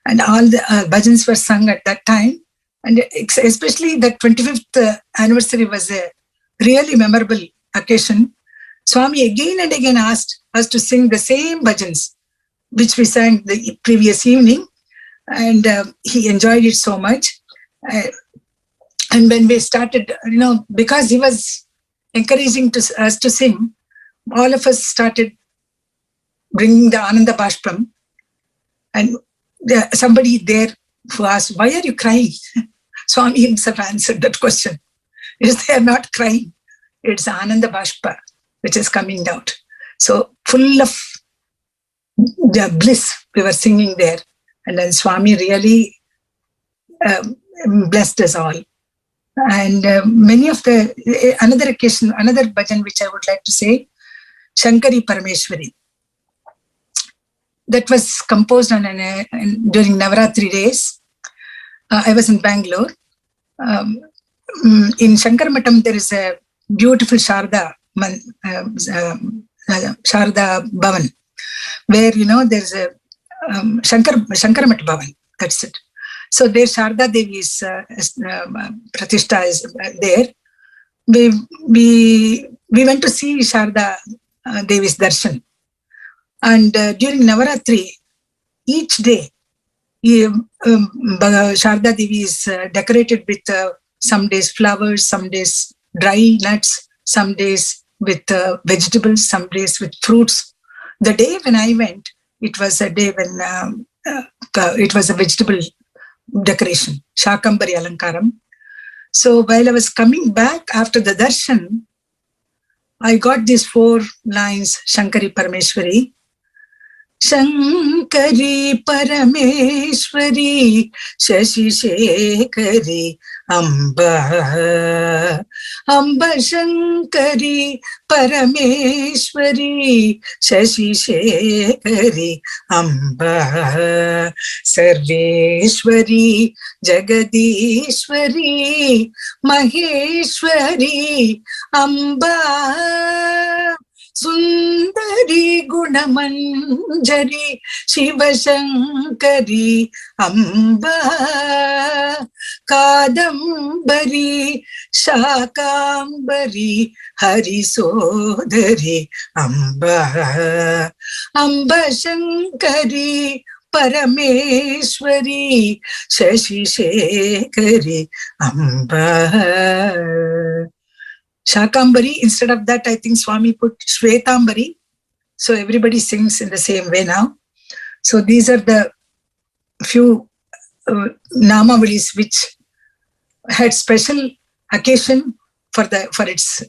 And all the bhajans were sung at that time. And especially the 25th anniversary was a really memorable occasion. Swami again and again asked us to sing the same bhajans, which we sang the previous evening. And he enjoyed it so much. And when we started, because he was encouraging us to sing, all of us started bringing the Ananda Bashpam. And somebody there who asked, "Why are you crying?" Swami himself answered that question. They are not crying. It's Ananda Bashpa which is coming out. So full of the bliss we were singing there. And then Swami really blessed us all. And many of another occasion, another bhajan which I would like to say, Shankari Parameshwari. That was composed during Navaratri days. I was in Bangalore. In Shankar Matam, there is a beautiful Sharda Bhavan, where there's a Shankar Mat Bhavan. That's it. So there Sharda Devi's Pratishtha is there. We went to see Sharda Devi's darshan. And during Navaratri, each day, Sharda Devi is decorated with some days flowers, some days dry nuts, some days with vegetables, some days with fruits. The day when I went, it was a day when it was a vegetable decoration, Shakambari Alankaram. So while I was coming back after the darshan, I got these 4 lines, Shankari Parameshwari. Shankari Parameshwari Shashi Shekhari Amba Amba Shankari Parameshwari Shashi Shekhari Amba Sarveshwari Jagadishwari Maheshwari Amba Sundari Gunamanjari Shivashankari Amba Kadambari Shakambari Harisodari Amba Amba Shankari Parameshwari Shashi Shekhari Amba. Shakambari, instead of that, I think Swami put Shvetambari. So everybody sings in the same way now. So these are the few namavalis which had special occasion for this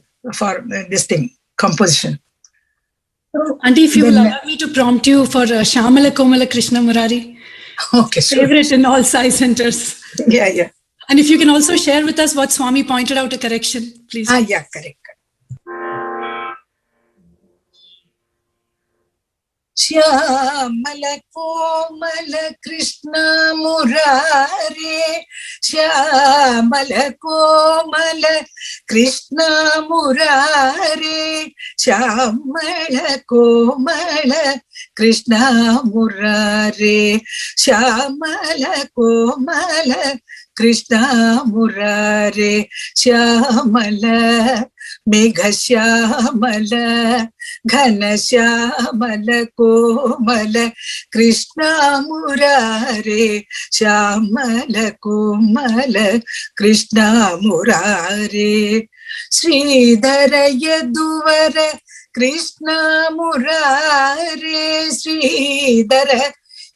thing, composition. Auntie, if you will allow me to prompt you for Shamala Komala Krishna Murari. Okay, sure. Favorite in all Sai centers. Yeah. And if you can also share with us what Swami pointed out a correction, please. Yeah, correct. Shyamala Komala Krishna Murare, Shyamala Komala Krishna Murare, Shyamala Komala Krishna Murare, Shyamala Komala Krishna Murare, Shyamala Megha Shyamala Ghana Shyamala Komala Krishna Murare, Shyamala Komala Krishna Murare, Sridhara Yaduvara Krishna Murare, Sridhara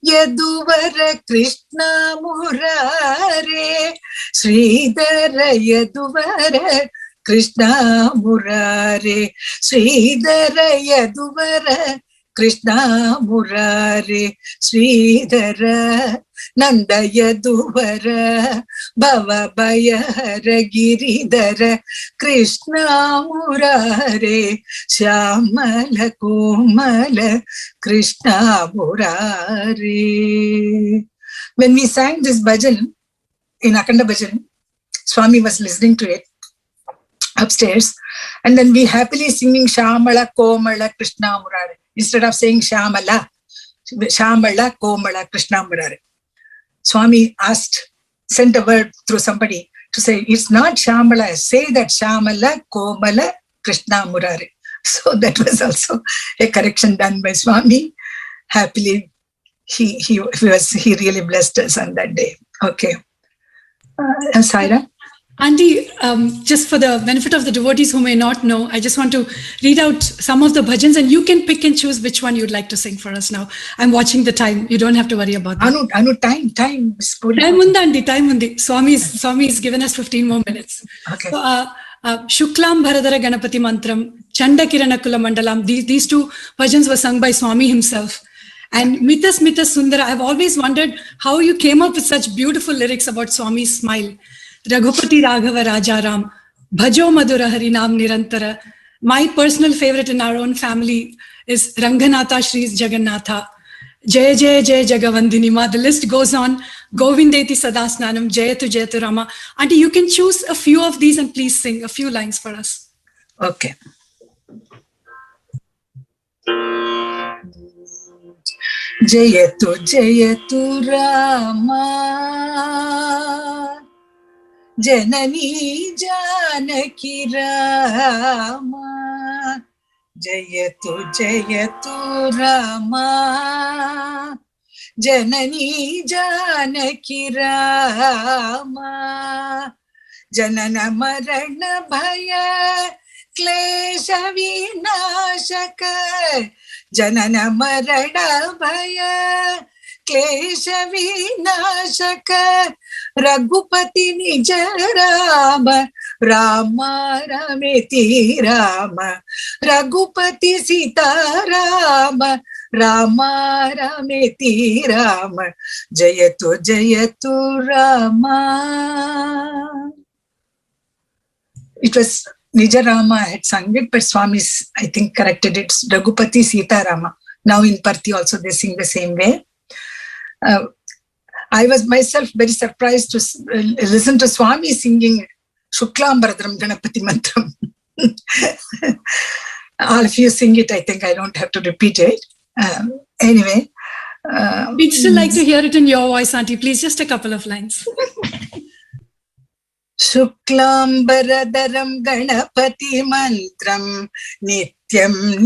Yaduvara Krishna Murare, Sridhara Yaduvara Krishna Murare, Sridhara Yaduvara Krishna Murare, Sridhara Nanda Yaduvara Bhava Bhayahara Giridhara Krishna Murare, Shyamala Komala Krishna Murare. When we sang this bhajan, in Akanda Bhajan. Swami was listening to it upstairs. And then we happily singing Shamala, Komala, Krishna Murare. Instead of saying Shamala, Komala, Krishna Murare. Swami sent a word through somebody to say, it's not Shamala, say that Shamala, Komala, Krishna Murare. So that was also a correction done by Swami. Happily, he really blessed us on that day. Okay. Saira? Auntie, just for the benefit of the devotees who may not know, I just want to read out some of the bhajans and you can pick and choose which one you'd like to sing for us now. I'm watching the time. You don't have to worry about that. Anu, time. Time undi, auntie, time undi. Swami's given us 15 more minutes. Okay. So, Shuklam Bharadara Ganapati Mantram, Chanda Kiranakula Mandalam. These two bhajans were sung by Swami himself. And Mitas Sundara, I've always wondered how you came up with such beautiful lyrics about Swami's smile. Raghupati Raghava Rajaram, Bhajo Madhura Harinam Nirantara. My personal favorite in our own family is Ranganatha Shri's Jagannatha. Jaya Jaya Jaya Jagavandhini Ma. The list goes on. Govindeti Sadasnanam, Jayatu Rama. Auntie, you can choose a few of these and please sing a few lines for us. Okay. Jayatu Rama, Janani Janaki Rama. Jayatu Rama, Janani Janaki Rama. Janana Marana Bhaya Klesha Vinashaka. Janana Marana Bhaya Klesha Vinashaka. Raghupati Nija Rama, Rama Rameti Rama. Raghupati Sita Rama, Rama Rameti Rama. Jayatu Rama. It was Nija Rama had sung it, but Swami's, I think, corrected it. Raghupati Sita Rama. Now in Parthi also they sing the same way. I was myself very surprised to listen to Swami singing Shuklam Bharadram Ganapati Mantram. All of you sing it, I think I don't have to repeat it. Anyway. We'd still like to hear it in your voice, Auntie. Please, just a couple of lines. Shuklam Bharadram Ganapati Mantram Nityam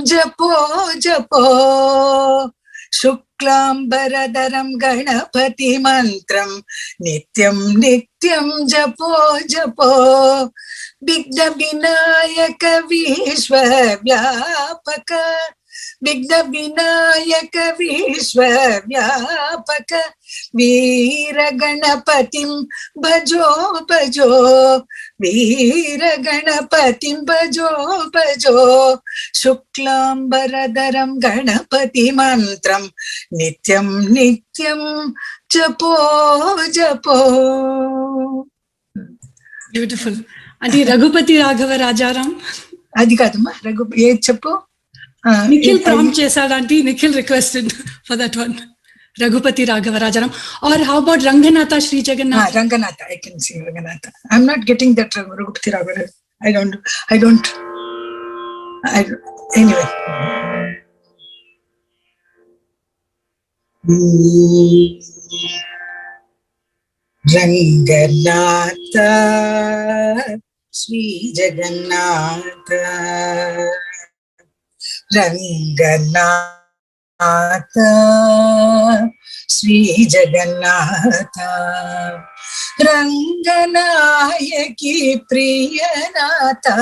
Japo. Shuklam Bharadram Ganapati Mantram Nityam Japo. Bigda Vinayaka Vishwa Vyapaka. Bigda Vinayaka Vishwa Vyapaka. Veera Ganapatim Bhajo. Veera Ganapatim Bhajo. Shuklam Bharadram Ganapati Mantram Nityam Japo. Beautiful. Auntie, Raghupati Raghava Rajaram. Adhikadama, Raghupati Japo. Nikhil prompt chesad, Auntie. Nikhil requested for that one. Raghupati Raghava Rajaram. Or how about Ranganatha Shri Jagannatha? Ranganatha, I can sing Ranganatha. I'm not getting that Raghupati Raghava. I don't. Anyway. Ranganatha Shri Jagannatha. Ranganatha Shri Jagannatha. Ranganayaki Priyanatha.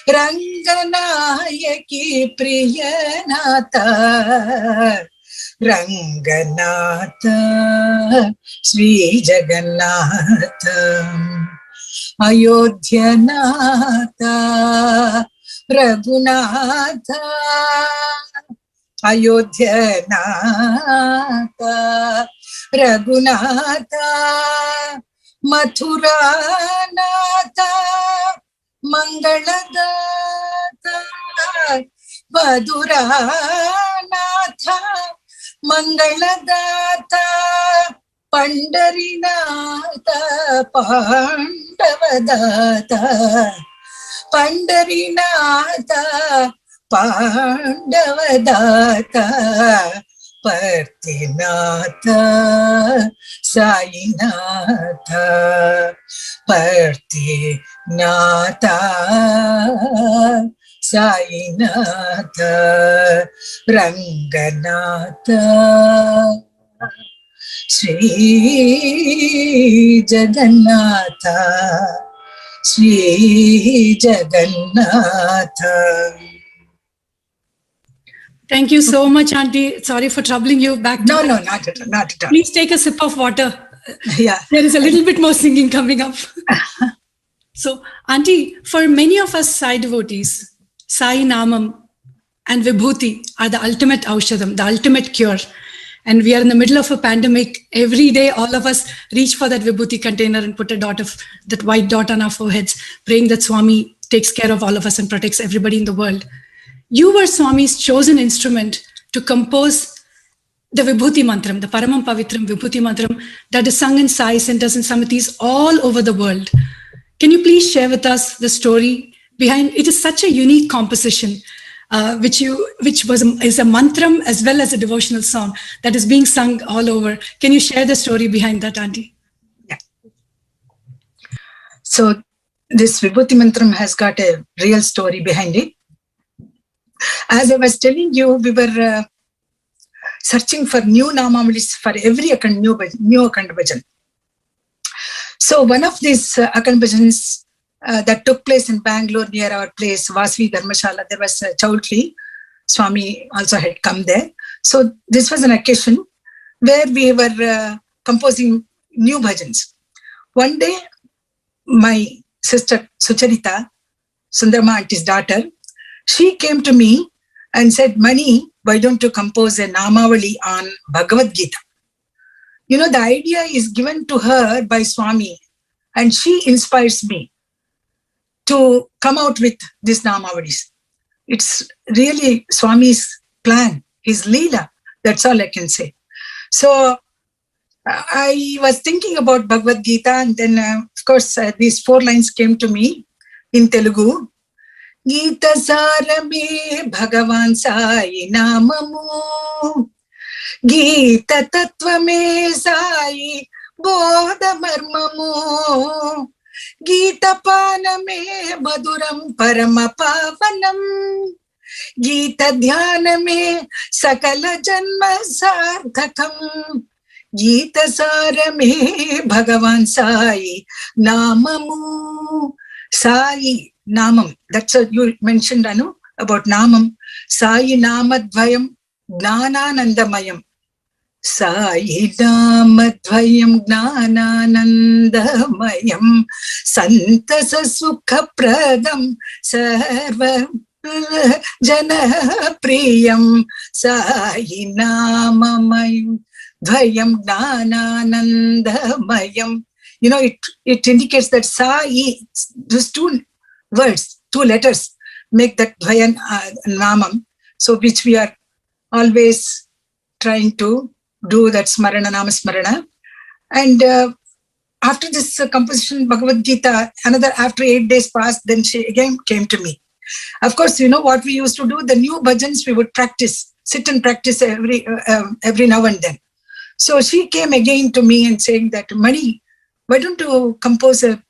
Ranganayaki Priyanatha. Ranganatha Shri Jagannatha. Ayodhyanatha Raghunatha. Ayodhyanatha Raghunatha. Mathuranatha Mangaladata. Madhuranatha Mangaladata. Pandharinath पांडवदाता Pandharinath पांडवदाता पर्तिनाथ Sainath पर्तिनाथ Sainath Ranganath Shri Jagannath Shri Jagannath. Thank you so much, Auntie. Sorry for troubling you back. No, not at all. Not at all. Please take a sip of water. Yeah. There is a little bit more singing coming up. So, Auntie, for many of us Sai devotees, Sai Namam and Vibhuti are the ultimate aushadam, the ultimate cure. And we are in the middle of a pandemic. Every day, all of us reach for that Vibhuti container and put that white dot on our foreheads, praying that Swami takes care of all of us and protects everybody in the world. You were Swami's chosen instrument to compose the Vibhuti Mantram, the Paramam Pavitram Vibhuti Mantram that is sung in Sai centers and samitis all over the world. Can you please share with us the story behind it? Is such a unique composition, which is a mantram as well as a devotional song that is being sung all over. Can you share the story behind that, Auntie? Yeah. So this Vibhuti Mantram has got a real story behind it. As I was telling you, we were searching for new Namamalis for every new Akhand Bhajan. So one of these Akhand Bhajans that took place in Bangalore near our place, Vasvi Dharmashala, there was Chaudhary. Swami also had come there. So this was an occasion where we were composing new bhajans. One day, my sister Sucharita, Sundarma auntie's daughter, she came to me and said, Mani, why don't you compose a Namavali on Bhagavad Gita? You know, the idea is given to her by Swami and she inspires me to come out with this Namavalis. It's really Swami's plan, his Leela. That's all I can say. So I was thinking about Bhagavad Gita and then, of course, these 4 lines came to me in Telugu. Gita Sarame Bhagavan Sai Namamu Gita Tattvame Sai Bodha Marmamu Gita Paname Madhuram Parama Pavanam Gita Dhyaname Sakala Janma Sardhakam Gita Sarame Bhagavan Sai Namamu Sai Namam. That's what you mentioned, Anu, about Namam. Sai Namadvayam Gnananandamayam. Sai Namadvayam Gnananandamayam. Santasa Sukha Pradam Sarva Jana Priyam. Sai Namamayam Dvayam Gnananandamayam. You know, it indicates that Sai, those 2 words, 2 letters make that Dvayan Namam. So which we are always trying to do, that Smarana, Nama Smarana. And after this composition, Bhagavad Gita, after 8 days passed, then she again came to me. Of course, you know what we used to do, the new bhajans we would sit and practice every now and then. So she came again to me and saying that, Mani, why don't you compose a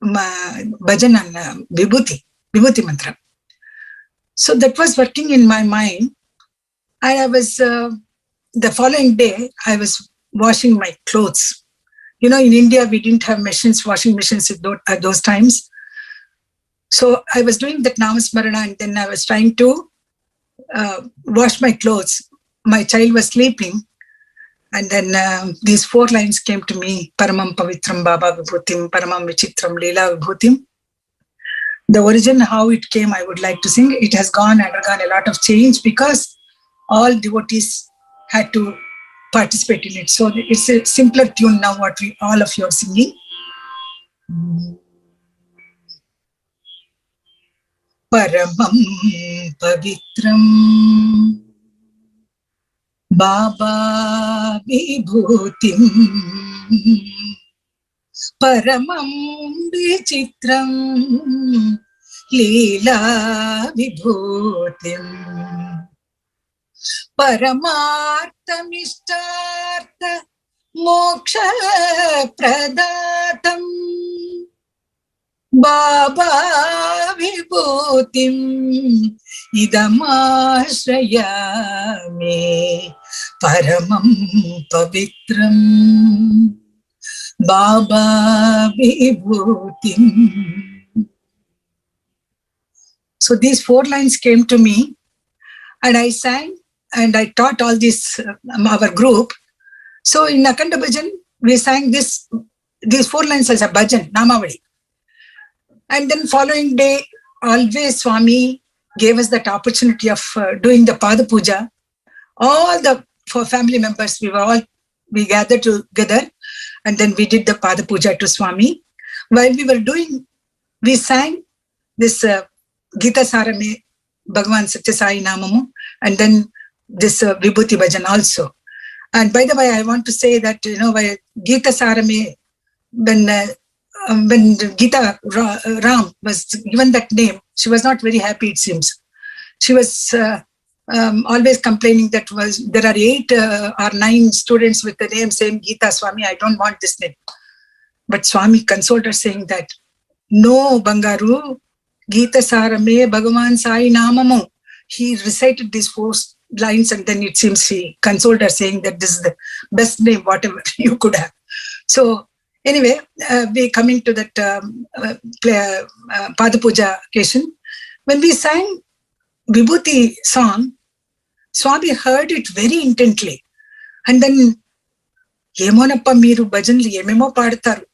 bhajan on Vibhuti Mantra? So that was working in my mind. And I was, the following day, I was washing my clothes. You know, in India, we didn't have washing machines at those times. So I was doing that Namasmarana and then I was trying to wash my clothes. My child was sleeping. And then these 4 lines came to me, Paramam Pavitram Baba Vibhutim, Paramam Vichitram Leela Vibhutim. The origin, how it came, I would like to sing. It has undergone a lot of change because all devotees had to participate in it. So it's a simpler tune now, what all of you are singing. Paramam Pavitram Baba Vibhutim Paramam vichitram leela vibhutim Paramarthamishtartha moksha pradatam Baba vibhutim idamashrayami paramam pavitram Baba vibhutim. So these 4 lines came to me and I sang and I taught all this our group. So in Akhanda Bhajan we sang these 4 lines as a bhajan, Namavali. And then following day, always Swami gave us that opportunity of doing the Pada Puja. All the 4 family members, we gathered together and then we did the Pada Puja to Swami. While we were doing, we sang this Gita Sarame, Bhagavan Satya Sai Namamu, and then this Vibhuti Bhajan also. And by the way, I want to say that, by Gita Sarame, when Gita Ram was given that name, she was not very happy, it seems. She was always complaining that there are 8 or 9 students with the name same Gita. Swami, I don't want this name. But Swami consoled her saying that, no, Bangaru, Gita Sarame, Bhagavan Sai Namamu. He recited these 4 lines and then it seems he consoled her saying that this is the best name, whatever you could have. So anyway, we coming to that Pada Puja occasion. When we sang Vibhuti song, Swami heard it very intently. And then, Yemonappa Meeru Bhajanli Yememo Padtaru.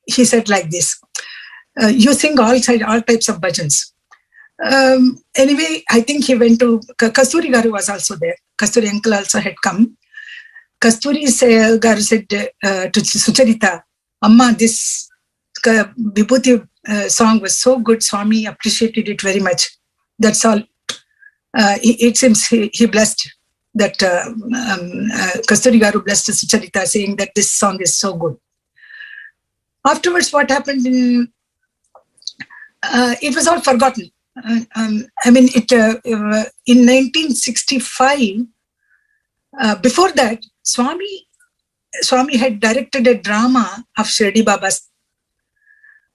He said like this, you sing all types of bhajans. Anyway, I think he went to, Kasturi Garu was also there. Kasturi uncle also had come. Kasturi Garu said to Sucharita, Amma, this Vibhuti song was so good, Swami appreciated it very much. That's all. It seems he blessed that, Kasturi Garu blessed Sucharita saying that this song is so good. Afterwards, what happened it was all forgotten. In 1965, before that, Swami had directed a drama of Shirdi Baba's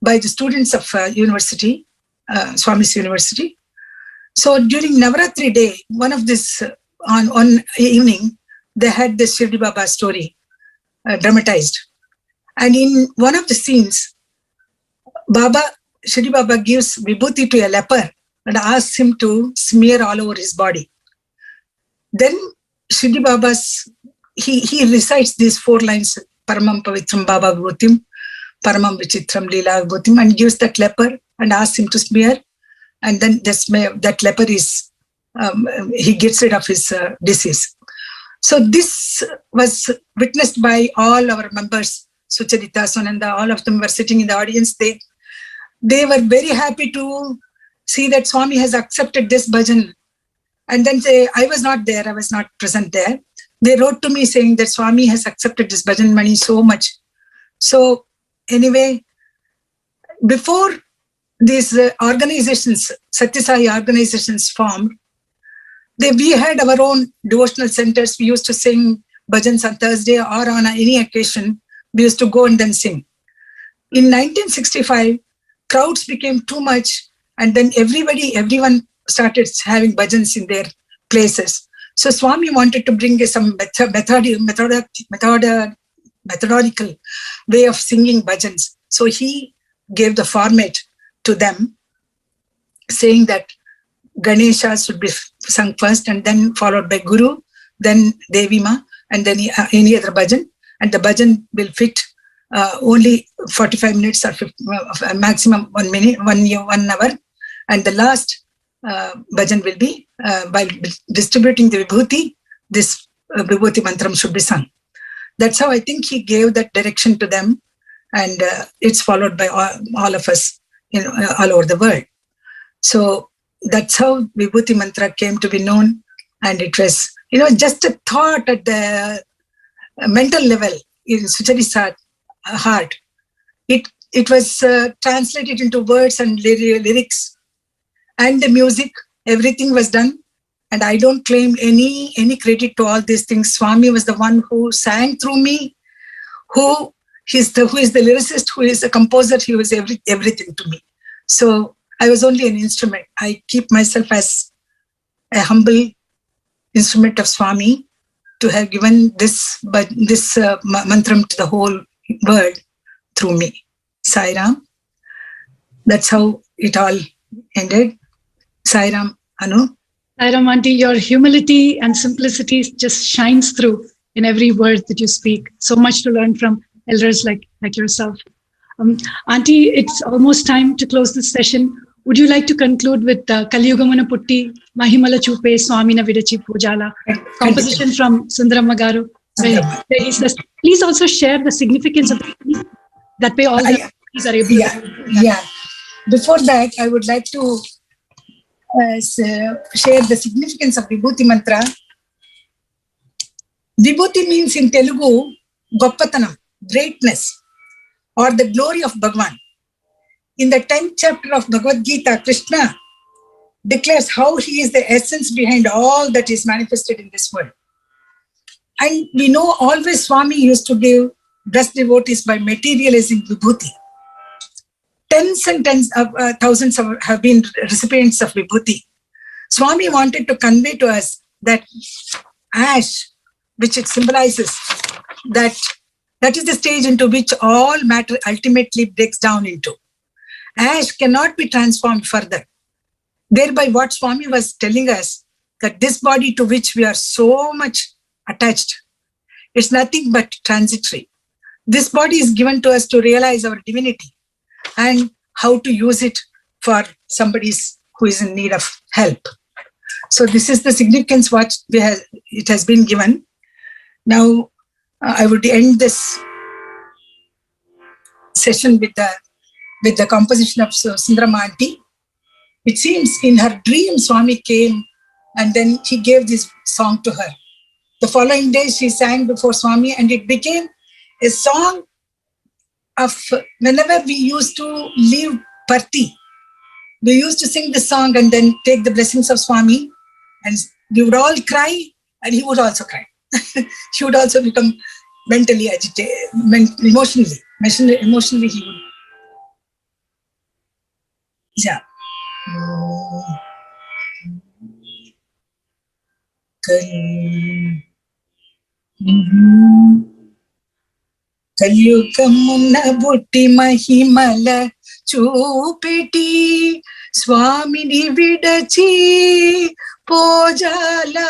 by the students of university, Swami's university. So during Navaratri day, one of this on evening, they had the Shirdi Baba story dramatized, and in one of the scenes, Shirdi Baba gives vibhuti to a leper and asks him to smear all over his body. Then Shirdi Baba, he recites these 4 lines, Paramam Pavitram Baba Vibhutim, Paramam Vichitram Leela Vibhutim, and gives that leper and asks him to smear. And then that leper he gets rid of his disease. So this was witnessed by all our members, Sucharita, Sonanda, all of them were sitting in the audience. They were very happy to see that Swami has accepted this bhajan. And then I was not there, I was not present there. They wrote to me saying that Swami has accepted this bhajan money so much. So anyway, before these organizations, Satya Sai organizations formed, we had our own devotional centers. We used to sing bhajans on Thursday or on any occasion. We used to go and then sing. In 1965, crowds became too much, and then everyone started having bhajans in their places. So Swami wanted to bring some methodological way of singing bhajans. So he gave the format to them, saying that Ganesha should be sung first and then followed by Guru, then Devi Ma, and then any other bhajan. And the bhajan will fit only 45 minutes or maximum 1 minute, 1 hour. And the last bhajan will be by distributing the vibhuti, this vibhuti mantram should be sung. That's how I think he gave that direction to them, and it's followed by all of us all over the world. So that's how vibhuti mantra came to be known, and it was just a thought at the mental level. Suchari's heart. It was translated into words and lyrics, and the music. Everything was done, and I don't claim any credit to all these things. Swami was the one who sang through me, who is the lyricist, who is the composer. He was everything to me. So I was only an instrument. I keep myself as a humble instrument of Swami to have given this mantram to the whole world through me. Sai Ram. That's how it all ended. Sai Ram, Anu. Sai Ram, Auntie, your humility and simplicity just shines through in every word that you speak. So much to learn from elders like yourself. Auntie, it's almost time to close this session. Would you like to conclude with Kaliyugamana Putti, Mahimala Chupe, Swamina Vidachi Pujala, composition from Sundaramma Garu, where he says, please also share the significance of the peace. That way all the peace are able to... Yeah. Before that, I would like to share the significance of Vibhuti Mantra. Vibhuti means in Telugu, Goppatanam, greatness, or the glory of Bhagavan. In the 10th chapter of Bhagavad Gita, Krishna declares how he is the essence behind all that is manifested in this world. And we know always Swami used to bless devotees by materializing Vibhuti. Tens and tens of thousands have been recipients of Vibhuti. Swami wanted to convey to us that ash, which it symbolizes, that is the stage into which all matter ultimately breaks down into. Ash cannot be transformed further. Thereby what Swami was telling us, that this body to which we are so much attached, it's nothing but transitory. This body is given to us to realize our divinity and how to use it for somebody who is in need of help. So this is the significance what it has been given. Now I would end this session with the composition of Sundaramma Aunty. It seems in her dream Swami came and then he gave this song to her. The following day she sang before Swami, and it became a song of whenever we used to leave Parthi. We used to sing the song and then take the blessings of Swami, and we would all cry and he would also cry. He would also become mentally agitated, emotionally he would. Yeah. కలియుగమున బుట్టి మహిమల చూపెటి స్వామిని విడచి పోజాలా.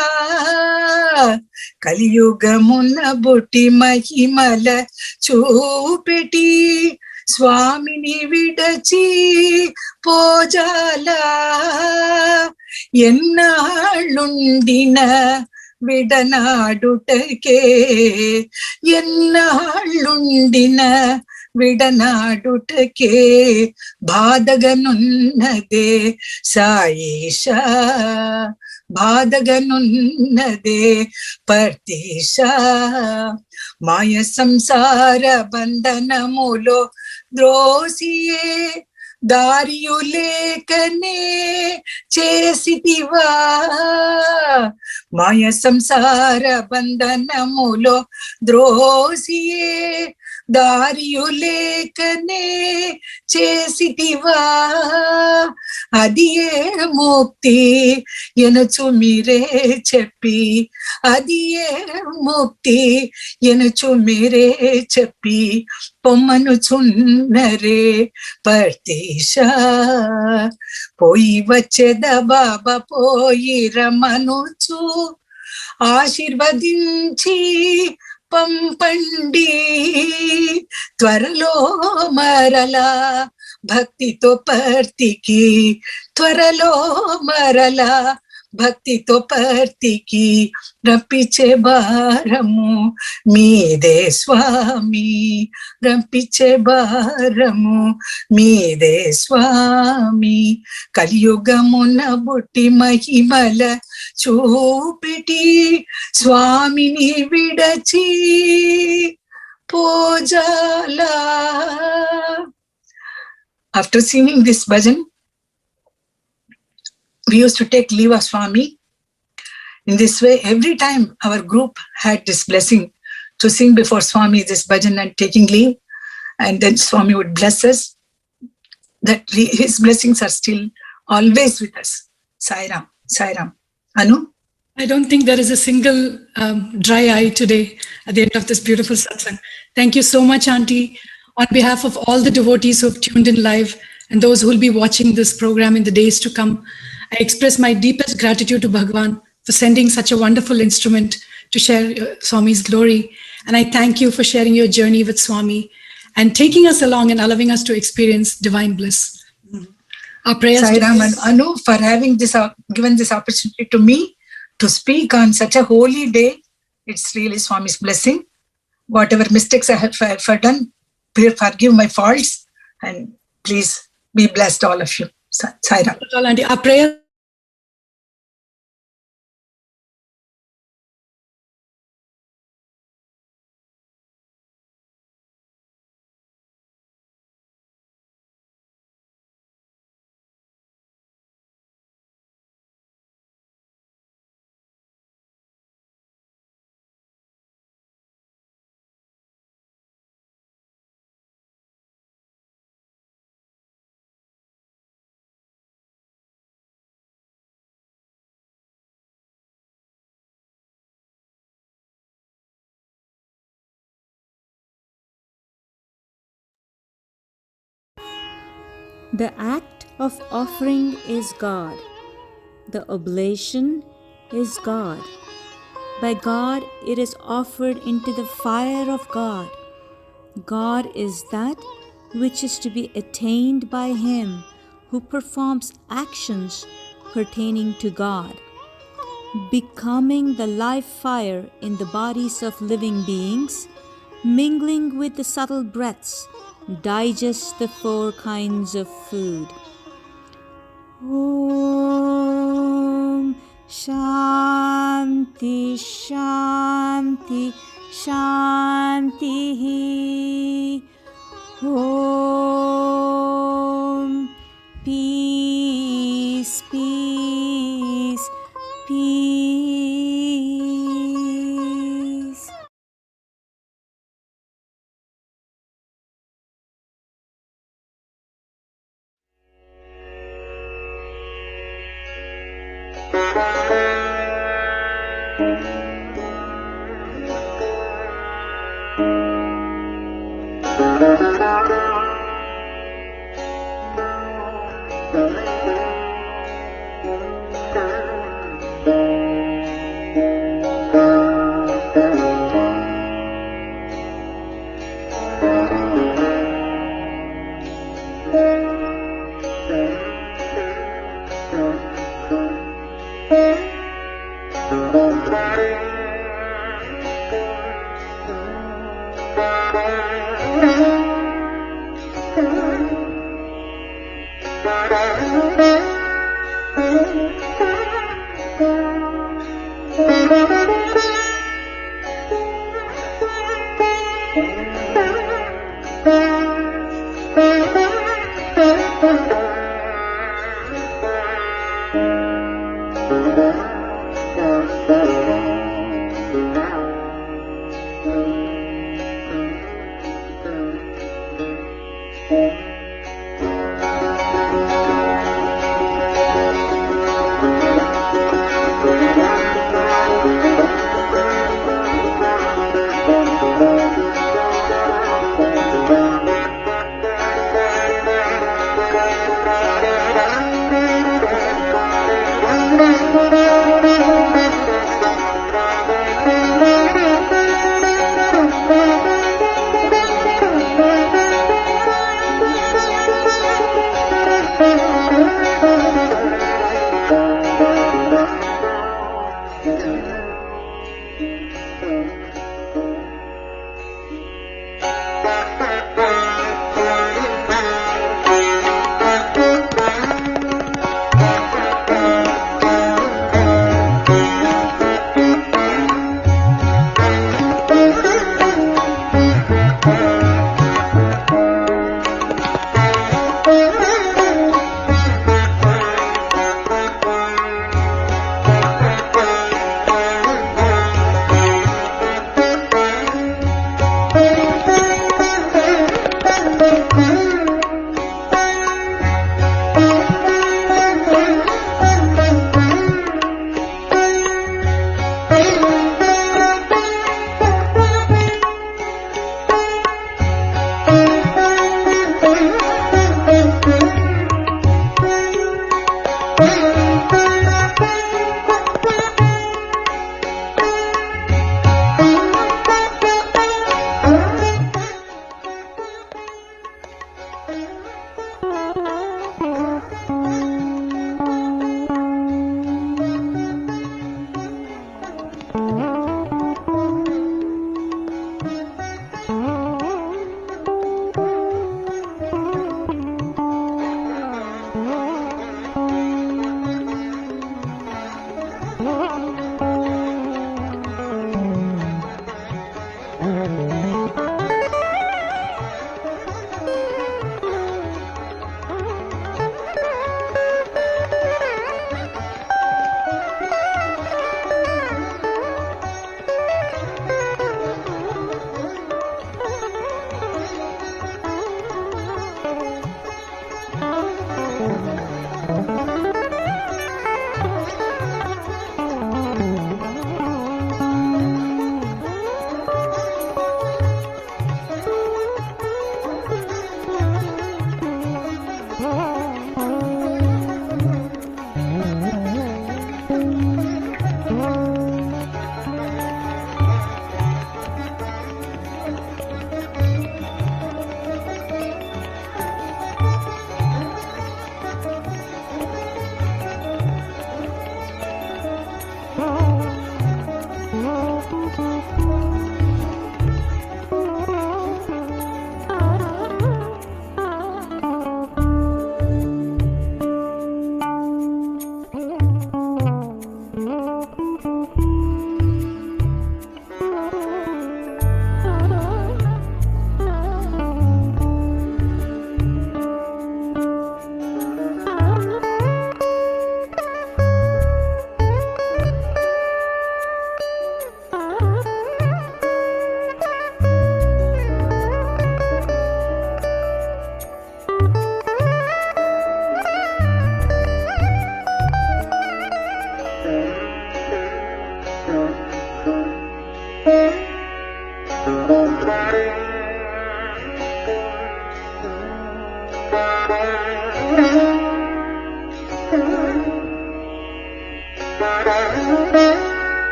కలియుగమున బుట్టి మహిమల చూపెటి స్వామిని విడచి పోజాలా. ఎన్నాళ్ళుండిన విడనాడుటకే, ఎన్నాళ్ళుండిన విడనాడుటకే బాధగనున్నదే సాయేష, బాధగనున్నదే పర్తీష. మాయ సంసార బంధనములో ద్రోసియే దారియు లేకనే చేసితివా. మాయ సంసార బంధనములో ద్రోసియే దారియు లేకనే చేసితివా. అది ఏ ముక్తి ఎనుచు మీరే చెప్పి, అది ఏ ముక్తి ఎనుచు మీరే చెప్పి పొమ్మనుచున్నరే పర్తీష. పోయి వచ్చేద బాబా పోయి రమనుచు ఆశీర్వదించి పంపండి. త్వరలో మరలా భక్తితో పర్తికి, త్వరలో మరలా భక్తితో పర్తికి రప్పించే భారము మీదే స్వామి, రప్పించే భారము మీదే స్వామి. కలియుగమున బుట్టి మహిమల చూపిటి స్వామిని విడచి Pujala. After singing this bhajan, we used to take leave of Swami. In this way, every time our group had this blessing to sing before Swami this bhajan and taking leave, and then Swami would bless us. That his blessings are still always with us. Sai Ram, Sai Ram. Anu? I don't think there is a single dry eye today at the end of this beautiful satsang. Thank you so much, Auntie. On behalf of all the devotees who have tuned in live and those who will be watching this program in the days to come, I express my deepest gratitude to Bhagwan for sending such a wonderful instrument to share Swami's glory. And I thank you for sharing your journey with Swami and taking us along and allowing us to experience divine bliss. Our prayers Sai Ram and Anu for having this given this opportunity to me to speak on such a holy day. It's really Swami's blessing. Whatever mistakes I have done, forgive my faults, and please be blessed, all of you. Sai Ram. Our prayer. The act of offering is God. The oblation is God. By God it is offered into the fire of God. God is that which is to be attained by him who performs actions pertaining to God. Becoming the live fire in the bodies of living beings, mingling with the subtle breaths, digest the four kinds of food. Om Shanti Shanti Shanti. Om Peace Peace Peace.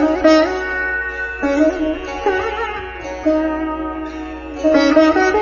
Thank you.